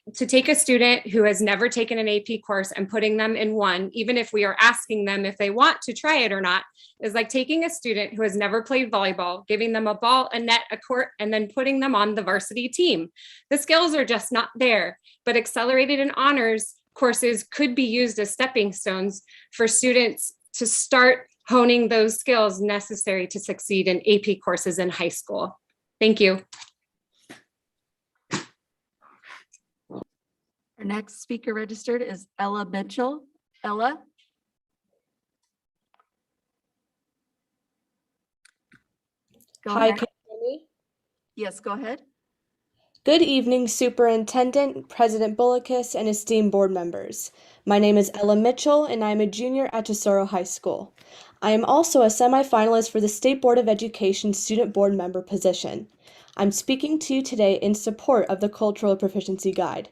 a student who has never taken an AP course and putting them in one, even if we are asking them if they want to try it or not, is like taking a student who has never played volleyball, giving them a ball, a net, a court, and then putting them on the varsity team. The skills are just not there, but accelerated and honors courses could be used as stepping stones for students to start honing those skills necessary to succeed in AP courses in high school. Thank you. Our next speaker registered is Ella Mitchell. Ella? Hi, can you hear me? Yes, go ahead. Good evening, Superintendent, President Bolakis, and esteemed board members. My name is Ella Mitchell, and I'm a junior at Tesoro High School. I am also a semifinalist for the State Board of Education Student Board Member position. I'm speaking to you today in support of the Cultural Proficiency Guide.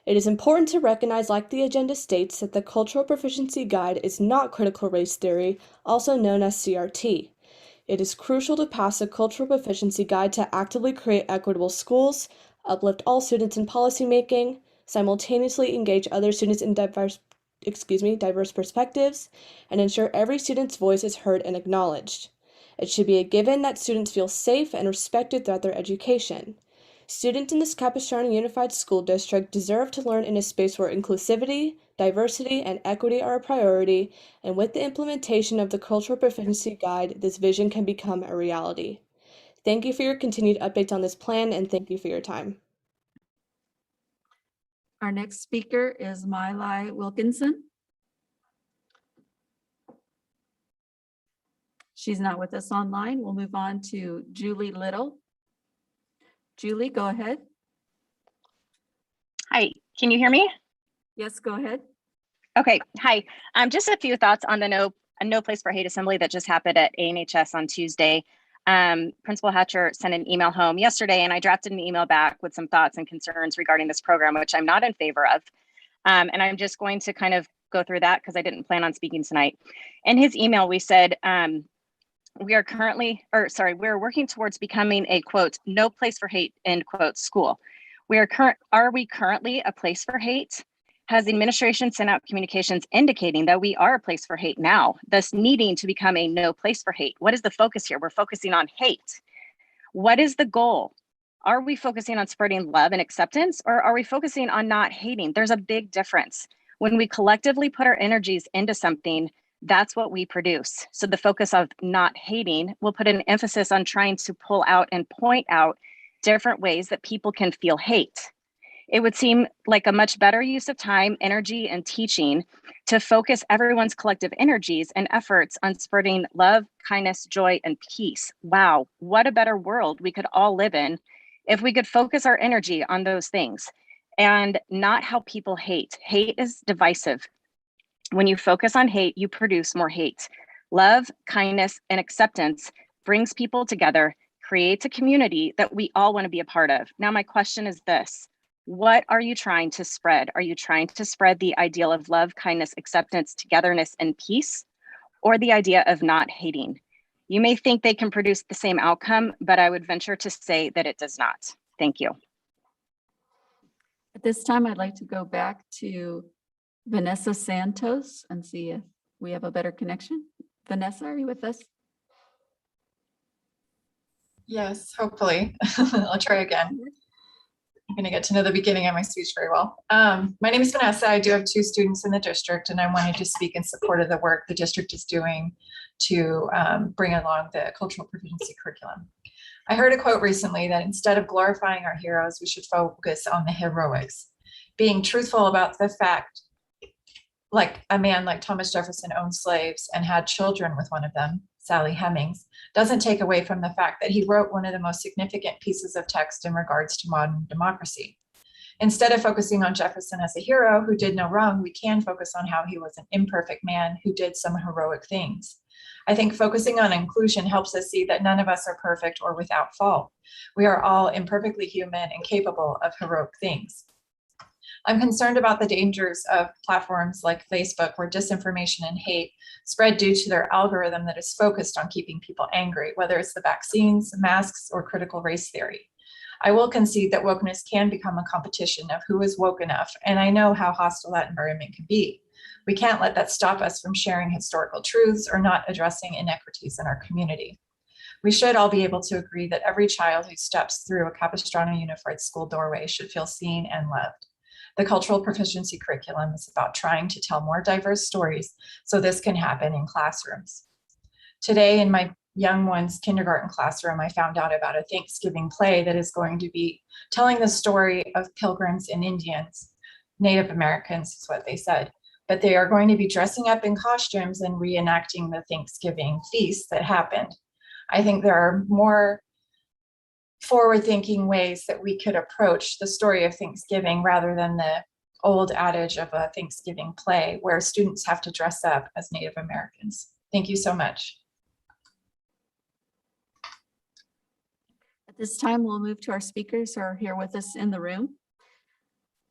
It is important to recognize, like the agenda states, that the Cultural Proficiency Guide is not critical race theory, also known as CRT. It is crucial to pass a Cultural Proficiency Guide to actively create equitable schools, uplift all students in policymaking, simultaneously engage other students in diverse perspectives, and ensure every student's voice is heard and acknowledged. It should be a given that students feel safe and respected throughout their education. Students in this Capistrano Unified School District deserve to learn in a space where inclusivity, diversity, and equity are a priority, and with the implementation of the Cultural Proficiency Guide, this vision can become a reality. Thank you for your continued updates on this plan, and thank you for your time. Our next speaker is Miley Wilkinson. She's not with us online. We'll move on to Julie Little. Julie, go ahead. Hi, can you hear me? Yes, go ahead. Okay, hi. Just a few thoughts on the No Place for Hate assembly that just happened at ANHS on Tuesday. Principal Hatcher sent an email home yesterday, and I drafted an email back with some thoughts and concerns regarding this program, which I'm not in favor of. And I'm just going to kind of go through that because I didn't plan on speaking tonight. In his email, we said, we're working towards becoming a quote, no place for hate, end quote, school. Are we currently a place for hate? Has the administration sent out communications indicating that we are a place for hate now, thus needing to become a no place for hate? What is the focus here? We're focusing on hate. What is the goal? Are we focusing on spreading love and acceptance, or are we focusing on not hating? There's a big difference. When we collectively put our energies into something, that's what we produce. So the focus of not hating will put an emphasis on trying to pull out and point out different ways that people can feel hate. It would seem like a much better use of time, energy, and teaching to focus everyone's collective energies and efforts on spreading love, kindness, joy, and peace. Wow, what a better world we could all live in if we could focus our energy on those things and not how people hate. Hate is divisive. When you focus on hate, you produce more hate. Love, kindness, and acceptance brings people together, creates a community that we all want to be a part of. Now, my question is this. What are you trying to spread? Are you trying to spread the ideal of love, kindness, acceptance, togetherness, and peace, or the idea of not hating? You may think they can produce the same outcome, but I would venture to say that it does not. Thank you. At this time, I'd like to go back to Vanessa Santos and see if we have a better connection. Vanessa, are you with us? Yes, hopefully. I'll try again. I'm going to get to know the beginning of my speech very well. My name is Vanessa. I do have 2 students in the district, and I wanted to speak in support of the work the district is doing to bring along the cultural proficiency curriculum. I heard a quote recently that instead of glorifying our heroes, we should focus on the heroics. Being truthful about the fact, like a man like Thomas Jefferson owned slaves and had children with one of them, Sally Hemings, doesn't take away from the fact that he wrote one of the most significant pieces of text in regards to modern democracy. Instead of focusing on Jefferson as a hero who did no wrong, we can focus on how he was an imperfect man who did some heroic things. I think focusing on inclusion helps us see that none of us are perfect or without fault. We are all imperfectly human and capable of heroic things. I'm concerned about the dangers of platforms like Facebook, where disinformation and hate spread due to their algorithm that is focused on keeping people angry, whether it's the vaccines, masks, or critical race theory. I will concede that wokeness can become a competition of who is woke enough, and I know how hostile that environment can be. We can't let that stop us from sharing historical truths or not addressing inequities in our community. We should all be able to agree that every child who steps through a Capistrano Unified School doorway should feel seen and loved. The cultural proficiency curriculum is about trying to tell more diverse stories so this can happen in classrooms. Today in my young one's kindergarten classroom, I found out about a Thanksgiving play that is going to be telling the story of Pilgrims and Indians. Native Americans is what they said, but they are going to be dressing up in costumes and reenacting the Thanksgiving feast that happened. I think there are more forward-thinking ways that we could approach the story of Thanksgiving rather than the old adage of a Thanksgiving play where students have to dress up as Native Americans. Thank you so much. At this time, we'll move to our speakers who are here with us in the room.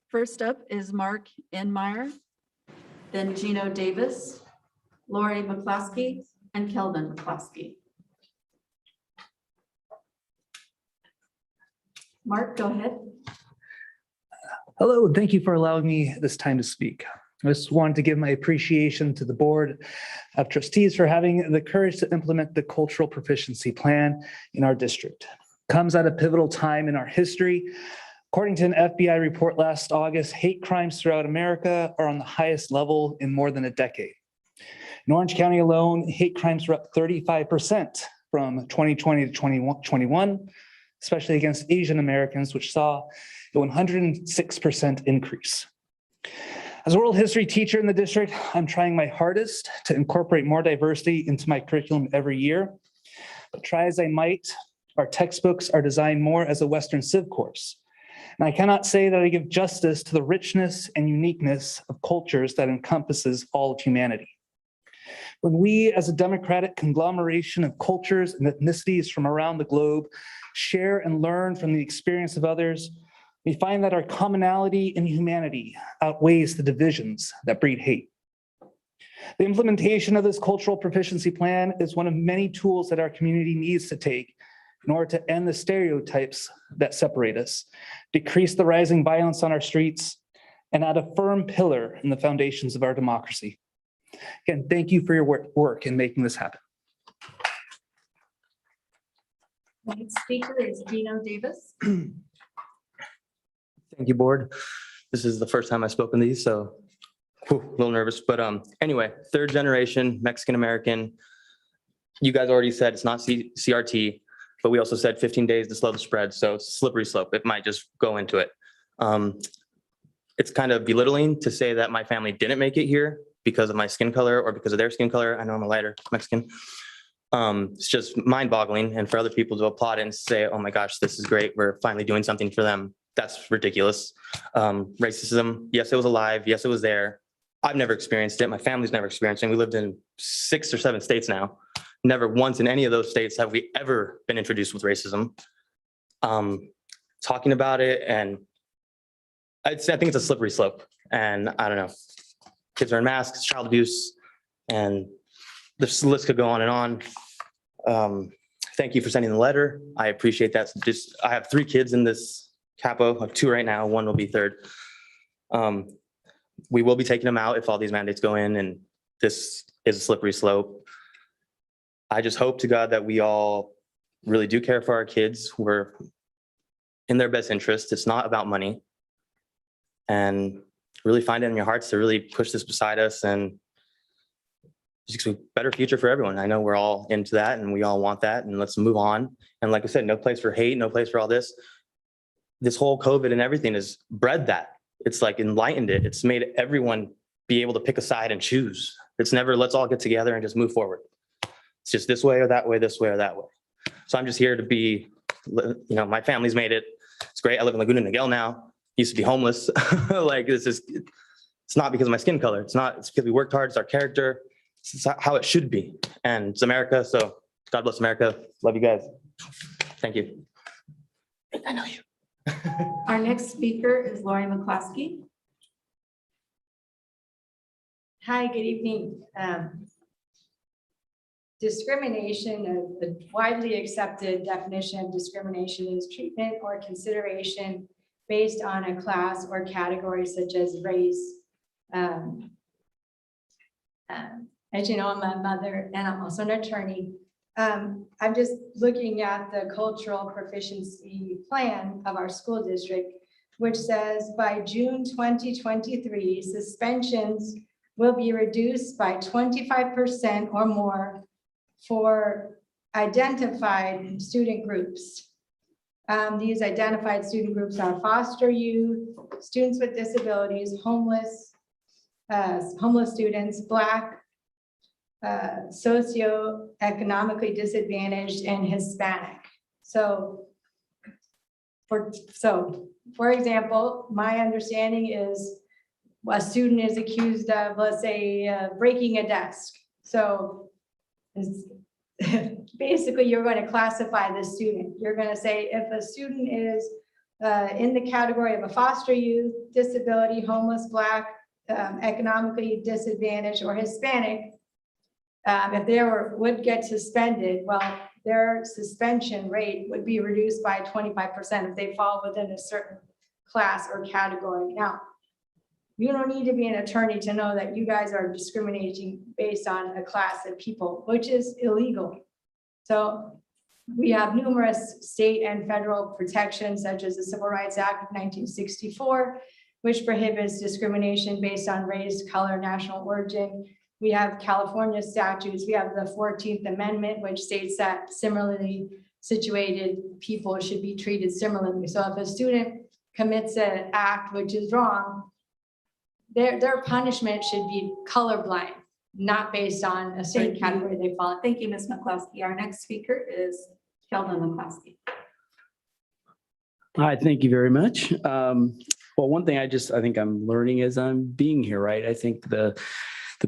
First up is Mark Enmeyer, then Gino Davis, Lori McClaskey, and Kelvin McClaskey. Mark, go ahead. Hello, and thank you for allowing me this time to speak. I just wanted to give my appreciation to the Board of Trustees for having the courage to implement the Cultural Proficiency Plan in our district. It comes at a pivotal time in our history. According to an FBI report last August, hate crimes throughout America are on the highest level in more than a decade. In Orange County alone, hate crimes were up 35% from 2020 to 2021, especially against Asian Americans, which saw a 106% increase. As a world history teacher in the district, I'm trying my hardest to incorporate more diversity into my curriculum every year. But try as I might, our textbooks are designed more as a Western Civ course. And I cannot say that I give justice to the richness and uniqueness of cultures that encompasses all of humanity. When we, as a democratic conglomeration of cultures and ethnicities from around the globe, share and learn from the experience of others, we find that our commonality in humanity outweighs the divisions that breed hate. The implementation of this cultural proficiency plan is one of many tools that our community needs to take in order to end the stereotypes that separate us, decrease the rising violence on our streets, and add a firm pillar in the foundations of our democracy. Again, thank you for your work in making this happen. Next speaker is Gino Davis. Thank you, board. This is the first time I've spoken these, so a little nervous. But anyway, third generation Mexican American. You guys already said it's not CRT, but we also said 15 days to slow the spread. So it's a slippery slope. It might just go into it. It's kind of belittling to say that my family didn't make it here because of my skin color or because of their skin color. I know I'm a lighter Mexican. It's just mind boggling. And for other people to applaud it and say, oh my gosh, this is great. We're finally doing something for them. That's ridiculous. Racism, yes, it was alive. Yes, it was there. I've never experienced it. My family's never experienced it. We lived in 6 or 7 states now. Never once in any of those states have we ever been introduced with racism. Talking about it, and I think it's a slippery slope. And I don't know, kids wearing masks, child abuse, and this list could go on and on. Thank you for sending the letter. I appreciate that. I have 3 kids in this Capo, 2 right now, 1 will be 3rd. We will be taking them out if all these mandates go in, and this is a slippery slope. I just hope to God that we all really do care for our kids. We're in their best interest. It's not about money. And really find it in your hearts to really push this beside us and just a better future for everyone. I know we're all into that and we all want that, and let's move on. And like I said, no place for hate, no place for all this. This whole COVID and everything has bred that. It's like enlightened it. It's made everyone be able to pick a side and choose. It's never, let's all get together and just move forward. It's just this way or that way, this way or that way. So I'm just here to be, my family's made it. It's great. I live in Laguna Niguel now. Used to be homeless. Like this is, it's not because of my skin color. It's because we worked hard. It's our character. It's how it should be. And it's America. So God bless America. Love you guys. Thank you. I know you. Our next speaker is Lori McClaskey. Hi, good evening. Discrimination, a widely accepted definition of discrimination is treatment or consideration based on a class or category such as race. As you know, I'm a mother and I'm also an attorney. I'm just looking at the cultural proficiency plan of our school district, which says by June 2023, suspensions will be reduced by 25% or more for identified student groups. These identified student groups are foster youth, students with disabilities, homeless students, Black, socioeconomically disadvantaged, and Hispanic. So for example, my understanding is a student is accused of, let's say, breaking a desk. So is basically you're going to classify the student. You're going to say if a student is in the category of a foster youth, disability, homeless, Black, economically disadvantaged, or Hispanic, if they would get suspended, well, their suspension rate would be reduced by 25% if they fall within a certain class or category. Now, you don't need to be an attorney to know that you guys are discriminating based on a class of people, which is illegal. So we have numerous state and federal protections, such as the Civil Rights Act of 1964, which prohibits discrimination based on race, color, national origin. We have California statutes. We have the 14th Amendment, which states that similarly situated people should be treated similarly. So if a student commits an act which is wrong, their punishment should be colorblind, not based on a certain category they fall in. Thank you, Ms. McCloskey. Our next speaker is Sheldon McCloskey. Hi, thank you very much. Well, one thing I think I'm learning as I'm being here, right? I think the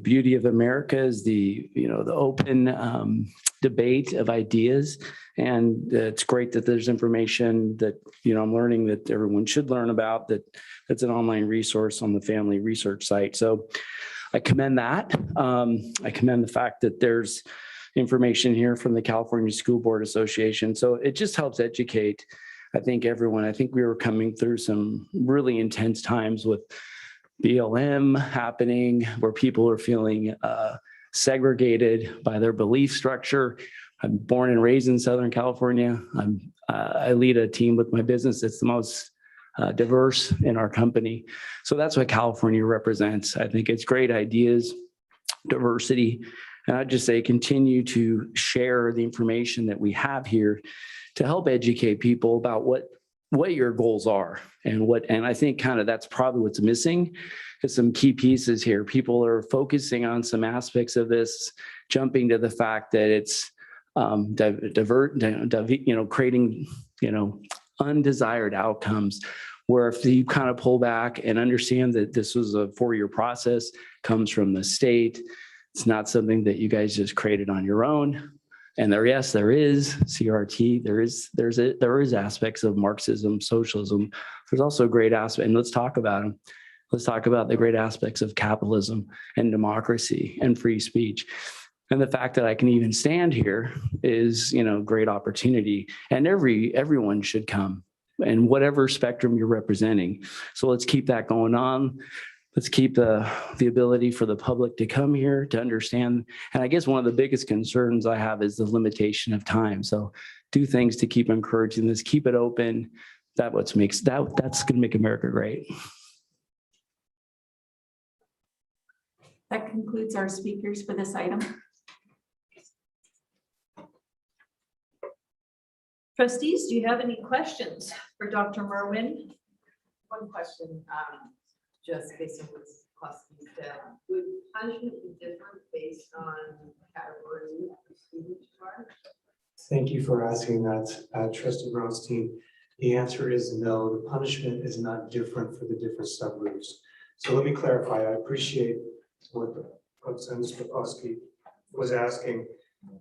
beauty of America is the open debate of ideas. And it's great that there's information that, I'm learning that everyone should learn about, that's an online resource on the Family Research site. So I commend that. I commend the fact that there's information here from the California School Board Association. So it just helps educate, I think, everyone. I think we were coming through some really intense times with BLM happening, where people are feeling segregated by their belief structure. I'm born and raised in Southern California. I lead a team with my business that's the most diverse in our company. So that's what California represents. I think it's great ideas, diversity. And I'd just say continue to share the information that we have here to help educate people about what your goals are and I think kind of that's probably what's missing is some key pieces here. People are focusing on some aspects of this, jumping to the fact that it's creating, undesired outcomes, where if you kind of pull back and understand that this was a 4-year process, comes from the state, it's not something that you guys just created on your own. And there is CRT, there is aspects of Marxism, socialism. There's also great aspects, and let's talk about them. Let's talk about the great aspects of capitalism and democracy and free speech. And the fact that I can even stand here is, great opportunity. And everyone should come, and whatever spectrum you're representing. So let's keep that going on. Let's keep the ability for the public to come here to understand. And I guess one of the biggest concerns I have is the limitation of time. So do things to keep encouraging this, keep it open. That's going to make America great. That concludes our speakers for this item. Trustees, do you have any questions for Dr. Merwin? One question, just based on what's Cluskey said, would punishment be different based on category of student charge? Thank you for asking that, Trustee Bronstein. The answer is no. The punishment is not different for the different subgroups. So let me clarify. I appreciate what Mr. Cluskey was asking.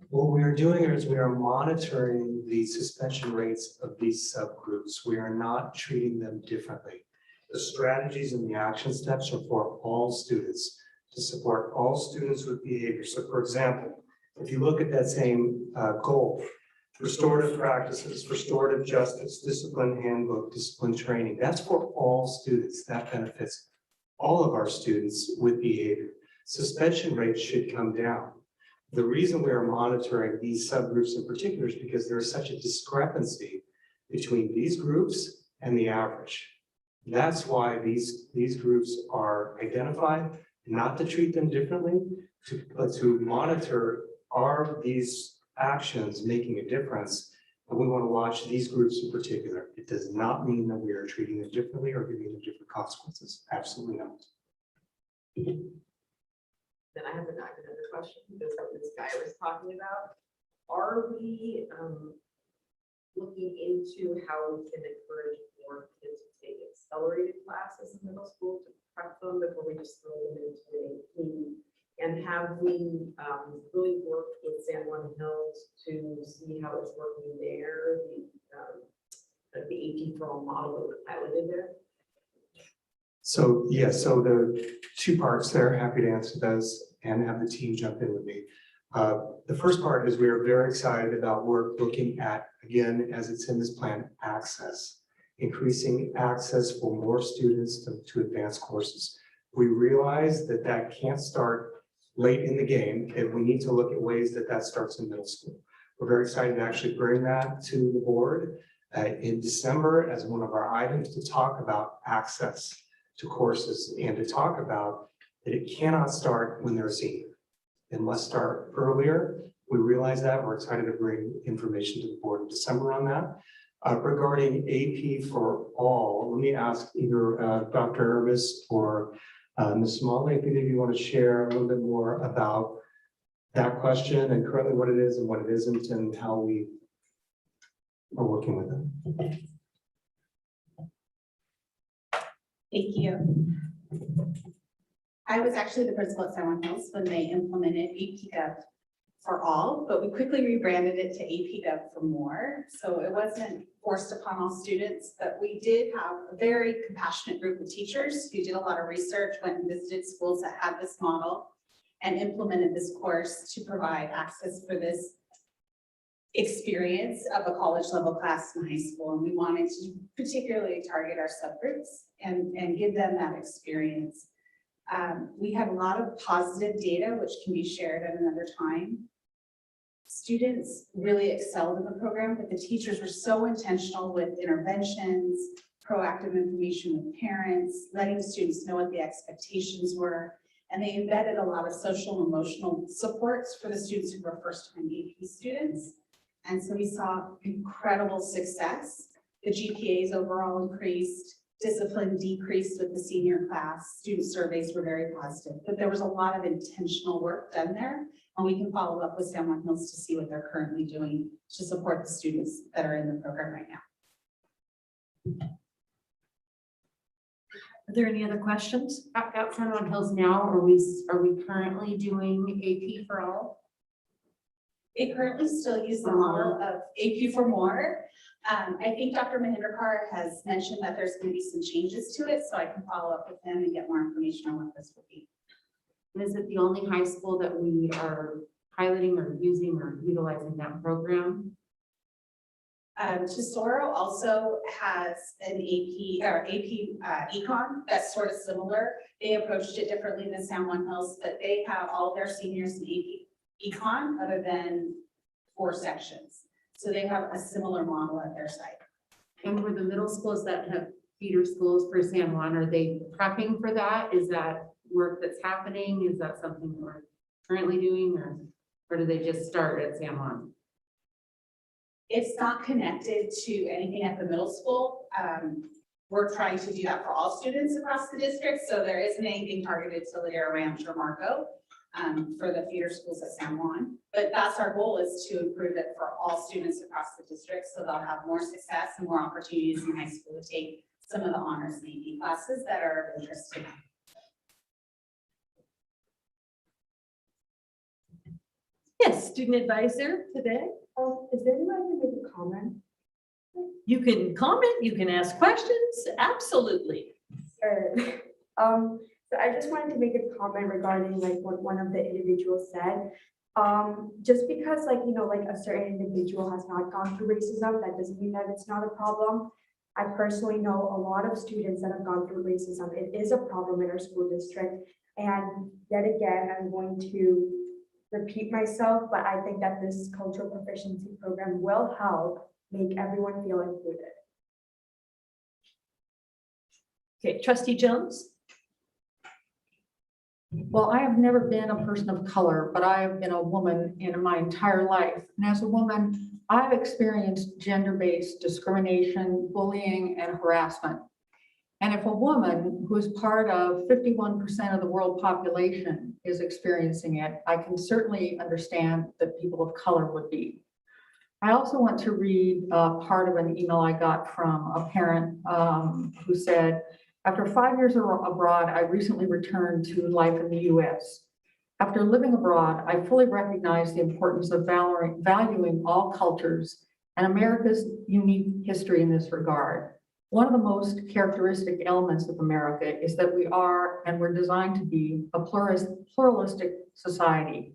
What we are doing is we are monitoring the suspension rates of these subgroups. We are not treating them differently. The strategies and the action steps are for all students, to support all students with behavior. So for example, if you look at that same goal, restorative practices, restorative justice, discipline handbook, discipline training, that's for all students. That benefits all of our students with behavior. Suspension rates should come down. The reason we are monitoring these subgroups in particular is because there is such a discrepancy between these groups and the average. That's why these groups are identified, not to treat them differently, but to monitor, are these actions making a difference? And we want to watch these groups in particular. It does not mean that we are treating them differently or giving them different consequences. Absolutely not. Then I have another question, because what this guy was talking about. Are we looking into how we can encourage more kids to take accelerated classes in middle school to prep them before we just throw them into a clean And have we really worked with San Juan Hills to see how it's working there, the AP for all model that was piloted there? So, yeah, so there are two parts there. Happy to answer those and have the team jump in with me. The first part is we are very excited about work looking at, again, as it's in this plan, access, increasing access for more students to advanced courses. We realize that that can't start late in the game, and we need to look at ways that that starts in middle school. We're very excited to actually bring that to the board in December as one of our items to talk about access to courses and to talk about that it cannot start when they're a senior. It must start earlier. We realize that. We're excited to bring information to the board in December on that. Regarding AP for all, let me ask either Dr. Irvis or Ms. Smalley, if either of you want to share a little bit more about that question and currently what it is and what it isn't and how we are working with it. Thank you. I was actually the principal at San Juan Hills when they implemented AP Gov for all, but we quickly rebranded it to AP Gov for more. So it wasn't forced upon all students, but we did have a very compassionate group of teachers who did a lot of research, went and visited schools that had this model and implemented this course to provide access for this experience of a college level class in high school. And we wanted to particularly target our subgroups and give them that experience. We had a lot of positive data, which can be shared at another time. Students really excelled in the program, but the teachers were so intentional with interventions, proactive information with parents, letting students know what the expectations were. And they embedded a lot of social and emotional supports for the students who were first-time AP students. And so we saw incredible success. The GPAs overall increased, discipline decreased with the senior class. Student surveys were very positive, but there was a lot of intentional work done there. And we can follow up with San Juan Hills to see what they're currently doing to support the students that are in the program right now. Are there any other questions? At San Juan Hills now, are we currently doing AP for all? They currently still use the model of AP for more. I think Dr. Mahindrakar has mentioned that there's going to be some changes to it, so I can follow up with him and get more information on what this will be. Is it the only high school that we are piloting or using or utilizing that program? Tesoro also has an AP or AP econ that's sort of similar. They approached it differently than San Juan Hills, but they have all their seniors in AP econ other than 4 sections. So they have a similar model at their site. And for the middle schools that have feeder schools for San Juan, are they prepping for that? Is that work that's happening? Is that something we're currently doing, or do they just start at San Juan? It's not connected to anything at the middle school. We're trying to do that for all students across the district. So there isn't anything targeted to Ladera Ranch or Marco for the feeder schools at San Juan. But that's our goal, is to improve it for all students across the district. So they'll have more success and more opportunities in high school to take some of the honors and AP classes that are of interest to them. Yes, student advisor today. Is there any way to make a comment? You can comment, you can ask questions, absolutely. Sure. So I just wanted to make a comment regarding like what one of the individuals said. Just because like, you know, like a certain individual has not gone through racism, that doesn't mean that it's not a problem. I personally know a lot of students that have gone through racism. It is a problem in our school district. And yet again, I'm going to repeat myself, but I think that this cultural proficiency program will help make everyone feel included. Okay, Trustee Jones. Well, I have never been a person of color, but I have been a woman in my entire life. And as a woman, I've experienced gender-based discrimination, bullying, and harassment. And if a woman who is part of 51% of the world population is experiencing it, I can certainly understand that people of color would be. I also want to read part of an email I got from a parent who said, after 5 years abroad, I recently returned to life in the US. After living abroad, I fully recognize the importance of valuing all cultures and America's unique history in this regard. One of the most characteristic elements of America is that we are, and we're designed to be, a pluralistic society.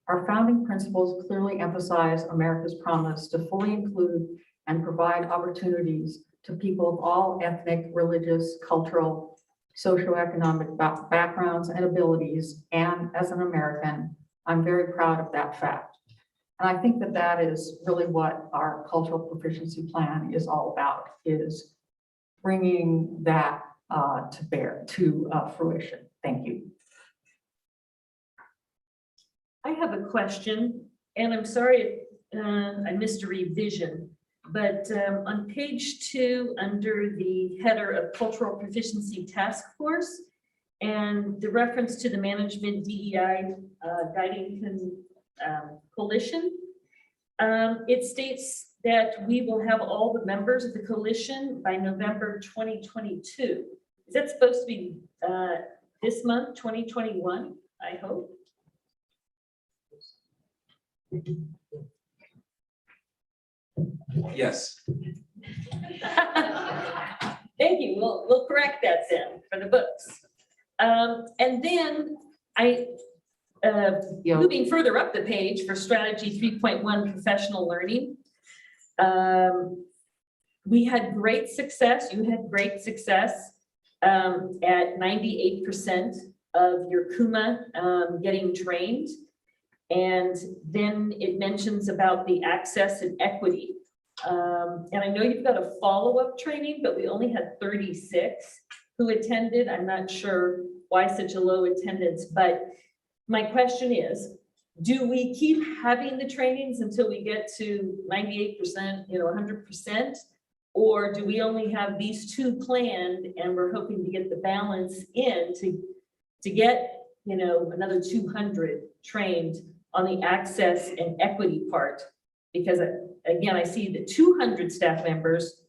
Our founding principles clearly emphasize America's promise to fully include and provide opportunities to people of all ethnic, religious, cultural, socioeconomic backgrounds and abilities. And as an American, I'm very proud of that fact. And I think that that is really what our cultural proficiency plan is all about, is bringing that to fruition. Thank you. I have a question, and I'm sorry I missed a revision, but on page 2, under the header of Cultural Proficiency Task Force, and the reference to the Management DEI Guiding Coalition, it states that we will have all the members of the coalition by November 2022. Is that supposed to be this month, 2021, I hope? Yes. Thank you. We'll correct that then for the books. And then moving further up the page for strategy 3.1 professional learning. We had great success. You had great success at 98% of your KUMA getting trained. And then it mentions about the access and equity. And I know you've got a follow-up training, but we only had 36 who attended. I'm not sure why such a low attendance, but my question is, do we keep having the trainings until we get to 98%, 100%? Or do we only have these 2 planned and we're hoping to get the balance in to get, another 200 trained on the access and equity part? Because again, I see the 200 staff members,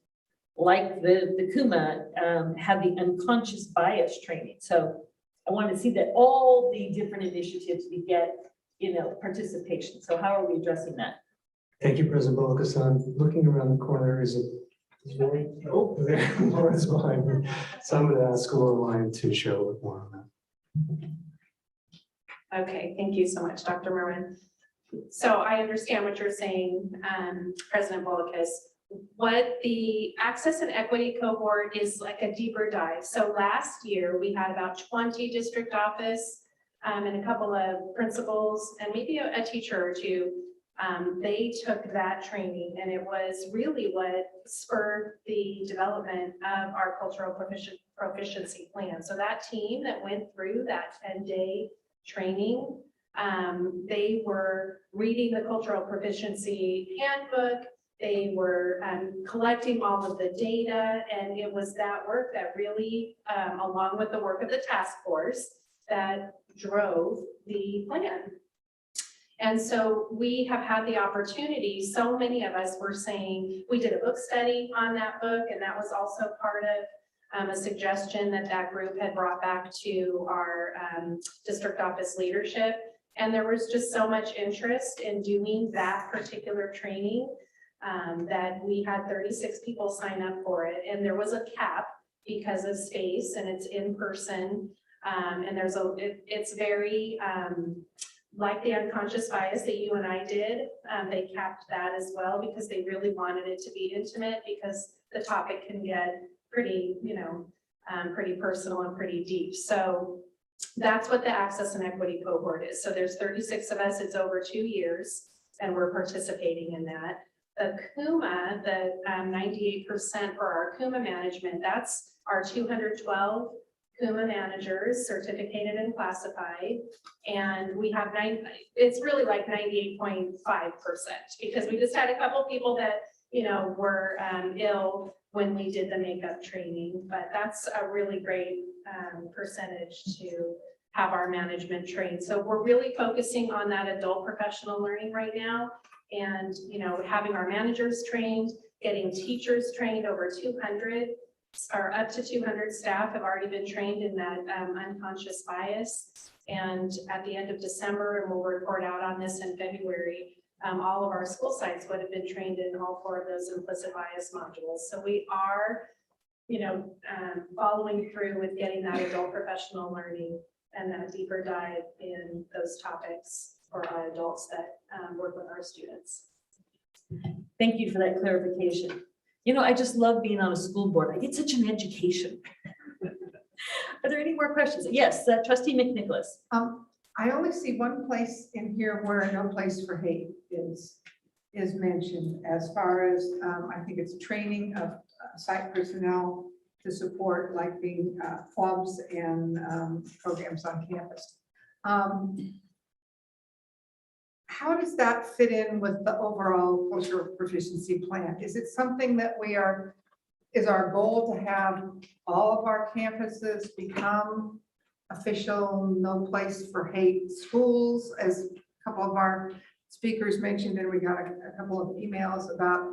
like the KUMA, have the unconscious bias training. So I want to see that all the different initiatives we get, participation. So how are we addressing that? Thank you, President Bolkus. Looking around the corner is Lauren. Oh, there, Lauren's behind me. So I'm going to ask Lauren to share a little more on that. Okay, thank you so much, Dr. Merwin. So I understand what you're saying, President Bolkus. What the access and equity cohort is like a deeper dive. So last year we had about 20 district office and a couple of principals and maybe a teacher or 2. They took that training, and it was really what spurred the development of our cultural proficiency plan. So that team that went through that 10-day training, they were reading the cultural proficiency handbook. They were collecting all of the data, and it was that work that really, along with the work of the task force, that drove the plan. And so we have had the opportunity, so many of us were saying, we did a book study on that book, and that was also part of a suggestion that group had brought back to our district office leadership. And there was just so much interest in doing that particular training that we had 36 people sign up for it. And there was a cap because of space, and it's in person. And it's very, like the unconscious bias that you and I did, they capped that as well because they really wanted it to be intimate, because the topic can get pretty, pretty personal and pretty deep. So that's what the access and equity cohort is. So there's 36 of us, it's over 2 years, and we're participating in that. The KUMA, the 98% for our KUMA management, that's our 212 KUMA managers, certificated and classified. And we have it's really like 98.5%, because we just had a couple people that, were ill when we did the makeup training, but that's a really great percentage to have our management trained. So we're really focusing on that adult professional learning right now, and having our managers trained, getting teachers trained. Over 200 or up to 200 staff have already been trained in that unconscious bias. And at the end of December, and we'll report out on this in February, all of our school sites would have been trained in all 4 of those implicit bias modules. So we are, following through with getting that adult professional learning and that deeper dive in those topics for our adults that work with our students. Thank you for that clarification. I just love being on a school board. I get such an education. Are there any more questions? Yes, Trustee McNicholas. I only see one place in here where no place for hate is mentioned, as far as, I think it's training of site personnel to support like being clubs and programs on campus. How does that fit in with the overall cultural proficiency plan? Is it something that is our goal to have all of our campuses become official no place for hate schools, as a couple of our speakers mentioned, and we got a couple of emails about,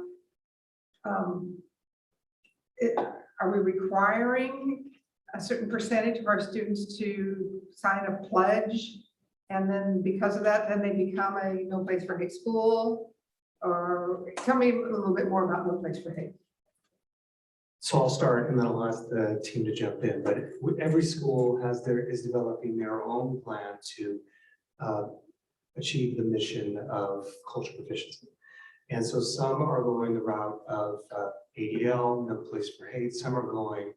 are we requiring a certain percentage of our students to sign a pledge? And then because of that, then they become a no place for hate school? Or tell me a little bit more about no place for hate. So I'll start and then I'll ask the team to jump in, but every school is developing their own plan to achieve the mission of cultural proficiency. And so some are going the route of ADL, no place for hate. Some are going,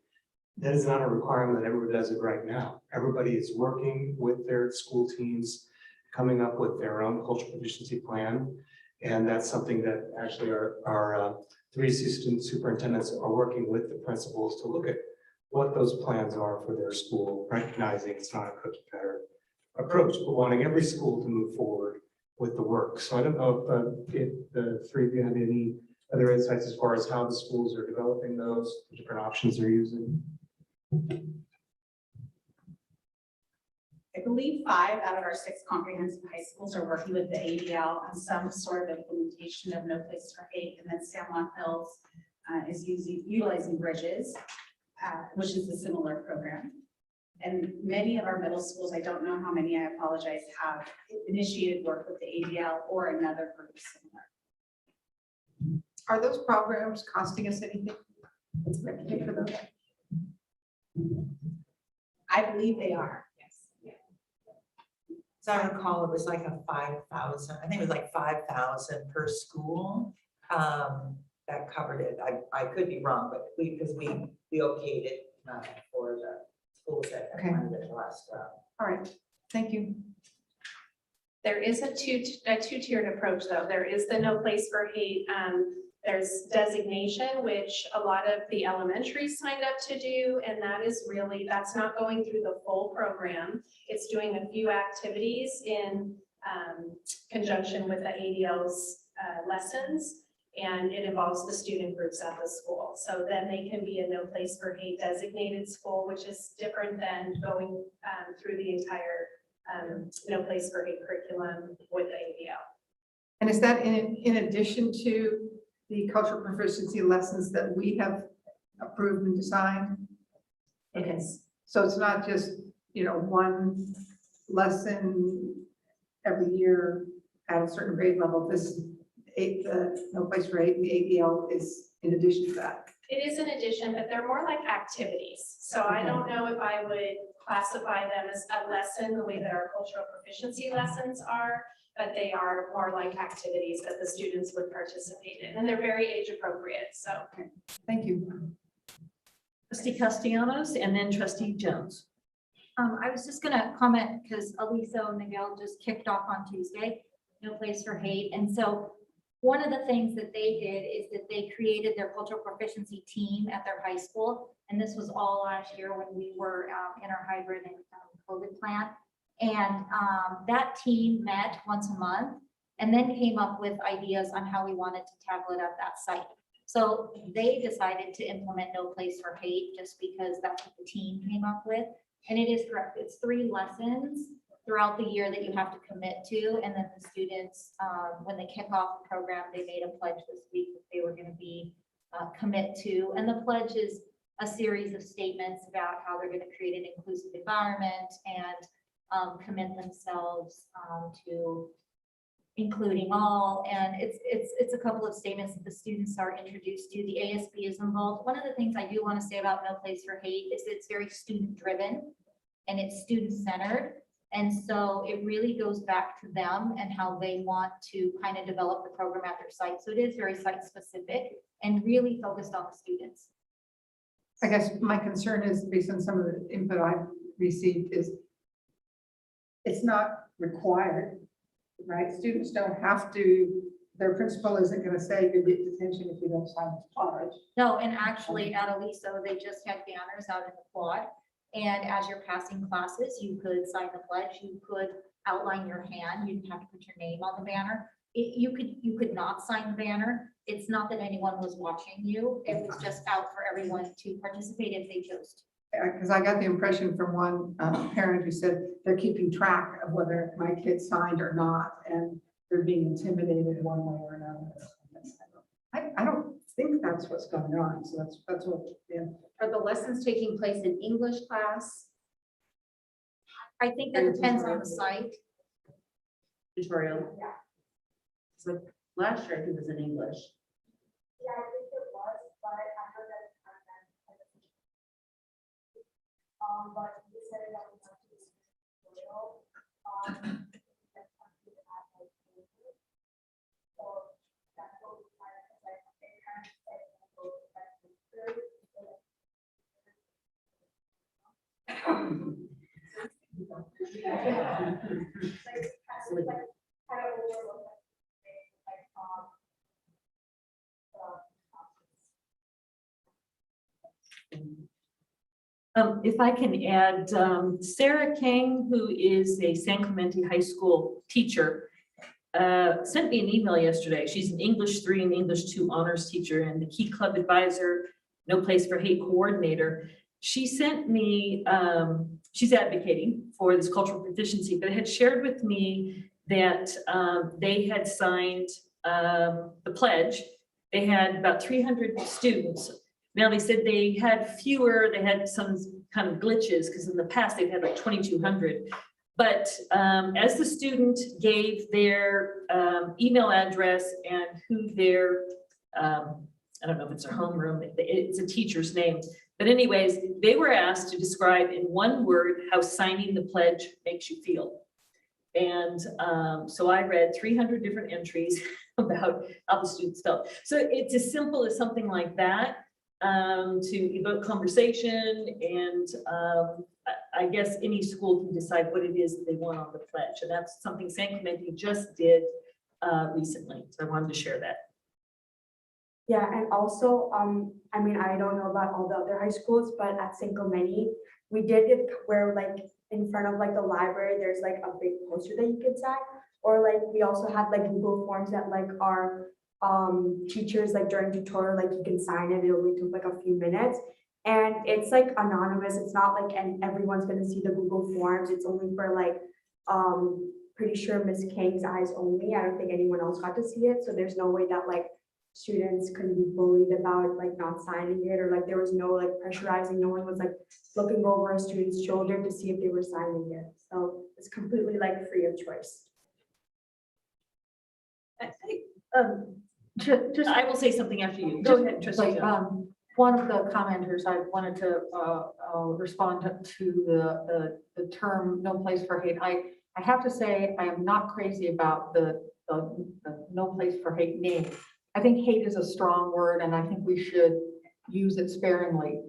that is not a requirement that everybody does it right now. Everybody is working with their school teams, coming up with their own cultural proficiency plan. And that's something that actually our 3 assistant superintendents are working with the principals to look at what those plans are for their school, recognizing it's not a cookie cutter approach, but wanting every school to move forward with the work. So I don't know if the 3 of you have any other insights as far as how the schools are developing those, the different options they're using. I believe 5 out of our 6 comprehensive high schools are working with the ADL on some sort of implementation of no place for hate, and then San Juan Hills is utilizing Bridges, which is a similar program. And many of our middle schools, I don't know how many, I apologize, have initiated work with the ADL or another group similar. Are those programs costing us anything? Pay for them? I believe they are. So I recall it was like a 5,000, I think it was like 5,000 per school. That covered it. I could be wrong, but because we okayed it for the schools that wanted it last. All right, thank you. There is a two-tiered approach, though. There is the no place for hate. There's designation, which a lot of the elementary signed up to do, and that's not going through the full program. It's doing a few activities in conjunction with the ADL's lessons, and it involves the student groups at the school. So then they can be a no place for hate designated school, which is different than going through the entire no place for hate curriculum with the ADL. And is that in addition to the cultural proficiency lessons that we have approved and designed? It is. So it's not just, one lesson every year at a certain grade level. This no place for hate, the ADL is in addition to that. It is an addition, but they're more like activities. So I don't know if I would classify them as a lesson the way that our cultural proficiency lessons are, but they are more like activities that the students would participate in, and they're very age appropriate. So, thank you. Trustee Castellanos and then Trustee Jones. I was just going to comment because Elisa and Miguel just kicked off on Tuesday, no place for hate. And so one of the things that they did is that they created their cultural proficiency team at their high school. And this was all last year when we were in our hybrid and COVID plan. And that team met once a month and then came up with ideas on how we wanted to tackle it at that site. So they decided to implement no place for hate just because that's what the team came up with. And it is correct. It's 3 lessons throughout the year that you have to commit to. And then the students, when they kick off the program, they made a pledge this week that they were going to be commit to. And the pledge is a series of statements about how they're going to create an inclusive environment and commit themselves to including all, and it's a couple of statements that the students are introduced to. The ASB is involved. One of the things I do want to say about No Place for Hate is it's very student driven and it's student centered. And so it really goes back to them and how they want to kind of develop the program at their site. So it is very site specific and really focused on the students. I guess my concern is, based on some of the input I've received, is it's not required, right? Students don't have to, their principal isn't going to say you get detention if you don't sign this pledge. No, and actually at Aliso, they just had banners out in the quad. And as you're passing classes, you could sign the pledge, you could outline your hand, you didn't have to put your name on the banner. You could not sign the banner. It's not that anyone was watching you. It was just out for everyone to participate if they chose to. Because I got the impression from one parent who said they're keeping track of whether my kid signed or not, and they're being intimidated one way or another. I don't think that's what's going on. So that's what, yeah. Are the lessons taking place in English class? I think that depends on the site. Tutorial? Yeah. So last year it was in English. Yeah, I think it was, but I heard that but you said that we have to do tutorial. So that's what we kind of like, they kind of said, If I can add, Sarah King, who is a San Clemente High School teacher, sent me an email yesterday. She's an English 3 and English 2 honors teacher and the Key Club advisor, No Place for Hate coordinator. She sent me, she's advocating for this cultural proficiency, but had shared with me that they had signed the pledge. They had about 300 students. Now they said they had fewer, they had some kind of glitches because in the past they've had like 2,200. But as the student gave their email address and who their, I don't know if it's their homeroom, it's a teacher's name. But anyways, they were asked to describe in one word how signing the pledge makes you feel. And so I read 300 different entries about how the students felt. So it's as simple as something like that. To evoke conversation, and I guess any school can decide what it is that they want on the pledge, and that's something San Clemente just did recently. So I wanted to share that. Yeah, and also, I mean, I don't know about all the other high schools, but at San Clemente, we did it where like in front of like the library, there's like a big poster that you could sign, or like we also had like Google Forms that like our teachers like during tutorial, like you can sign it. It only took like a few minutes, and it's like anonymous. It's not like everyone's gonna see the Google Forms. It's only for like pretty sure Miss Kang's eyes only. I don't think anyone else got to see it, so there's no way that like students couldn't be bullied about like not signing it, or like there was no like pressurizing. No one was like looking over a student's shoulder to see if they were signing it. So it's completely like free of choice. I think just I will say something after you. Go ahead, Trustee. Like, one of the commenters, I wanted to respond to the term "no place for hate." I have to say I am not crazy about the "no place for hate" name. I think hate is a strong word, and I think we should use it sparingly.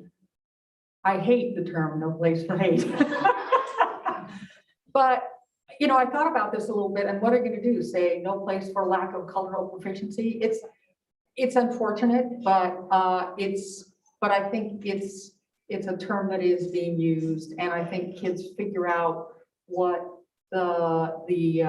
I hate the term "no place for hate," but you know, I thought about this a little bit, and what are you going to do? Say no place for lack of cultural proficiency? It's unfortunate, but I think it's a term that is being used, and I think kids figure out what the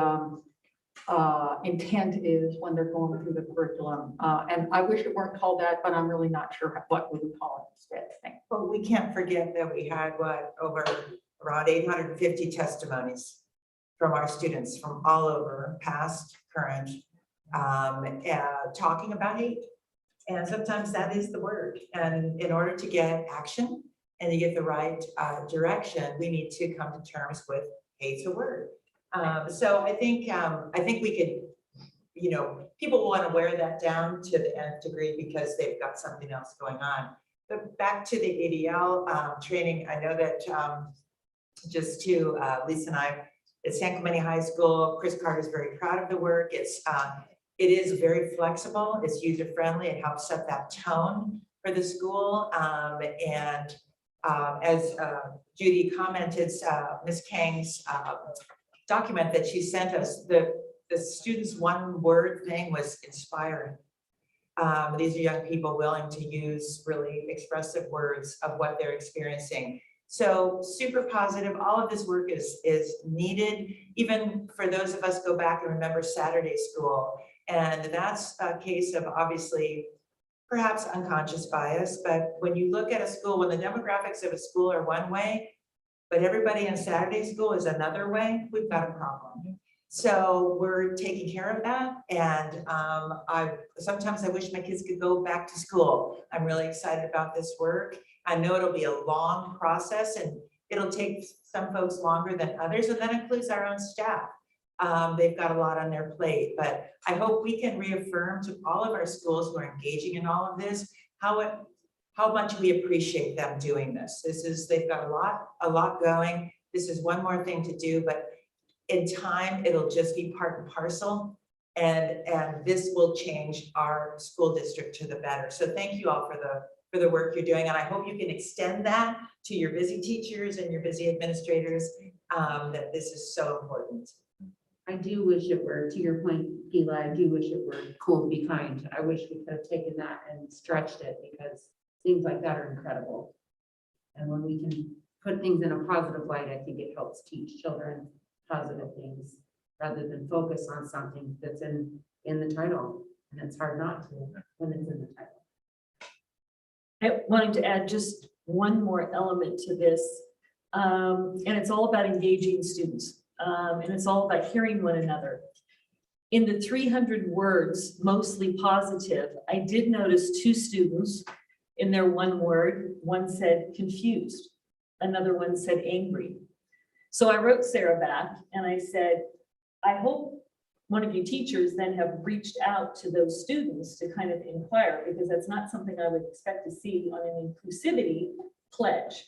intent is when they're going through the curriculum. And I wish it weren't called that, but I'm really not sure what we would call it instead. But we can't forget that we had around 850 testimonies from our students from all over, past, current, talking about hate. And sometimes that is the word. And in order to get action and to get the right direction, we need to come to terms with hate's a word. So I think we could, you know, people want to wear that down to the nth degree because they've got something else going on. But back to the ADL training, I know that just to Lisa and I, at San Clemente High School, Chris Carter is very proud of the work. It is very flexible, it's user-friendly, it helps set that tone for the school. As Judy commented, Ms. Kang's document that she sent us, the students' one-word thing was inspiring. These are young people willing to use really expressive words of what they're experiencing. So super positive. All of this work is needed, even for those of us go back and remember Saturday school. And that's a case of obviously perhaps unconscious bias, but when you look at a school, when the demographics of a school are one way, but everybody in Saturday school is another way, we've got a problem. So we're taking care of that. And sometimes I wish my kids could go back to school. I'm really excited about this work. I know it'll be a long process and it'll take some folks longer than others, and that includes our own staff. They've got a lot on their plate, but I hope we can reaffirm to all of our schools who are engaging in all of this, how much we appreciate them doing this. They've got a lot going. This is one more thing to do, but in time, it'll just be part and parcel, and this will change our school district to the better. So thank you all for the work you're doing, and I hope you can extend that to your busy teachers and your busy administrators, that this is so important. I do wish it were, to your point, Gila, I do wish it were cool to be kind. I wish we could have taken that and stretched it, because things like that are incredible. And when we can put things in a positive light, I think it helps teach children positive things rather than focus on something that's in the title. And it's hard not to when it's in the title. I wanted to add just one more element to this, and it's all about engaging students, and it's all about hearing one another. In the 300 words, mostly positive, I did notice 2 students in their one word. One said confused, another one said angry. So I wrote Sarah back and I said, I hope one of you teachers then have reached out to those students to kind of inquire, because that's not something I would expect to see on an inclusivity pledge.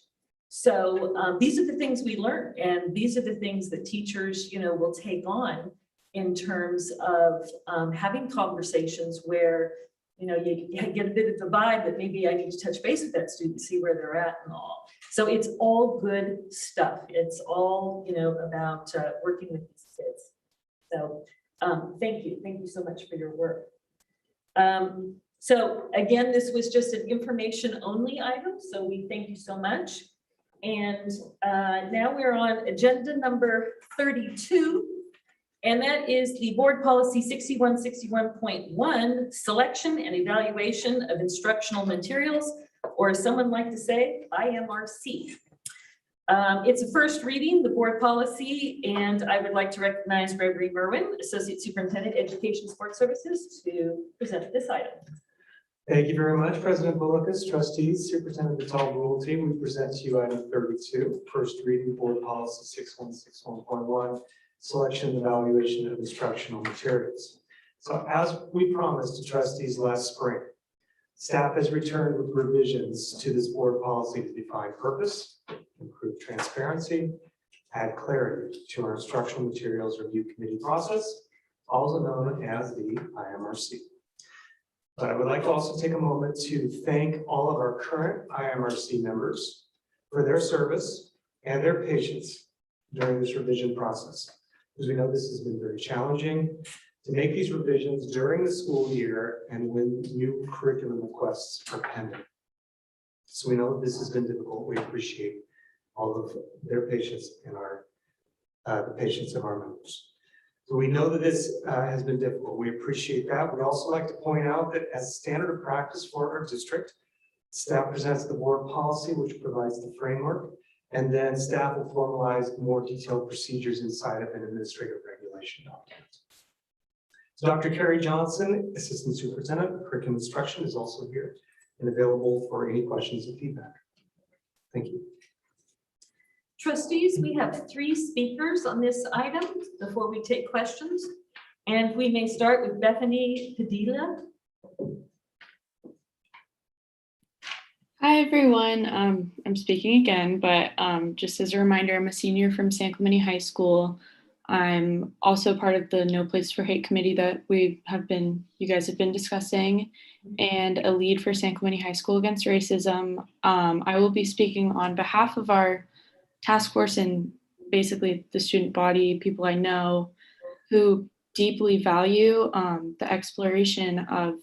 So these are the things we learn, and these are the things that teachers, you know, will take on in terms of having conversations where, you know, you get a bit of the vibe that maybe I need to touch base with that student, see where they're at and all. So it's all good stuff. It's all, you know, about working with these kids. So thank you so much for your work. So again, this was just an information only item, so we thank you so much. And now we're on agenda number 32, and that is the board policy 6161.1, selection and evaluation of instructional materials, or as someone like to say, IMRC. It's a first reading, the board policy, and I would like to recognize Gregory Merwin, Associate Superintendent, Education Sports Services, to present this item. Thank you very much, President Bullockis, trustees, Superintendent Vital Rule Team. We present to you item 32, first reading board policy 6161.1, selection and evaluation of instructional materials. So as we promised to trustees last spring, staff has returned with revisions to this board policy to define purpose, improve transparency, add clarity to our instructional materials review committee process, also known as the IMRC. But I would like to also take a moment to thank all of our current IMRC members for their service and their patience during this revision process, because we know this has been very challenging to make these revisions during the school year and when new curriculum requests are pending. So we know this has been difficult. We appreciate all of their patience and the patience of our members. So we know that this has been difficult. We appreciate that. We also like to point out that as standard of practice for our district, staff presents the board policy, which provides the framework, and then staff will formalize more detailed procedures inside of an administrative regulation document. So Dr. Carrie Johnson, Assistant Superintendent of Curriculum Instruction, is also here and available for any questions and feedback. Thank you. Trustees, we have 3 speakers on this item before we take questions. And we may start with Bethany Padilla. Hi, everyone. I'm speaking again, but just as a reminder, I'm a senior from San Clemente High School. I'm also part of the No Place for Hate committee that you guys have been discussing, and a lead for San Clemente High School Against Racism. I will be speaking on behalf of our task force and basically the student body, people I know who deeply value the exploration of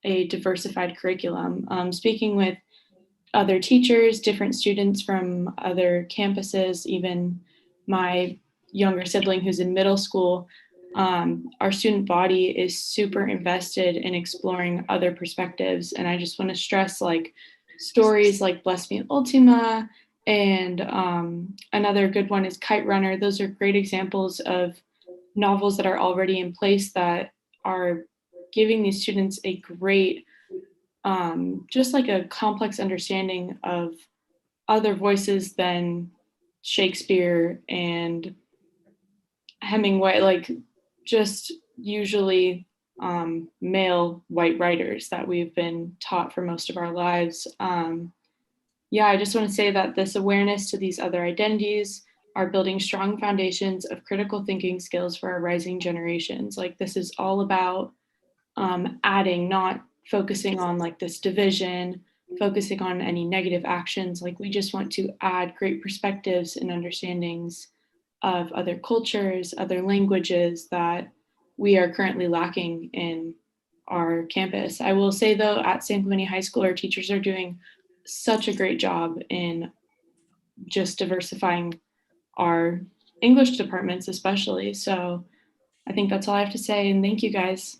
a diversified curriculum. Speaking with other teachers, different students from other campuses, even my younger sibling who's in middle school, our student body is super invested in exploring other perspectives. And I just want to stress like stories like Bless Me Ultima, and another good one is Kite Runner. Those are great examples of novels that are already in place that are giving these students a great, just like a complex understanding of other voices than Shakespeare and Hemingway, like just usually male white writers that we've been taught for most of our lives. Yeah, I just want to say that this awareness to these other identities are building strong foundations of critical thinking skills for our rising generations. Like this is all about adding, not focusing on like this division, focusing on any negative actions. Like we just want to add great perspectives and understandings of other cultures, other languages that we are currently lacking in our campus. I will say though, at San Clemente High School, our teachers are doing such a great job in just diversifying our English departments especially. So I think that's all I have to say, and thank you guys.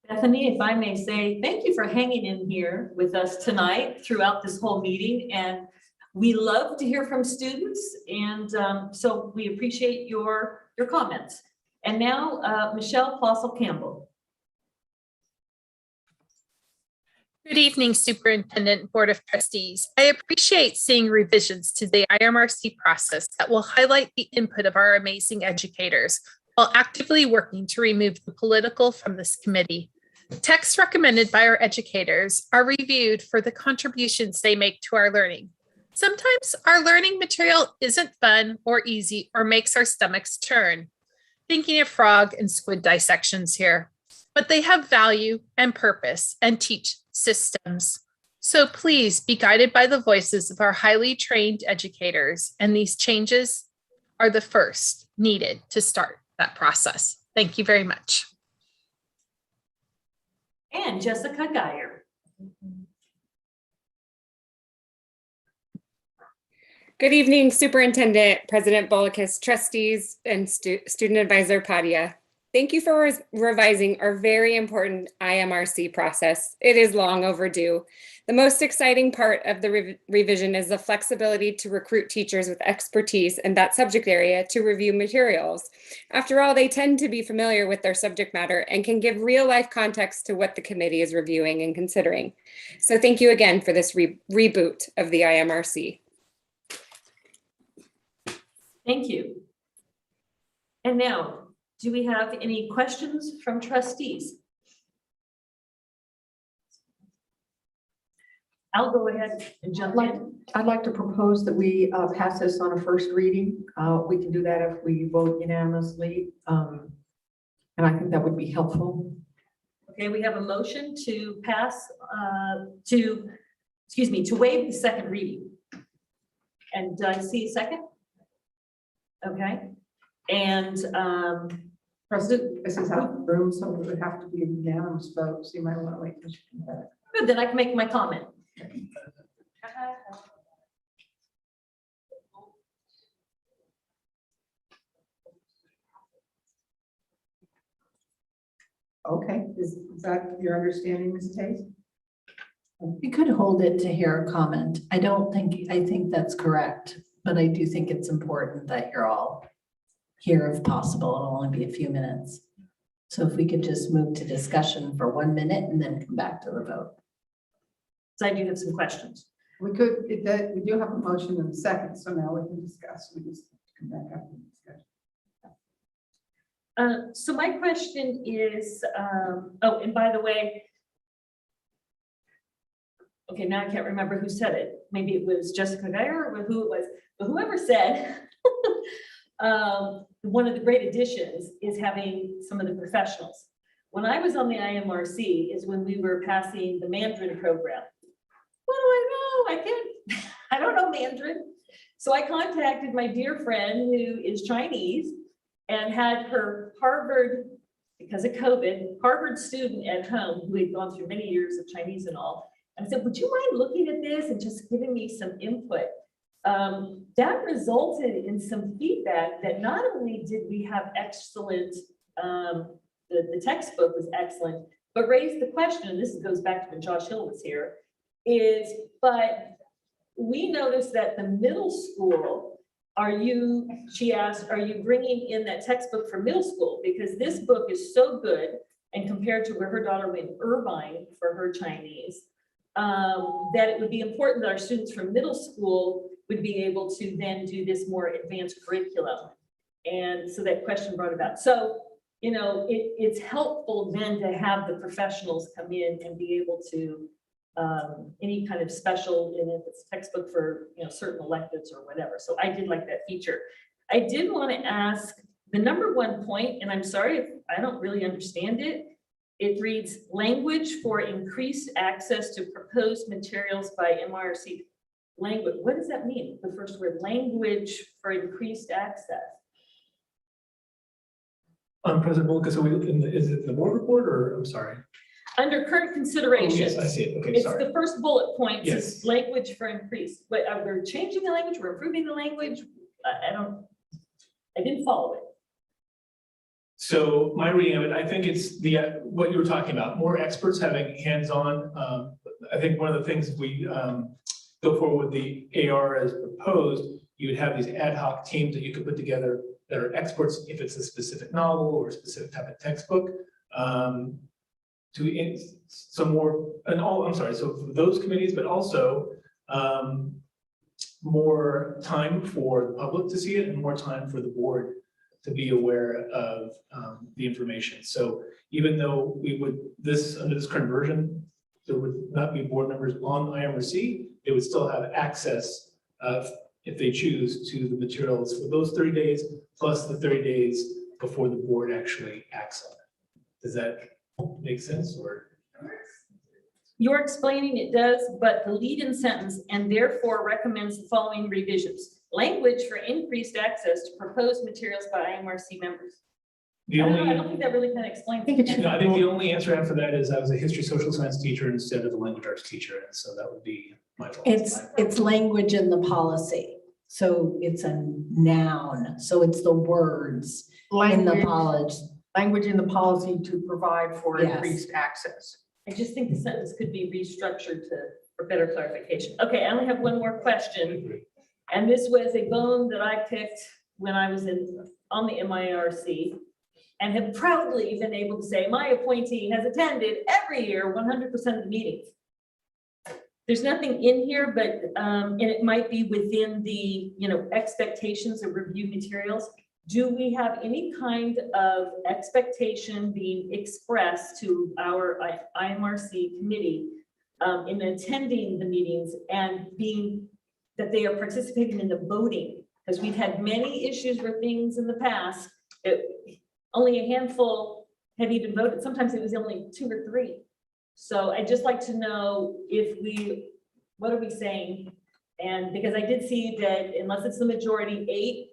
Bethany, if I may say, thank you for hanging in here with us tonight throughout this whole meeting. And we love to hear from students. And so we appreciate your comments. And now, Michelle Flossel-Campbell. Good evening, Superintendent and Board of Trustees. I appreciate seeing revisions to the IMRC process that will highlight the input of our amazing educators while actively working to remove the political from this committee. Texts recommended by our educators are reviewed for the contributions they make to our learning. Sometimes our learning material isn't fun or easy or makes our stomachs turn. Thinking of frog and squid dissections here, but they have value and purpose and teach systems. So please be guided by the voices of our highly trained educators, and these changes are the first needed to start that process. Thank you very much. And Jessica Geyer. Good evening, Superintendent, President Bolakis, trustees, and Student Advisor Padia. Thank you for revising our very important IMRC process. It is long overdue. The most exciting part of the revision is the flexibility to recruit teachers with expertise in that subject area to review materials. After all, they tend to be familiar with their subject matter and can give real life context to what the committee is reviewing and considering. So thank you again for this reboot of the IMRC. Thank you. And now, do we have any questions from trustees? I'll go ahead and jump in. I'd like to propose that we pass this on a first reading. We can do that if we vote unanimously. And I think that would be helpful. Okay, we have a motion to pass, to waive the second reading. And do I see a second? Okay. And President, this is out of the room, so it would have to be a unanimous vote, so you might want to wait until she comes back. good, then I can make my comment. Okay, is that your understanding, Ms. Tace? We could hold it to hear a comment. I think that's correct, but I do think it's important that you're all here if possible. It'll only be a few minutes. So if we could just move to discussion for 1 minute and then come back to the vote. So I do have some questions. We could, we do have a motion in a second, so now we can discuss. We just come back up and discuss. So my question is, oh, and by the way, okay, now I can't remember who said it. Maybe it was Jessica Geyer or who it was, but whoever said, one of the great additions is having some of the professionals. When I was on the IMRC is when we were passing the Mandarin program. What do I know? I don't know Mandarin. So I contacted my dear friend who is Chinese and had her Harvard, because of COVID, Harvard student at home who had gone through many years of Chinese and all. And I said, would you mind looking at this and just giving me some input? That resulted in some feedback that not only did we have excellent, the textbook was excellent, but raised the question, and this goes back to when Josh Hill was here, but we noticed that the middle school, she asked, are you bringing in that textbook for middle school? Because this book is so good, and compared to where her daughter went Irvine for her Chinese, that it would be important that our students from middle school would be able to then do this more advanced curriculum. And so that question brought about. So, you know, it's helpful then to have the professionals come in and be able to any kind of special, and if it's textbook for, you know, certain electives or whatever. So I did like that feature. I did want to ask the number one point, and I'm sorry if I don't really understand it. It reads language for increased access to proposed materials by MRC. Language, what does that mean? The first word, language for increased access. President Bullock, so is it the board report or, I'm sorry? Under current considerations. Oh, yes, I see it. Okay, it's sorry. the first bullet point, Yes. says language for increased. But we're changing the language, we're improving the language. I didn't follow it. So my reading of it, I think it's what you were talking about, more experts having hands-on. I think one of the things if we go forward with the AR as proposed, you would have these ad hoc teams that you could put together that are experts if it's a specific novel or a specific type of textbook. Some more, and all, I'm sorry, so for those committees, but also more time for the public to see it and more time for the board to be aware of the information. So even though we would, under this current version, there would not be board members on IMRC, they would still have access if they choose to the materials for those 30 days, plus the 30 days before the board actually acts on it. Does that make sense or? You're explaining it does, but the lead-in sentence, and therefore recommends the following revisions. Language for increased access to proposed materials by IMRC members. I don't think that really kind of explains it. No, I think the only answer after that is I was a history social science teacher instead of a language arts teacher, and so that would be my fault. It's language in the policy. So it's a noun. So it's the words in the policy. Language in the policy to provide for Yes. increased access. I just think the sentence could be restructured for better clarification. Okay, I only have one more question. And this was a bone that I picked when I was on the MIRC and have proudly been able to say my appointee has attended every year 100% of the meetings. There's nothing in here, but and it might be within the expectations of review materials. Do we have any kind of expectation being expressed to our IMRC committee in attending the meetings and being that they are participating in the voting? Because we've had many issues with things in the past. Only a handful have even voted. Sometimes it was only 2 or 3. So I'd just like to know what are we saying? And because I did see that unless it's the majority, 8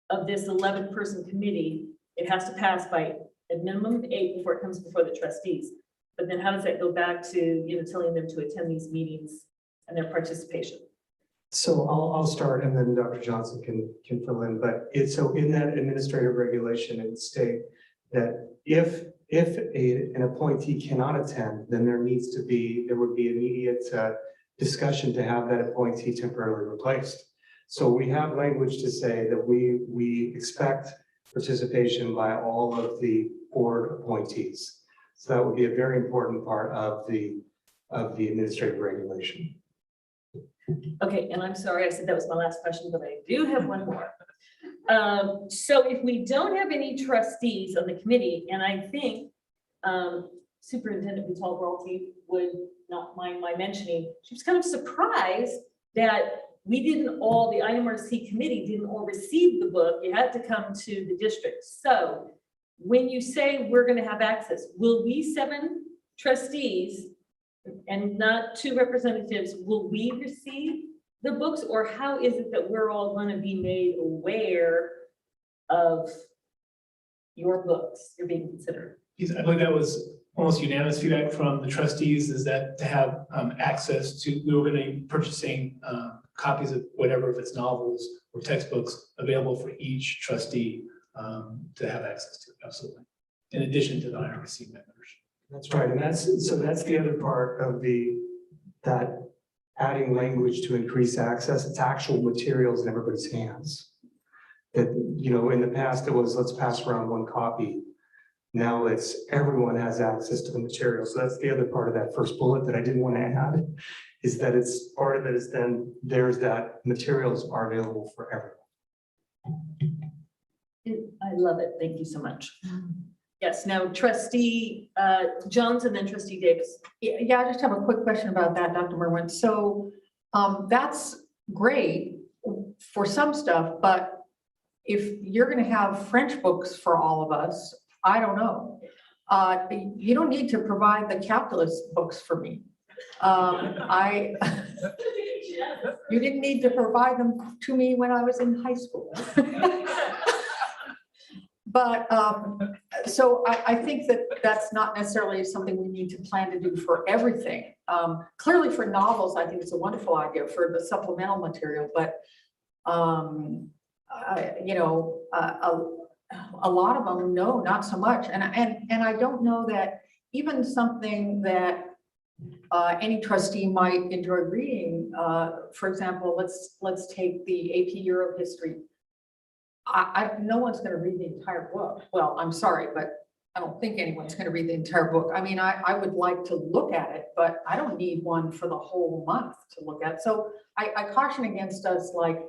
of this 11-person committee, it has to pass by a minimum of 8 before it comes before the trustees. But then how does that go back to, telling them to attend these meetings and their participation? So I'll start and then Dr. Johnson can fill in, but so in that administrative regulation, it would state that if an appointee cannot attend, then there would be immediate discussion to have that appointee temporarily replaced. So we have language to say that we expect participation by all of the board appointees. So that would be a very important part of the administrative regulation. Okay, and I'm sorry, I said that was my last question, but I do have one more. So if we don't have any trustees on the committee, and I think Superintendent Vital-Brolte would not mind my mentioning, she was kind of surprised that we didn't all, the IMRC committee didn't all receive the book. You had to come to the district. So when you say we're going to have access, will we 7 trustees and not 2 representatives, will we receive the books, or how is it that we're all going to be made aware of your books you're being considered? Yes, I believe that was almost unanimous feedback from the trustees, is that to have access to, we were going to be purchasing copies of whatever, if it's novels or textbooks, available for each trustee to have access to, absolutely. In addition to the IRC members. That's right, and that's the other part of that adding language to increase access. It's actual materials in everybody's hands. That, you know, in the past it was, let's pass around 1 copy. Now it's everyone has access to the material. So that's the other part of that first bullet that I didn't want to add, is that it's part of it is then there's that materials are available for everyone. I love it. Thank you so much. Yes, now trustee Jones and then trustee Davis. Yeah, I just have a quick question about that, Dr. Merwin. So that's great for some stuff, but if you're going to have French books for all of us, I don't know. You don't need to provide the calculus books for me. You didn't need to provide them to me when I was in high school. But so I think that that's not necessarily something we need to plan to do for everything. Clearly for novels, I think it's a wonderful idea for the supplemental material, but you know, a lot of them, no, not so much. And I don't know that even something that any trustee might enjoy reading, for example, let's take the AP Euro history. No one's going to read the entire book. Well, I'm sorry, but I don't think anyone's going to read the entire book. I mean, I would like to look at it, but I don't need one for the whole month to look at. So I caution against us like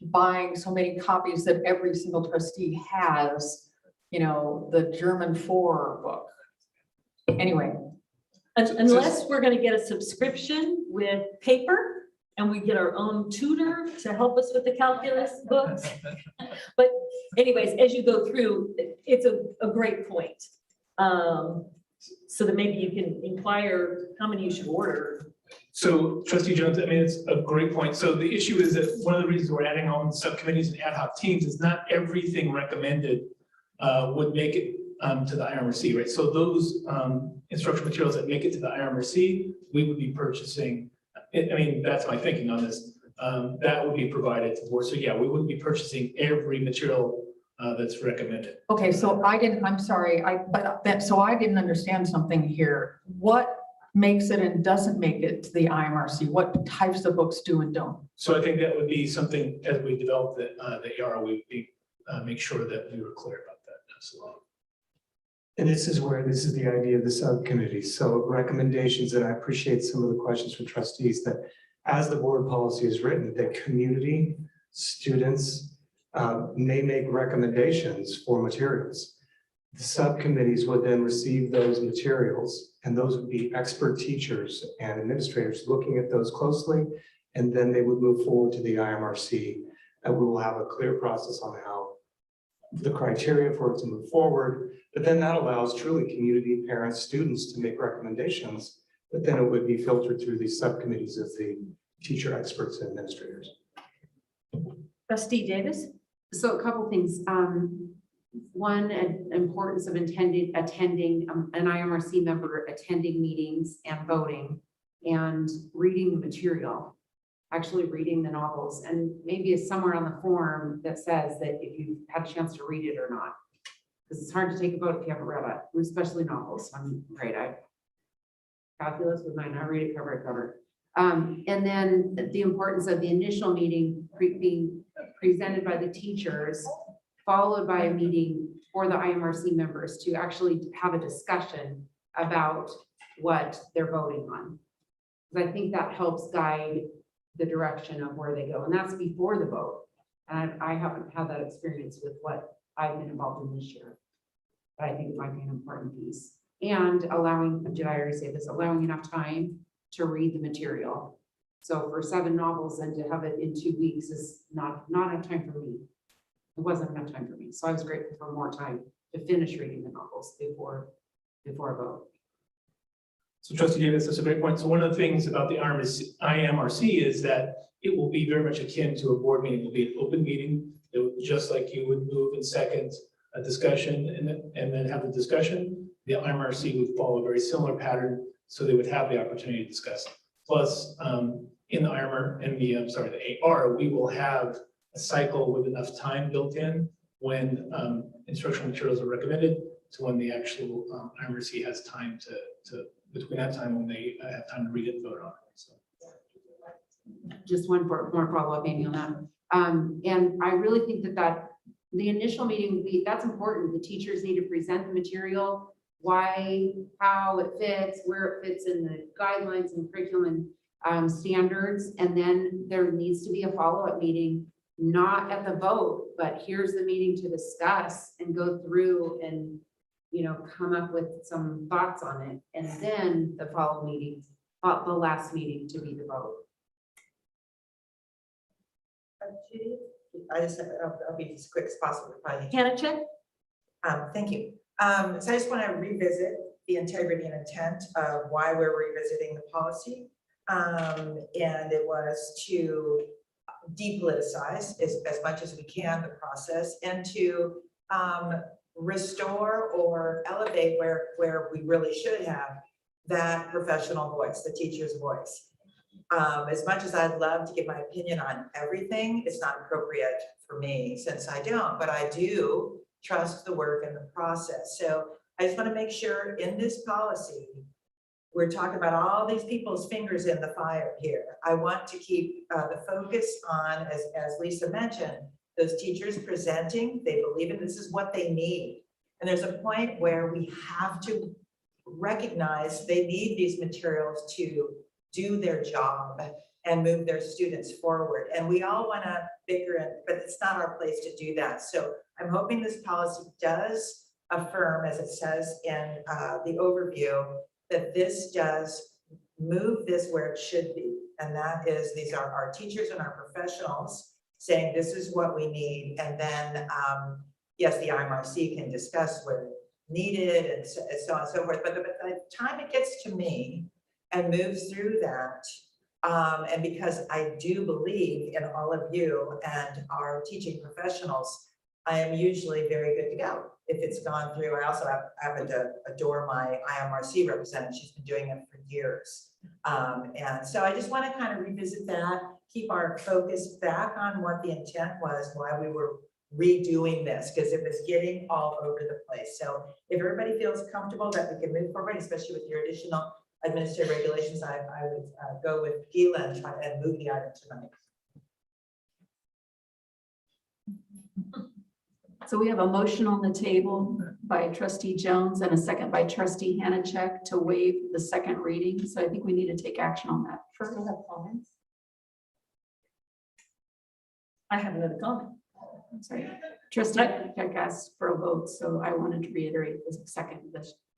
buying so many copies that every single trustee has, you know, the German 4 book. Anyway. Unless we're going to get a subscription with paper and we get our own tutor to help us with the calculus books. But anyways, as you go through, it's a great point. So that maybe you can inquire how many you should order. So trustee Jones, I mean, it's a great point. So the issue is that one of the reasons we're adding on subcommittees and ad hoc teams is not everything recommended would make it to the IRC, right? So those instructional materials that make it to the IRC, we would be purchasing. I mean, that's my thinking on this. That would be provided to the board. So yeah, we wouldn't be purchasing every material that's recommended. Okay, so I'm sorry, so I didn't understand something here. What makes it and doesn't make it to the IMRC? What types of books do and don't? So I think that would be something as we develop the AR, we make sure that we were clear about that. Absolutely. And this is the idea of the subcommittee. So recommendations, and I appreciate some of the questions from trustees, that as the board policy is written, that community, students may make recommendations for materials. The subcommittees would then receive those materials, and those would be expert teachers and administrators looking at those closely, and then they would move forward to the IMRC, and we will have a clear process on how the criteria for it to move forward. But then that allows truly community, parents, students to make recommendations, but then it would be filtered through these subcommittees of the teacher experts and administrators. Trustee Davis? So a couple things. One, importance of attending an IMRC member attending meetings and voting and reading the material, actually reading the novels, and maybe it's somewhere on the form that says that if you've had a chance to read it or not, because it's hard to take a vote if you haven't read it, especially novels. I'm afraid calculus with mine, I read it cover to cover. And then the importance of the initial meeting being presented by the teachers, followed by a meeting for the IMRC members to actually have a discussion about what they're voting on. Because I think that helps guide the direction of where they go, and that's before the vote. And I haven't had that experience with what I've been involved in this year. But I think it might be an important piece. And allowing, did I already say this, allowing enough time to read the material. So for 7 novels and to have it in 2 weeks is not enough time for me. It wasn't enough time for me. So I was grateful for more time to finish reading the novels before a vote. So Trustee Davis, that's a great point. So one of the things about the IMRC is that it will be very much akin to a board meeting. It will be an open meeting. It will, just like you would move in second a discussion and then have the discussion, the IMRC would follow a very similar pattern, so they would have the opportunity to discuss. Plus, in the IMR and the AR, we will have a cycle with enough time built in when instructional materials are recommended to when the actual IMRC has time to between that time when they have time to read it and vote on it. So. Just one more follow-up maybe on that. And I really think that the initial meeting, that's important. The teachers need to present the material, why, how it fits, where it fits in the guidelines and curriculum and standards. And then there needs to be a follow-up meeting, not at the vote, but here's the meeting to discuss and go through and, you know, come up with some thoughts on it. And then the following meeting, the last meeting to be the vote. Judy, I'll be as quick as possible. Hannah check? Thank you. So I just want to revisit the integrity and intent of why we're revisiting the policy. And it was to depoliticize as much as we can the process and to restore or elevate where we really should have that professional voice, the teacher's voice. As much as I'd love to give my opinion on everything, it's not appropriate for me since I don't, but I do trust the work and the process. So I just want to make sure in this policy, we're talking about all these people's fingers in the fire here. I want to keep the focus on, as Lisa mentioned, those teachers presenting, they believe in this is what they need. And there's a point where we have to recognize they need these materials to do their job and move their students forward. And we all want to bicker, but it's not our place to do that. So I'm hoping this policy does affirm, as it says in the overview, that this does move this where it should be. And that is, these are our teachers and our professionals saying this is what we need. And then, yes, the IMRC can discuss where needed and so on and so forth. But by the time it gets to me and moves through that, and because I do believe in all of you and our teaching professionals, I am usually very good to go if it's gone through. I also happen to adore my IMRC representative. She's been doing it for years. And so I just want to kind of revisit that, keep our focus back on what the intent was, why we were redoing this, because it was getting all over the place. So if everybody feels comfortable that we can move forward, especially with your additional administrative regulations, I would go with Gila and try and move the item tonight. So we have a motion on the table by Trustee Jones and a second by Trustee Hanachek to waive the second reading. So I think we need to take action on that. First, we'll have comments. I have another comment. I'm sorry. Trustee Hanachek asked for a vote, so I wanted to reiterate the second,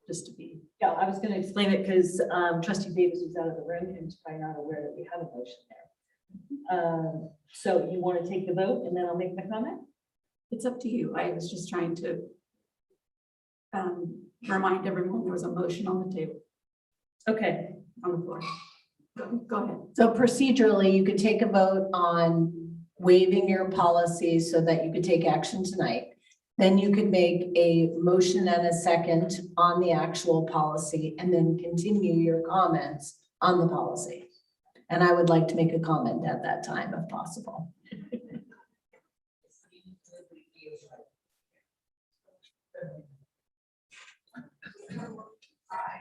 just to be. Yeah, I was going to explain it because Trustee Davis was out of the room and is probably not aware that we have a motion there. So you want to take the vote and then I'll make my comment? It's up to you. I was just trying to remind everyone there was a motion on the table. Okay. On the floor. Go ahead. So procedurally, you could take a vote on waiving your policy so that you could take action tonight. Then you could make a motion and a second on the actual policy and then continue your comments on the policy. And I would like to make a comment at that time if possible.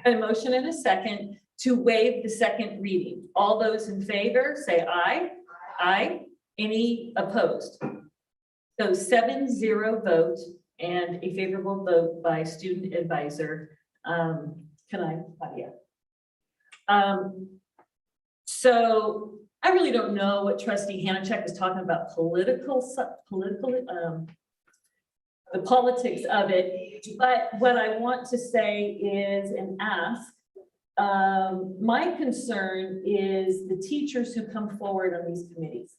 A motion and a second to waive the second reading. All those in favor say aye. Aye. Any opposed? So 7-0 vote and a favorable vote by student advisor. Can I, Claudia? So I really don't know what Trustee Hanachek was talking about the politics of it. But what I want to say is and ask, my concern is the teachers who come forward on these committees.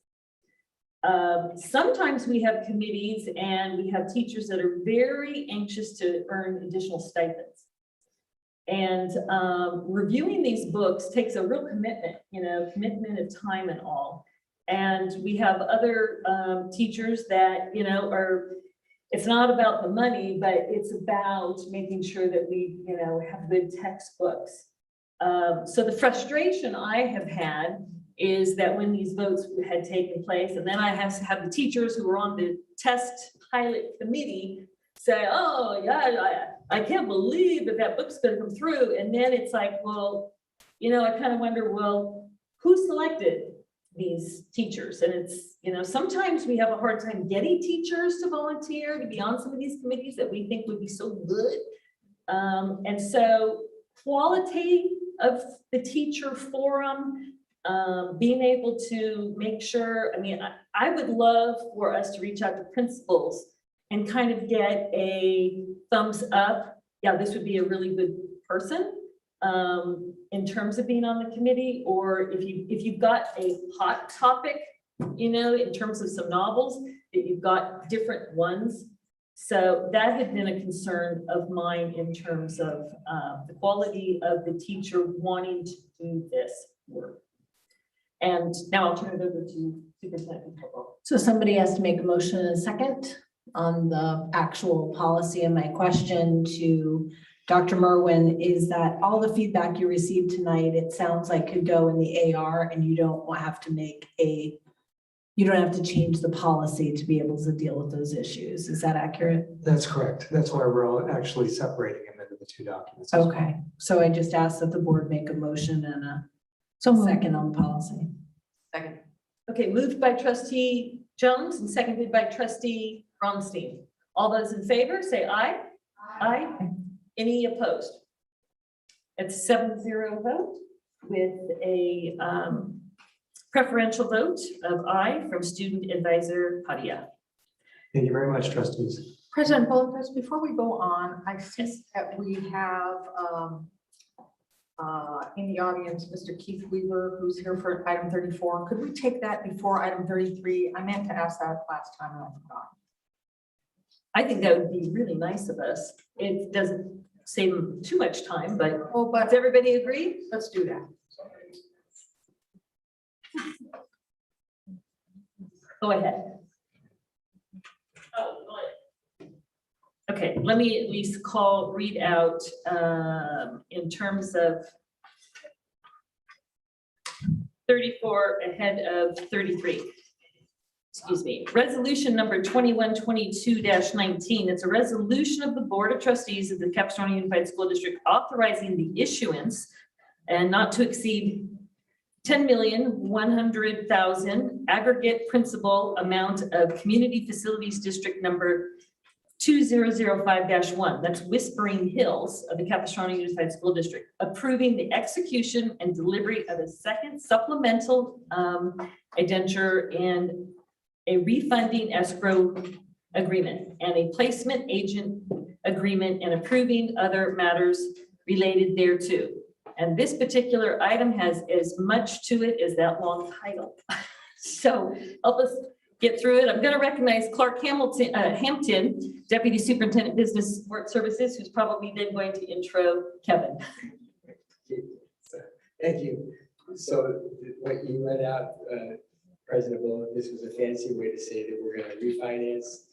Sometimes we have committees and we have teachers that are very anxious to earn additional stipends. And reviewing these books takes a real commitment, commitment of time and all. And we have other teachers that, it's not about the money, but it's about making sure that we, have good textbooks. So the frustration I have had is that when these votes had taken place, and then I have to have the teachers who were on the test pilot committee say, oh yeah, I can't believe that book's gonna come through. And then it's like, well, I kind of wonder, well, who selected these teachers? And it's, sometimes we have a hard time getting teachers to volunteer to be on some of these committees that we think would be so good. And so quality of the teacher forum, being able to make sure, I would love for us to reach out to principals and kind of get a thumbs up. Yeah, this would be a really good person in terms of being on the committee, or if you've got a hot topic, in terms of some novels, that you've got different ones. So that had been a concern of mine in terms of the quality of the teacher wanting to do this work. And now I'll turn it over to Superintendent Football. So somebody has to make a motion in a second on the actual policy. And my question to Dr. Merwin is that all the feedback you received tonight, it sounds like could go in the AR and you don't have to change the policy to be able to deal with those issues. Is that accurate? That's correct. That's why we're all actually separating them into the two documents. Okay, so I just asked that the board make a motion and a second on policy. Second. Okay, moved by Trustee Jones and seconded by Trustee Bronstein. All those in favor, say aye. Aye. Any opposed? It's 7-0 vote with a preferential vote of aye from Student Advisor Padia. Thank you very much, trustees. President Bolkus, before we go on, I think that we have in the audience, Mr. Keith Weaver, who's here for item 34. Could we take that before item 33? I meant to ask that last time and I forgot. I think that would be really nice of us. It doesn't save too much time, but does everybody agree? Let's do that. Go ahead. Okay, let me at least read out in terms of 34 ahead of 33. Excuse me. Resolution number 2122-19. It's a resolution of the Board of Trustees of the Capistrano Unified School District authorizing the issuance and not to exceed $10,100,000 aggregate principal amount of Community Facilities District number 2005-1. That's Whispering Hills of the Capistrano Unified School District, approving the execution and delivery of a second supplemental indenture and a refunding escrow agreement and a placement agent agreement and approving other matters related thereto. And this particular item has as much to it as that long title. So help us get through it. I'm going to recognize Clark Hampton, Deputy Superintendent Business Work Services, who's probably then going to intro Kevin. Thank you. So what you read out, President Bull, this was a fancy way to say that we're going to refinance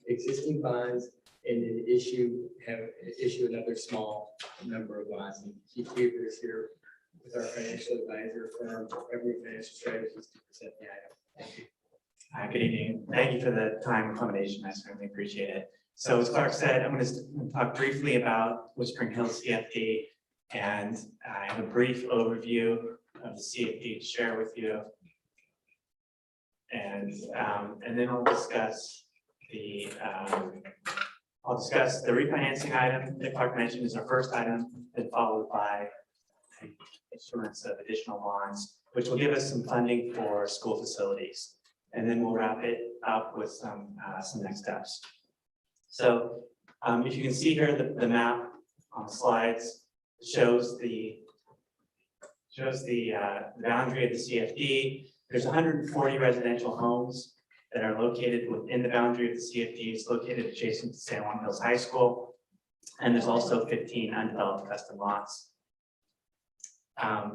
existing bonds and then issue another small number of bonds. And Keith Weaver is here with our financial advisor firm, Every Financial Strategies, to present the item. Thank you. Hi, good evening. Thank you for the time and accommodation. I certainly appreciate it. So as Clark said, I'm going to talk briefly about Whispering Hills CFD, and I have a brief overview of the CFD to share with you. And then I'll discuss the refinancing item that Clark mentioned is our first item, and followed by and issuance of additional bonds, which will give us some funding for school facilities. And then we'll wrap it up with some next steps. So if you can see here, the map on the slides shows the boundary of the CFD. There's 140 residential homes that are located within the boundary of the CFD. It's located adjacent to San Juan Hills High School. And there's also 15 undeveloped custom lots.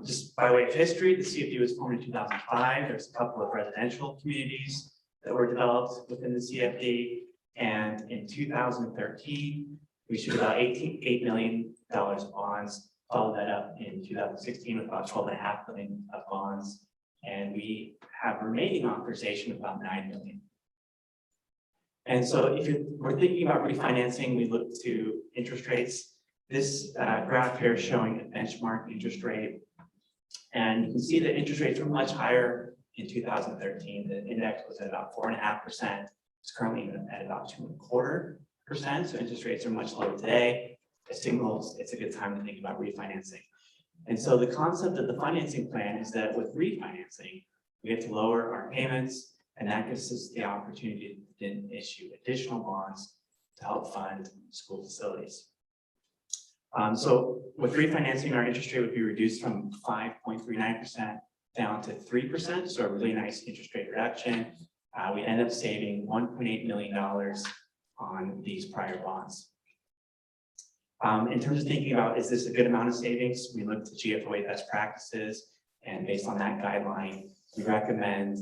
Just by way of history, the CFD was formed in 2005. There's a couple of residential communities that were developed within the CFD. And in 2013, we issued about $8 million of bonds. Followed that up in 2016 with about $12.5 million of bonds. And we have remaining authorization of about $9 million. And so if we're thinking about refinancing, we look to interest rates. This graph here is showing a benchmark interest rate. And you can see that interest rates were much higher in 2013. The index was at about 4.5%. It's currently at about 2.25%. So interest rates are much lower today. It signals it's a good time to think about refinancing. And so the concept of the financing plan is that with refinancing, we get to lower our payments, and that gives us the opportunity to then issue additional bonds to help fund school facilities. So with refinancing, our interest rate would be reduced from 5.39% down to 3%, so a really nice interest rate reduction. We end up saving $1.8 million on these prior bonds. In terms of thinking about, is this a good amount of savings? We look to GFOA best practices, and based on that guideline, we recommend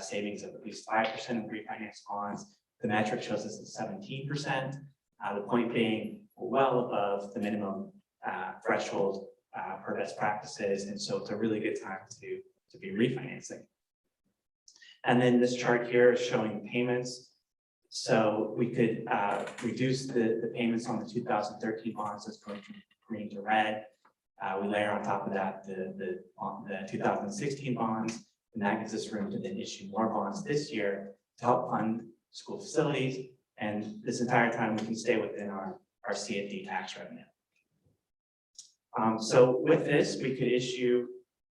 savings of at least 5% of refinance bonds. The metric shows us at 17%. The point being, we're well above the minimum threshold per best practices, and so it's a really good time to be refinancing. And then this chart here is showing the payments. So we could reduce the payments on the 2013 bonds that's going from green to red. We layer on top of that the 2016 bonds, and that gives us room to then issue more bonds this year to help fund school facilities. And this entire time we can stay within our CFD tax revenue. So with this, we could issue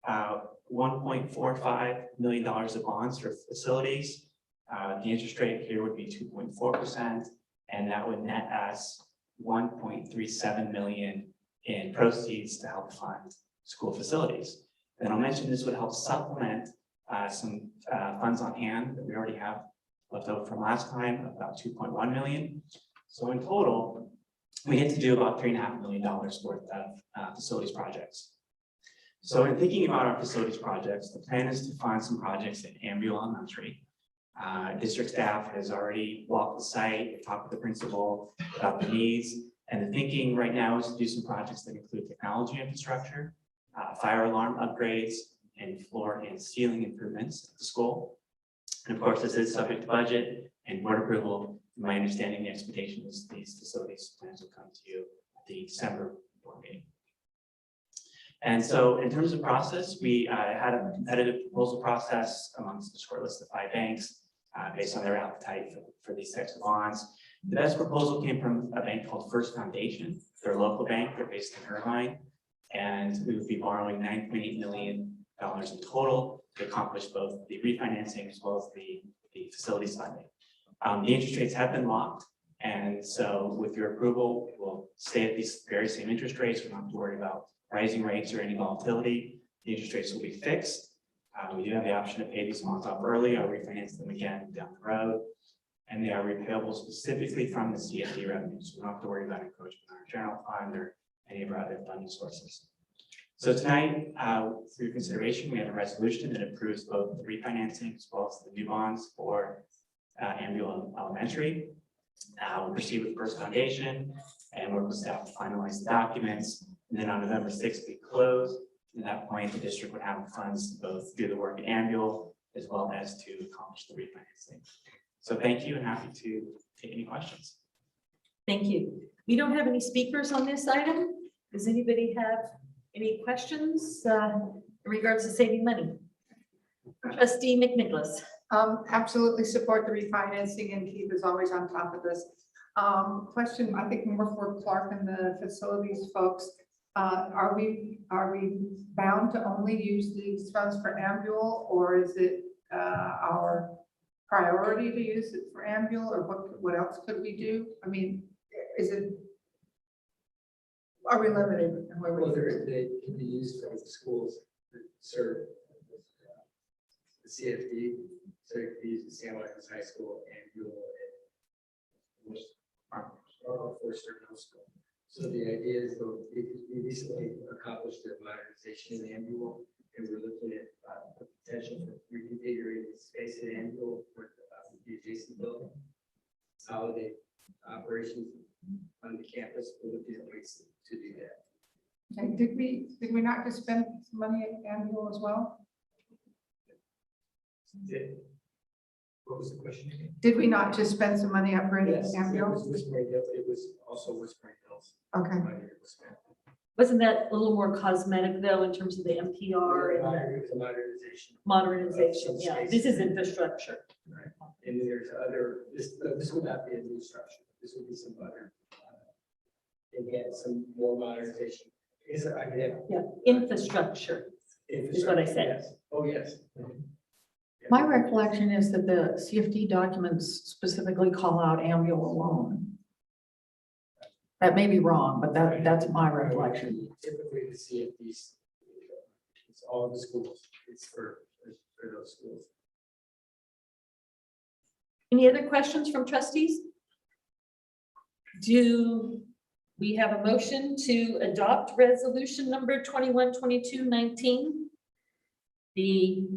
$1.45 million of bonds for facilities. The interest rate here would be 2.4%, and that would net us $1.37 million in proceeds to help fund school facilities. And I'll mention this would help supplement some funds on hand that we already have left over from last time, about $2.1 million. So in total, we get to do about $3.5 million worth of facilities projects. So in thinking about our facilities projects, the plan is to fund some projects at Ambule Elementary. District staff has already walked the site, talked with the principal about the needs, and the thinking right now is to do some projects that include technology infrastructure, fire alarm upgrades, and floor and ceiling improvements at the school. And of course, this is subject to budget and board approval. My understanding, the expectation is these facilities plans will come to you at the December board meeting. And so in terms of process, we had a competitive proposal process amongst the short list of 5 banks based on their appetite for these types of bonds. The best proposal came from a bank called First Foundation. They're a local bank, they're based in Irvine, and we would be borrowing $9.8 million in total to accomplish both the refinancing as well as the facilities funding. The interest rates have been locked, and so with your approval, we'll stay at these very same interest rates. We don't have to worry about rising rates or any volatility. The interest rates will be fixed. We do have the option to pay these bonds off early or refinance them again down the road. And they are repayable specifically from the CFD revenue. So we don't have to worry about encroachment on our general fund or any of our other funding sources. So tonight, for your consideration, we have a resolution that approves both the refinancing as well as the new bonds for Ambule Elementary. We'll proceed with First Foundation and work with staff to finalize the documents. And then on November 6th, we close. At that point, the district would have the funds to both do the work at Ambule as well as to accomplish the refinancing. So thank you, and happy to take any questions. Thank you. We don't have any speakers on this item. Does anybody have any questions in regards to saving money? Trustee McNicholas. Absolutely support the refinancing, and Keith is always on top of this. Question, I think more for Clark and the facilities folks. Are we bound to only use these funds for ambulance, or is it our priority to use it for ambulance, or what else could we do? I mean, are we limited? in where we Well, use it? they can be used for the schools that serve the CFD, so it could be used in San Marcos High School and Buell and Forster Middle School. So the idea is though, we recently accomplished a modernization in Ambulance, and we're looking at the potential for reconfiguring the space in Ambulance for the adjacent building. Consolidate operations on the campus, we're looking at ways to do that. Okay, did we not just spend some money at ambulance as well? What was the question again? Did we not just spend some money upgrading Yes, ambulance? it was also Whispering Hills. Okay. Money that was spent. Wasn't that a little more cosmetic though, in terms of the NPR and It was a modernization. modernization? Some Yeah, space. this is infrastructure. Right. And there's other, this would not be a new structure. This would be some other, again, some more modernization. Is it, I have. Yeah, infrastructure is what I said. Yes. Oh, yes. My recollection is that the CFD documents specifically call out ambulance alone. That may be wrong, but that's my recollection. Typically, the CFDs, it's all the schools. It's for those schools. Any other questions from trustees? Do we have a motion to adopt resolution number 212219? We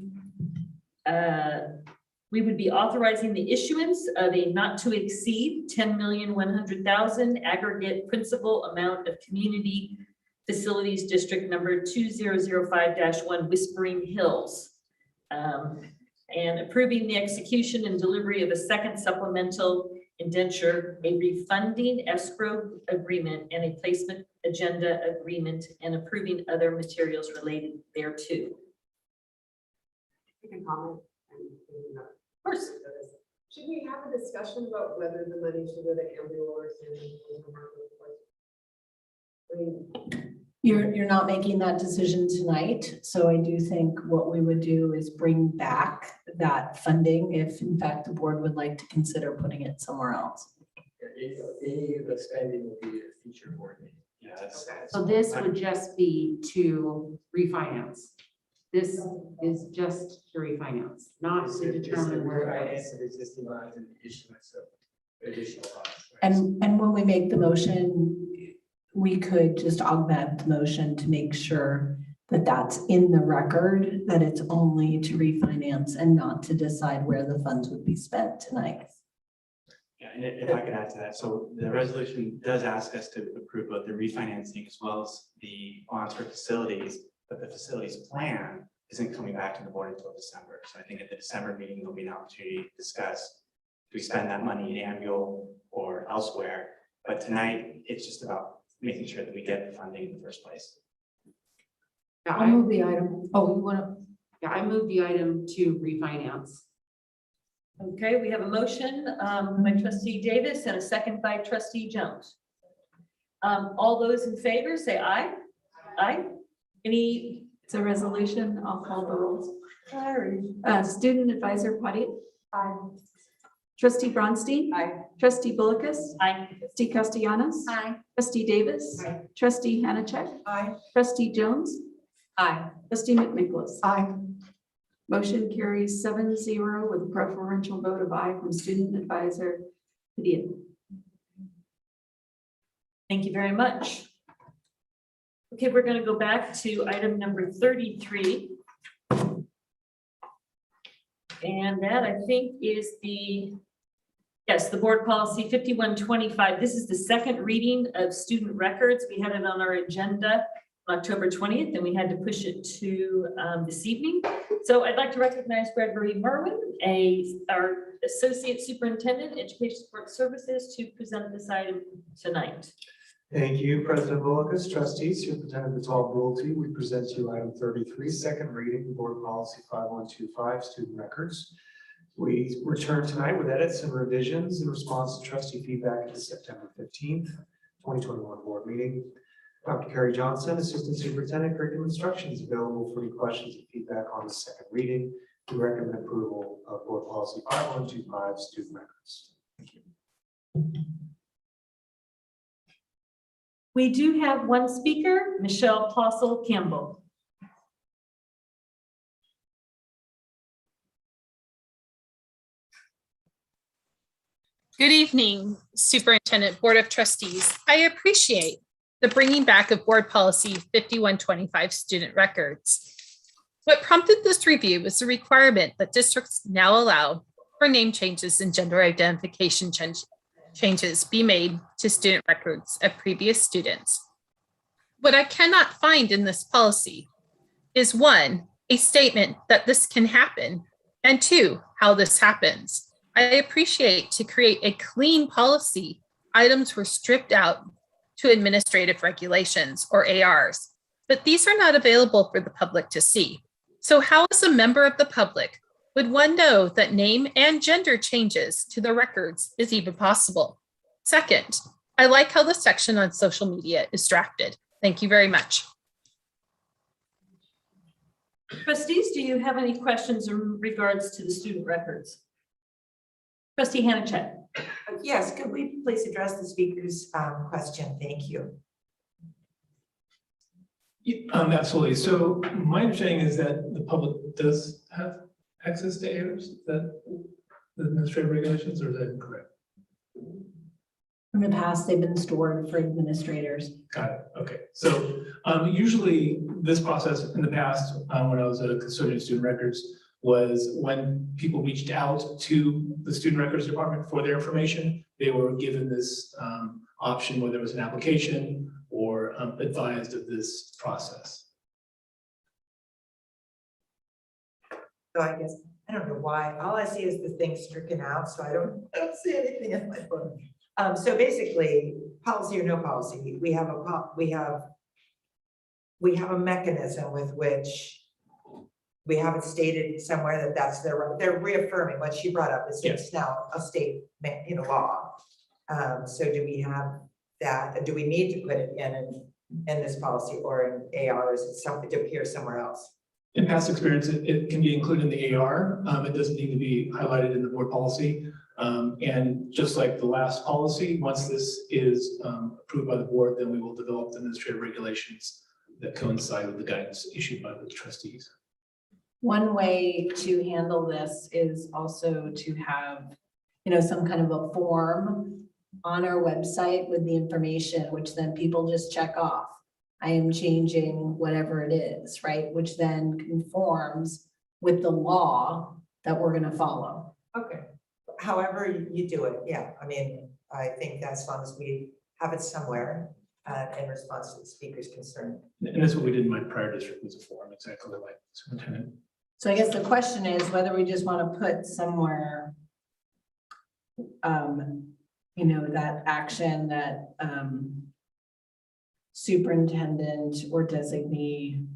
would be authorizing the issuance of a not to exceed 10,100,000 aggregate principal amount of community facilities district number 2005-1 Whispering Hills. And approving the execution and delivery of a second supplemental indenture, a refunding escrow agreement, and a placement agenda agreement, and approving other materials related thereto. You can comment. Of course. Should we have a discussion about whether the money should go to ambulance or You're not making that decision tonight, so I do think what we would do is bring back that funding if in fact the board would like to consider putting it somewhere else. Any of the spending will be a future board meeting. Yeah, that's. So this would just be to refinance. This is just to refinance, not to determine where it Refinance goes. of existing bonds and the issuance of additional bonds. And when we make the motion, we could just augment the motion to make sure that that's in the record, that it's only to refinance and not to decide where the funds would be spent tonight. Yeah, and if I could add to that, so the resolution does ask us to approve both the refinancing as well as the bonds for facilities, but the facilities plan isn't coming back to the board until December. So I think at the December meeting, there'll be an opportunity to discuss, do we spend that money in Ambuel or elsewhere? But tonight, it's just about making sure that we get the funding in the first place. Yeah, I'll move the item. Oh, you want to? Yeah, I moved the item to refinance. Okay, we have a motion by trustee Davis and a second by trustee Jones. All those in favor say aye. Aye. Any? It's a resolution. I'll call the rolls. Sorry. Student advisor Patty. Aye. Trustee Bronstein. Aye. Trustee Bullicus. Aye. Trustee Castellanos. Aye. Trustee Davis. Aye. Trustee Hannachek. Aye. Trustee Jones. Aye. Trustee McNicholas. Aye. Motion carries 7-0 with a preferential vote of aye from student advisor Padilla. Thank you very much. Okay, we're going to go back to item number 33. And that I think is the board policy 5125. This is the second reading of student records. We had it on our agenda on October 20th, and we had to push it to this evening. So I'd like to recognize Gregory Merwin, our Associate Superintendent, Education Support Services, to present this item tonight. Thank you, President Bullicus, trustees, Superintendent Vital Brulte. We present to you item 33, second reading, Board Policy 5125, Student Records. We return tonight with edits and revisions in response to trustee feedback at the September 15th, 2021 board meeting. Dr. Carrie Johnson, Assistant Superintendent, Curriculum Instruction, is available for any questions and feedback on the second reading. We recommend approval of Board Policy 5125, student records. Thank you. We do have one speaker, Michelle Postle Campbell. Good evening, Superintendent, Board of Trustees. I appreciate the bringing back of Board Policy 5125 student records. What prompted this review was the requirement that districts now allow for name changes and gender identification changes be made to student records of previous students. What I cannot find in this policy is 1, a statement that this can happen, and 2, how this happens. I appreciate to create a clean policy, items were stripped out to administrative regulations or ARs, but these are not available for the public to see. So how as a member of the public would one know that name and gender changes to the records is even possible? Second, I like how the section on social media is drafted. Thank you very much. Trustees, do you have any questions in regards to the student records? Trustee Hanachek. Yes, could we please address the speaker's question? Thank you. Absolutely. So my understanding is that the public does have access to ARs, that the administrative regulations, or is that incorrect? In the past, they've been stored for administrators. Got it. Okay. So usually this process in the past, when I was a custodian of student records, was when people reached out to the student records department for their information, they were given this option, whether it was an application or advised of this process. So I guess, I don't know why, all I see is the thing stricken out, so I don't see anything in my phone. So basically, policy or no policy, we have a mechanism with which we have it stated somewhere that that's they're reaffirming what she brought up. It's now a state, law. So do we have that? Do we need to put it in this policy or in AR, or is it something to appear somewhere else? In past experience, it can be included in the AR. It doesn't need to be highlighted in the board policy. And just like the last policy, once this is approved by the board, then we will develop the administrative regulations that coincide with the guidance issued by the trustees. One way to handle this is also to have, some kind of a form on our website with the information, which then people just check off. I am changing whatever it is, right? Which then conforms with the law that we're going to follow. Okay. However you do it, yeah. I mean, I think as long as we have it somewhere in response to the speaker's concern. And that's what we did in my prior district, was a form exactly like superintendent. So I guess the question is whether we just want to put somewhere, that action that superintendent or designee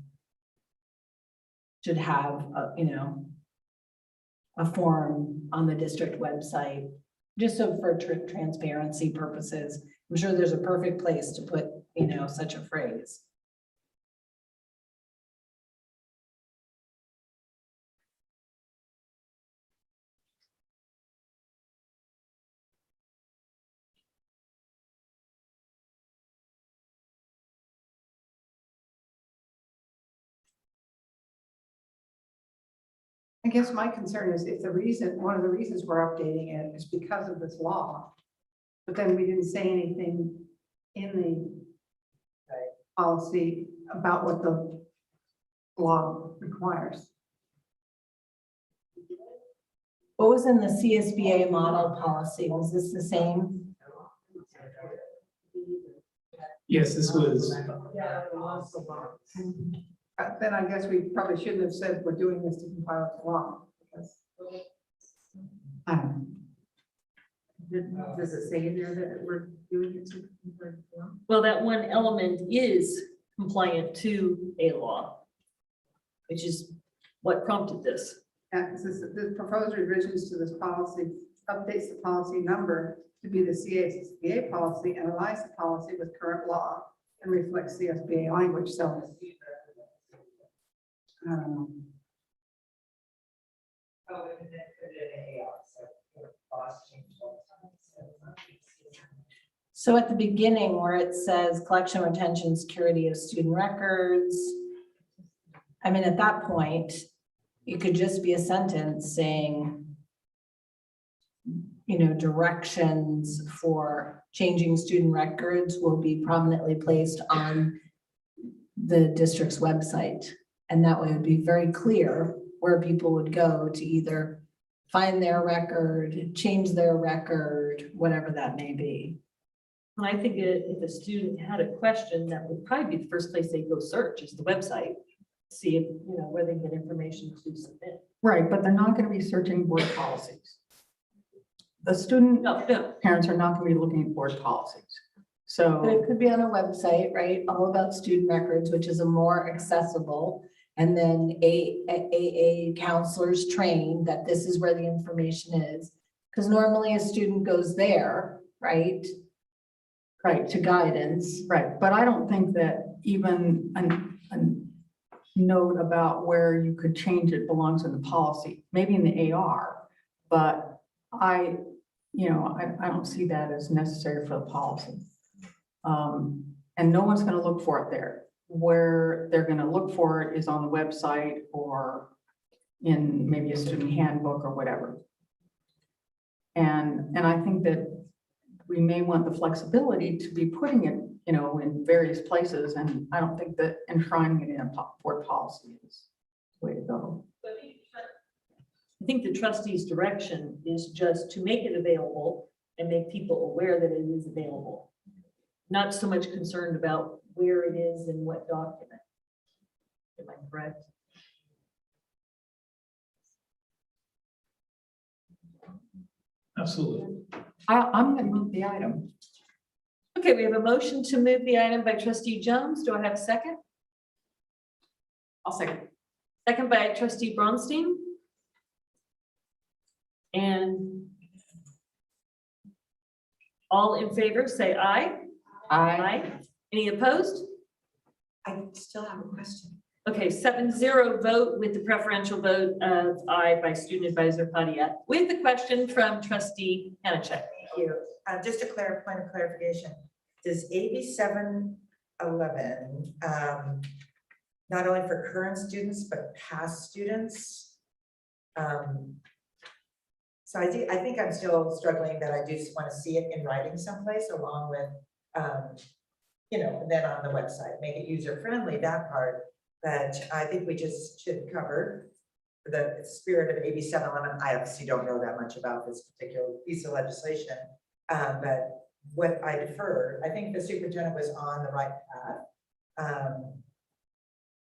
should have, a form on the district website, just so for transparency purposes. I'm sure there's a perfect place to put, such a phrase. I guess my concern is if one of the reasons we're updating it is because of this law, but then we didn't say anything in the policy about what the law requires. What was in the CSBA model policy? Was this the same? Yes, this was. Then I guess we probably shouldn't have said we're doing this to comply with the law. Because, I don't know. Does it say in there that we're doing it to comply with the law? Well, that one element is compliant to a law, which is what prompted this. Yeah, because the proposed revisions to this policy updates the policy number to be the CSBA policy and aligns the policy with current law It reflects the SBA language, so. I don't know. So at the beginning where it says collection, retention, security of student records, I mean, at that point, it could just be a sentence saying, you know, directions for changing student records will be prominently placed on the district's website. And that way it would be very clear where people would go to either find their record, change their record, whatever that may be. And I think if a student had a question, that would probably be the first place they go search is the website. See if, you know, where they get information to submit. Right, but they're not going to be searching board policies. The student parents are not going to be looking at board policies. So. But it could be on a website, right? All about student records, which is a more accessible. And then AA counselors train that this is where the information is. Because normally a student goes there, right? Right, to guidance. Right, but I don't think that even a note about where you could change it belongs in the policy, maybe in the AR, but I don't see that as necessary for the policy. And no one's going to look for it there. Where they're going to look for it is on the website or in maybe a student handbook or whatever. And I think that we may want the flexibility to be putting it, you know, in various places. And I don't think that enshrining it in a board policy is the way to go. I think the trustee's direction is just to make it available and make people aware that it is available. Not so much concerned about where it is and what document. Am I correct? Absolutely. I'm going to move the item. Okay, we have a motion to move the item by trustee Jones. Do I have a second? I'll second. Second by trustee Bronstein. And all in favor, say aye. Aye. Any opposed? I still have a question. Okay, 7-0 vote with the preferential vote of aye by student advisor Padia, with the question from trustee Hanachek. Thank you. Just a point of clarification. Does AB 711 not only for current students but past students? So I think I'm still struggling that I do just want to see it in writing someplace along with, you know, and then on the website, make it user friendly, that part. But I think we just should cover the spirit of AB 711. I obviously don't know that much about this particular piece of legislation, but what I defer, I think the superintendent was on the right path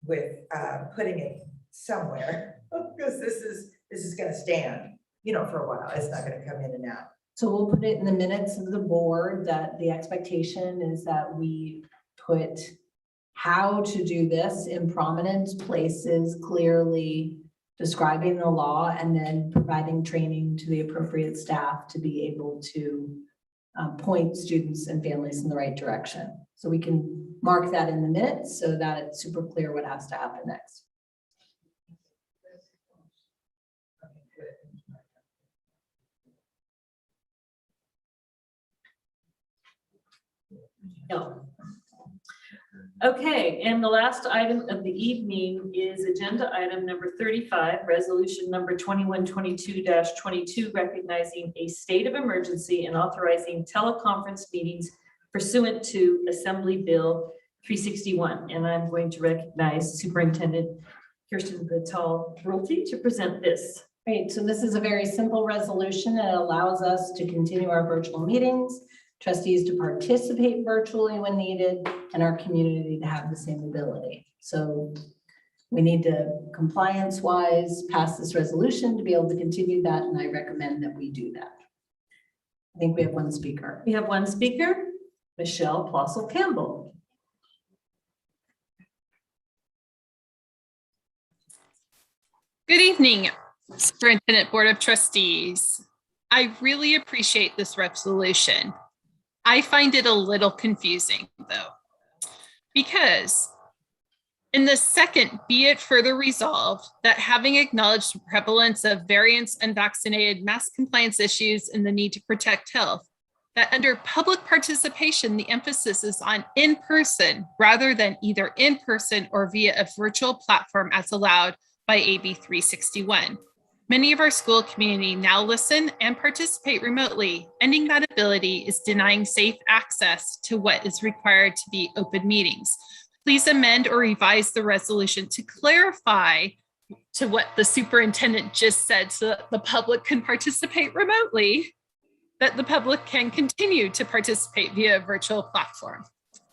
with putting it somewhere because this is going to stand, you know, for a while. It's not going to come in and out. So we'll put it in the minutes of the board that the expectation is that we put how to do this in prominent places, clearly describing the law and then providing training to the appropriate staff to be able to point students and families in the right direction. So we can mark that in the minutes so that it's super clear what has to happen next. No. Okay, and the last item of the evening is agenda item number 35, resolution number 2122-22, recognizing a state of emergency and authorizing teleconference meetings pursuant to Assembly Bill 361. And I'm going to recognize Superintendent Kirsten Vitale-Brulte to present this. Great, so this is a very simple resolution. It allows us to continue our virtual meetings, trustees to participate virtually when needed, and our community to have the same ability. So we need to, compliance-wise, pass this resolution to be able to continue that, and I recommend that we do that. I think we have one speaker. We have one speaker, Michelle Plossel-Campbell. Good evening, Superintendent Board of Trustees. I really appreciate this resolution. I find it a little confusing, though. Because in the second, be it further resolved that having acknowledged the prevalence of variants, unvaccinated, mask compliance issues, and the need to protect health, that under public participation, the emphasis is on in-person rather than either in-person or via a virtual platform as allowed by AB 361. Many of our school community now listen and participate remotely. Ending that ability is denying safe access to what is required to be open meetings. Please amend or revise the resolution to clarify to what the superintendent just said so that the public can participate remotely, that the public can continue to participate via a virtual platform.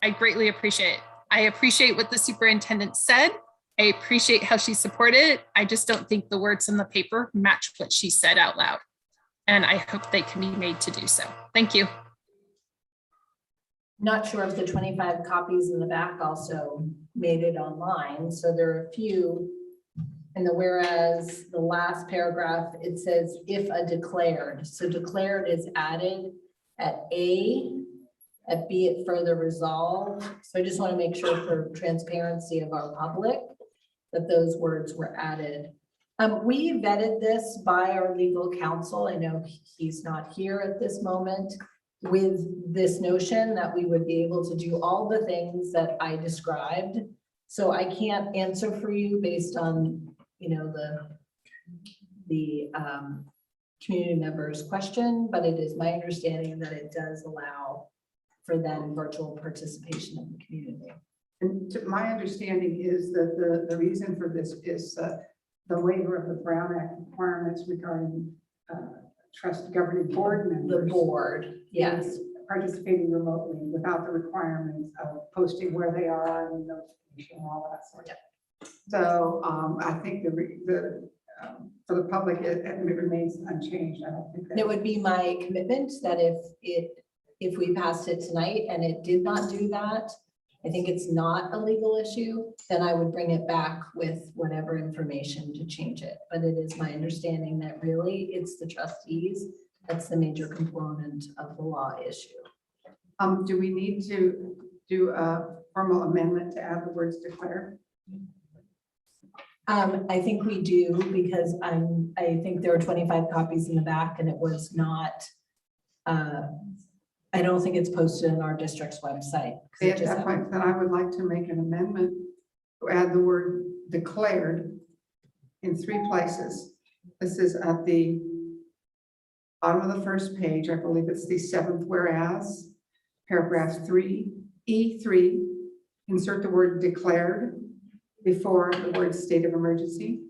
I greatly appreciate it. I appreciate what the superintendent said. I appreciate how she supported it. I just don't think the words on the paper match what she said out loud. And I hope they can be made to do so. Thank you. Not sure if the 25 copies in the back also made it online. So there are a few. And the whereas the last paragraph, it says if a declared. So declared is added at A, at B it further resolved. So I just want to make sure for transparency of our public that those words were added. We vetted this by our legal counsel. I know he's not here at this moment, with this notion that we would be able to do all the things that I described. So I can't answer for you based on, you know, the community member's question, but it is my understanding that it does allow for then virtual participation in the community. And my understanding is that the reason for this is the waiver of the Brown Act requirements regarding trust governing board members. The board, yes. Participating remotely without the requirements of posting where they are and notification and all that sort of. So I think for the public, it remains unchanged. I don't think that. It would be my commitment that if we passed it tonight and it did not do that, I think it's not a legal issue, then I would bring it back with whatever information to change it. But it is my understanding that really it's the trustees that's the major component of the law issue. Do we need to do a formal amendment to add the words declare? I think we do, because I think there were 25 copies in the back and it was not, I don't think it's posted on our district's website. At that point, then I would like to make an amendment to add the word declared in 3 places. This is at the bottom of the first page. I believe it's the 7th whereas, paragraph 3, E3, insert the word declared before the word state of emergency.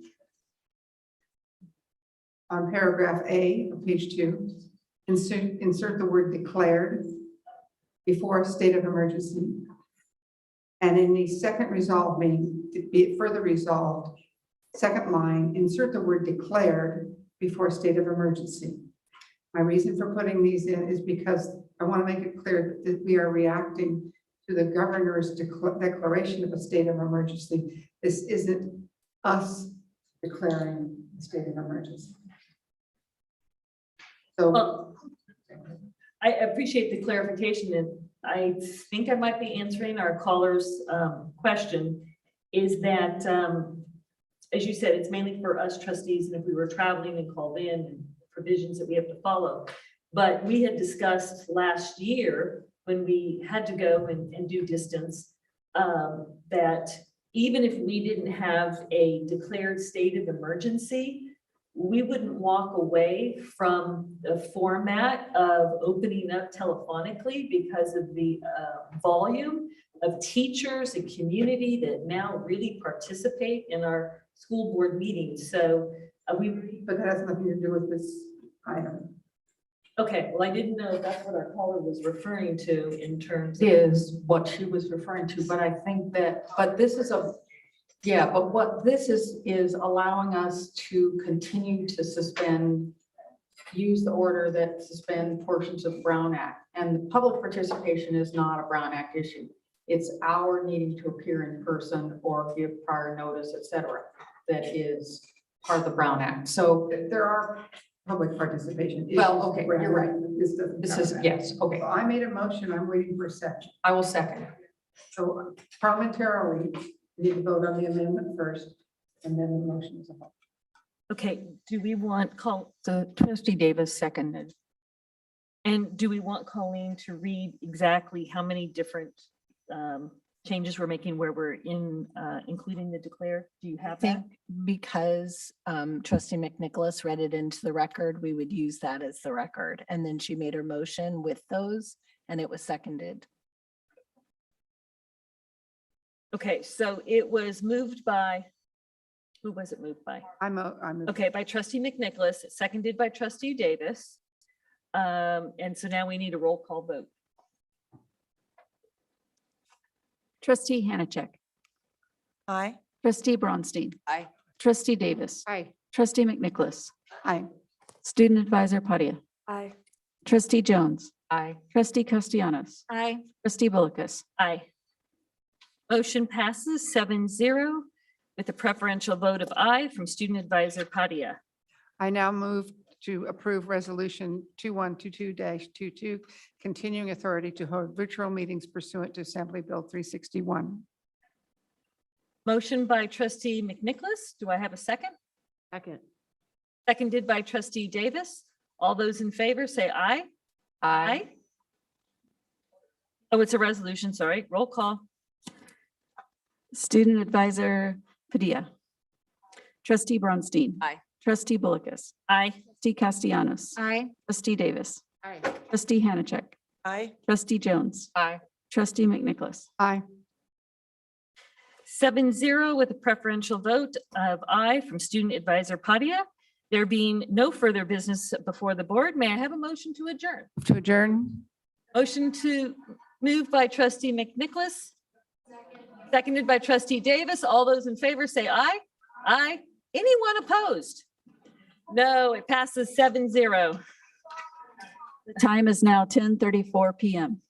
On paragraph A of page 2, insert the word declared before state of emergency. And in the second resolve, meaning be it further resolved, second line, insert the word declared before state of emergency. My reason for putting these in is because I want to make it clear that we are reacting to the governor's declaration of a state of emergency. This isn't us declaring a state of emergency. So well, I appreciate the clarification, and I think I might be answering our caller's question, is that, as you said, it's mainly for us trustees, and if we were traveling and called in, and provisions that we have to follow. But we had discussed last year when we had to go and do distance, that even if we didn't have a declared state of emergency, we wouldn't walk away from the format of opening up telephonically because of the volume of teachers and community that now really participate in our school board meetings. So but that has nothing to do with this item. Okay, well, I didn't know if that's what our caller was referring to in terms of. Is what she was referring to, but I think that, but this is but what this is allowing us to continue to use the order that suspend portions of Brown Act. And the public participation is not a Brown Act issue. It's our needing to appear in person or give prior notice, et cetera, that is part of the Brown Act. So there are public participation. Well, okay, you're right. This doesn't. This is, yes, okay. So I made a motion. I'm waiting for a second. I will second. So parliamentarily, we need to vote on the amendment first, and then the motion is a whole. Okay, do we want so trustee Davis seconded. And do we want Colleen to read exactly how many different changes we're making where we're including the declare? Do you I have that? think because trustee McNicholas read it into the record, we would use that as the record. And then she made her motion with those and it was seconded. Okay, so it was moved by, who was it moved by? I'm Okay, by trustee McNicholas, seconded by trustee Davis. And so now we need a roll call vote. Trustee Hanachek. Aye. Trustee Bronstein. Aye. Trustee Davis. Aye. Trustee McNicholas. Aye. Student Advisor Padia. Aye. Trustee Jones. Aye. Trustee Castellanos. Aye. Trustee Willikus. Aye. Motion passes 7-0 with a preferential vote of aye from student advisor Padia. I now move to approve resolution 2122-22, continuing authority to hold virtual meetings pursuant to Assembly Bill 361. Motion by trustee McNicholas. Do I have a second? Second. Seconded by trustee Davis. All those in favor say aye. Aye. Oh, it's a resolution, sorry. Roll call. Student Advisor Padilla. Trustee Bronstein. Aye. Trustee Willikus. Aye. Trustee Castellanos. Aye. Trustee Davis. Aye. Trustee Hanachek. Aye. Trustee Jones. Aye. Trustee McNicholas. Aye. 7-0 with a preferential vote of aye from student advisor Padia. There being no further business before the board, may I have a motion to adjourn? To adjourn. Motion to move by trustee McNicholas. Seconded by trustee Davis. All those in favor say aye. Aye. Anyone opposed? No, it passes 7-0. The time is now 10:34 PM.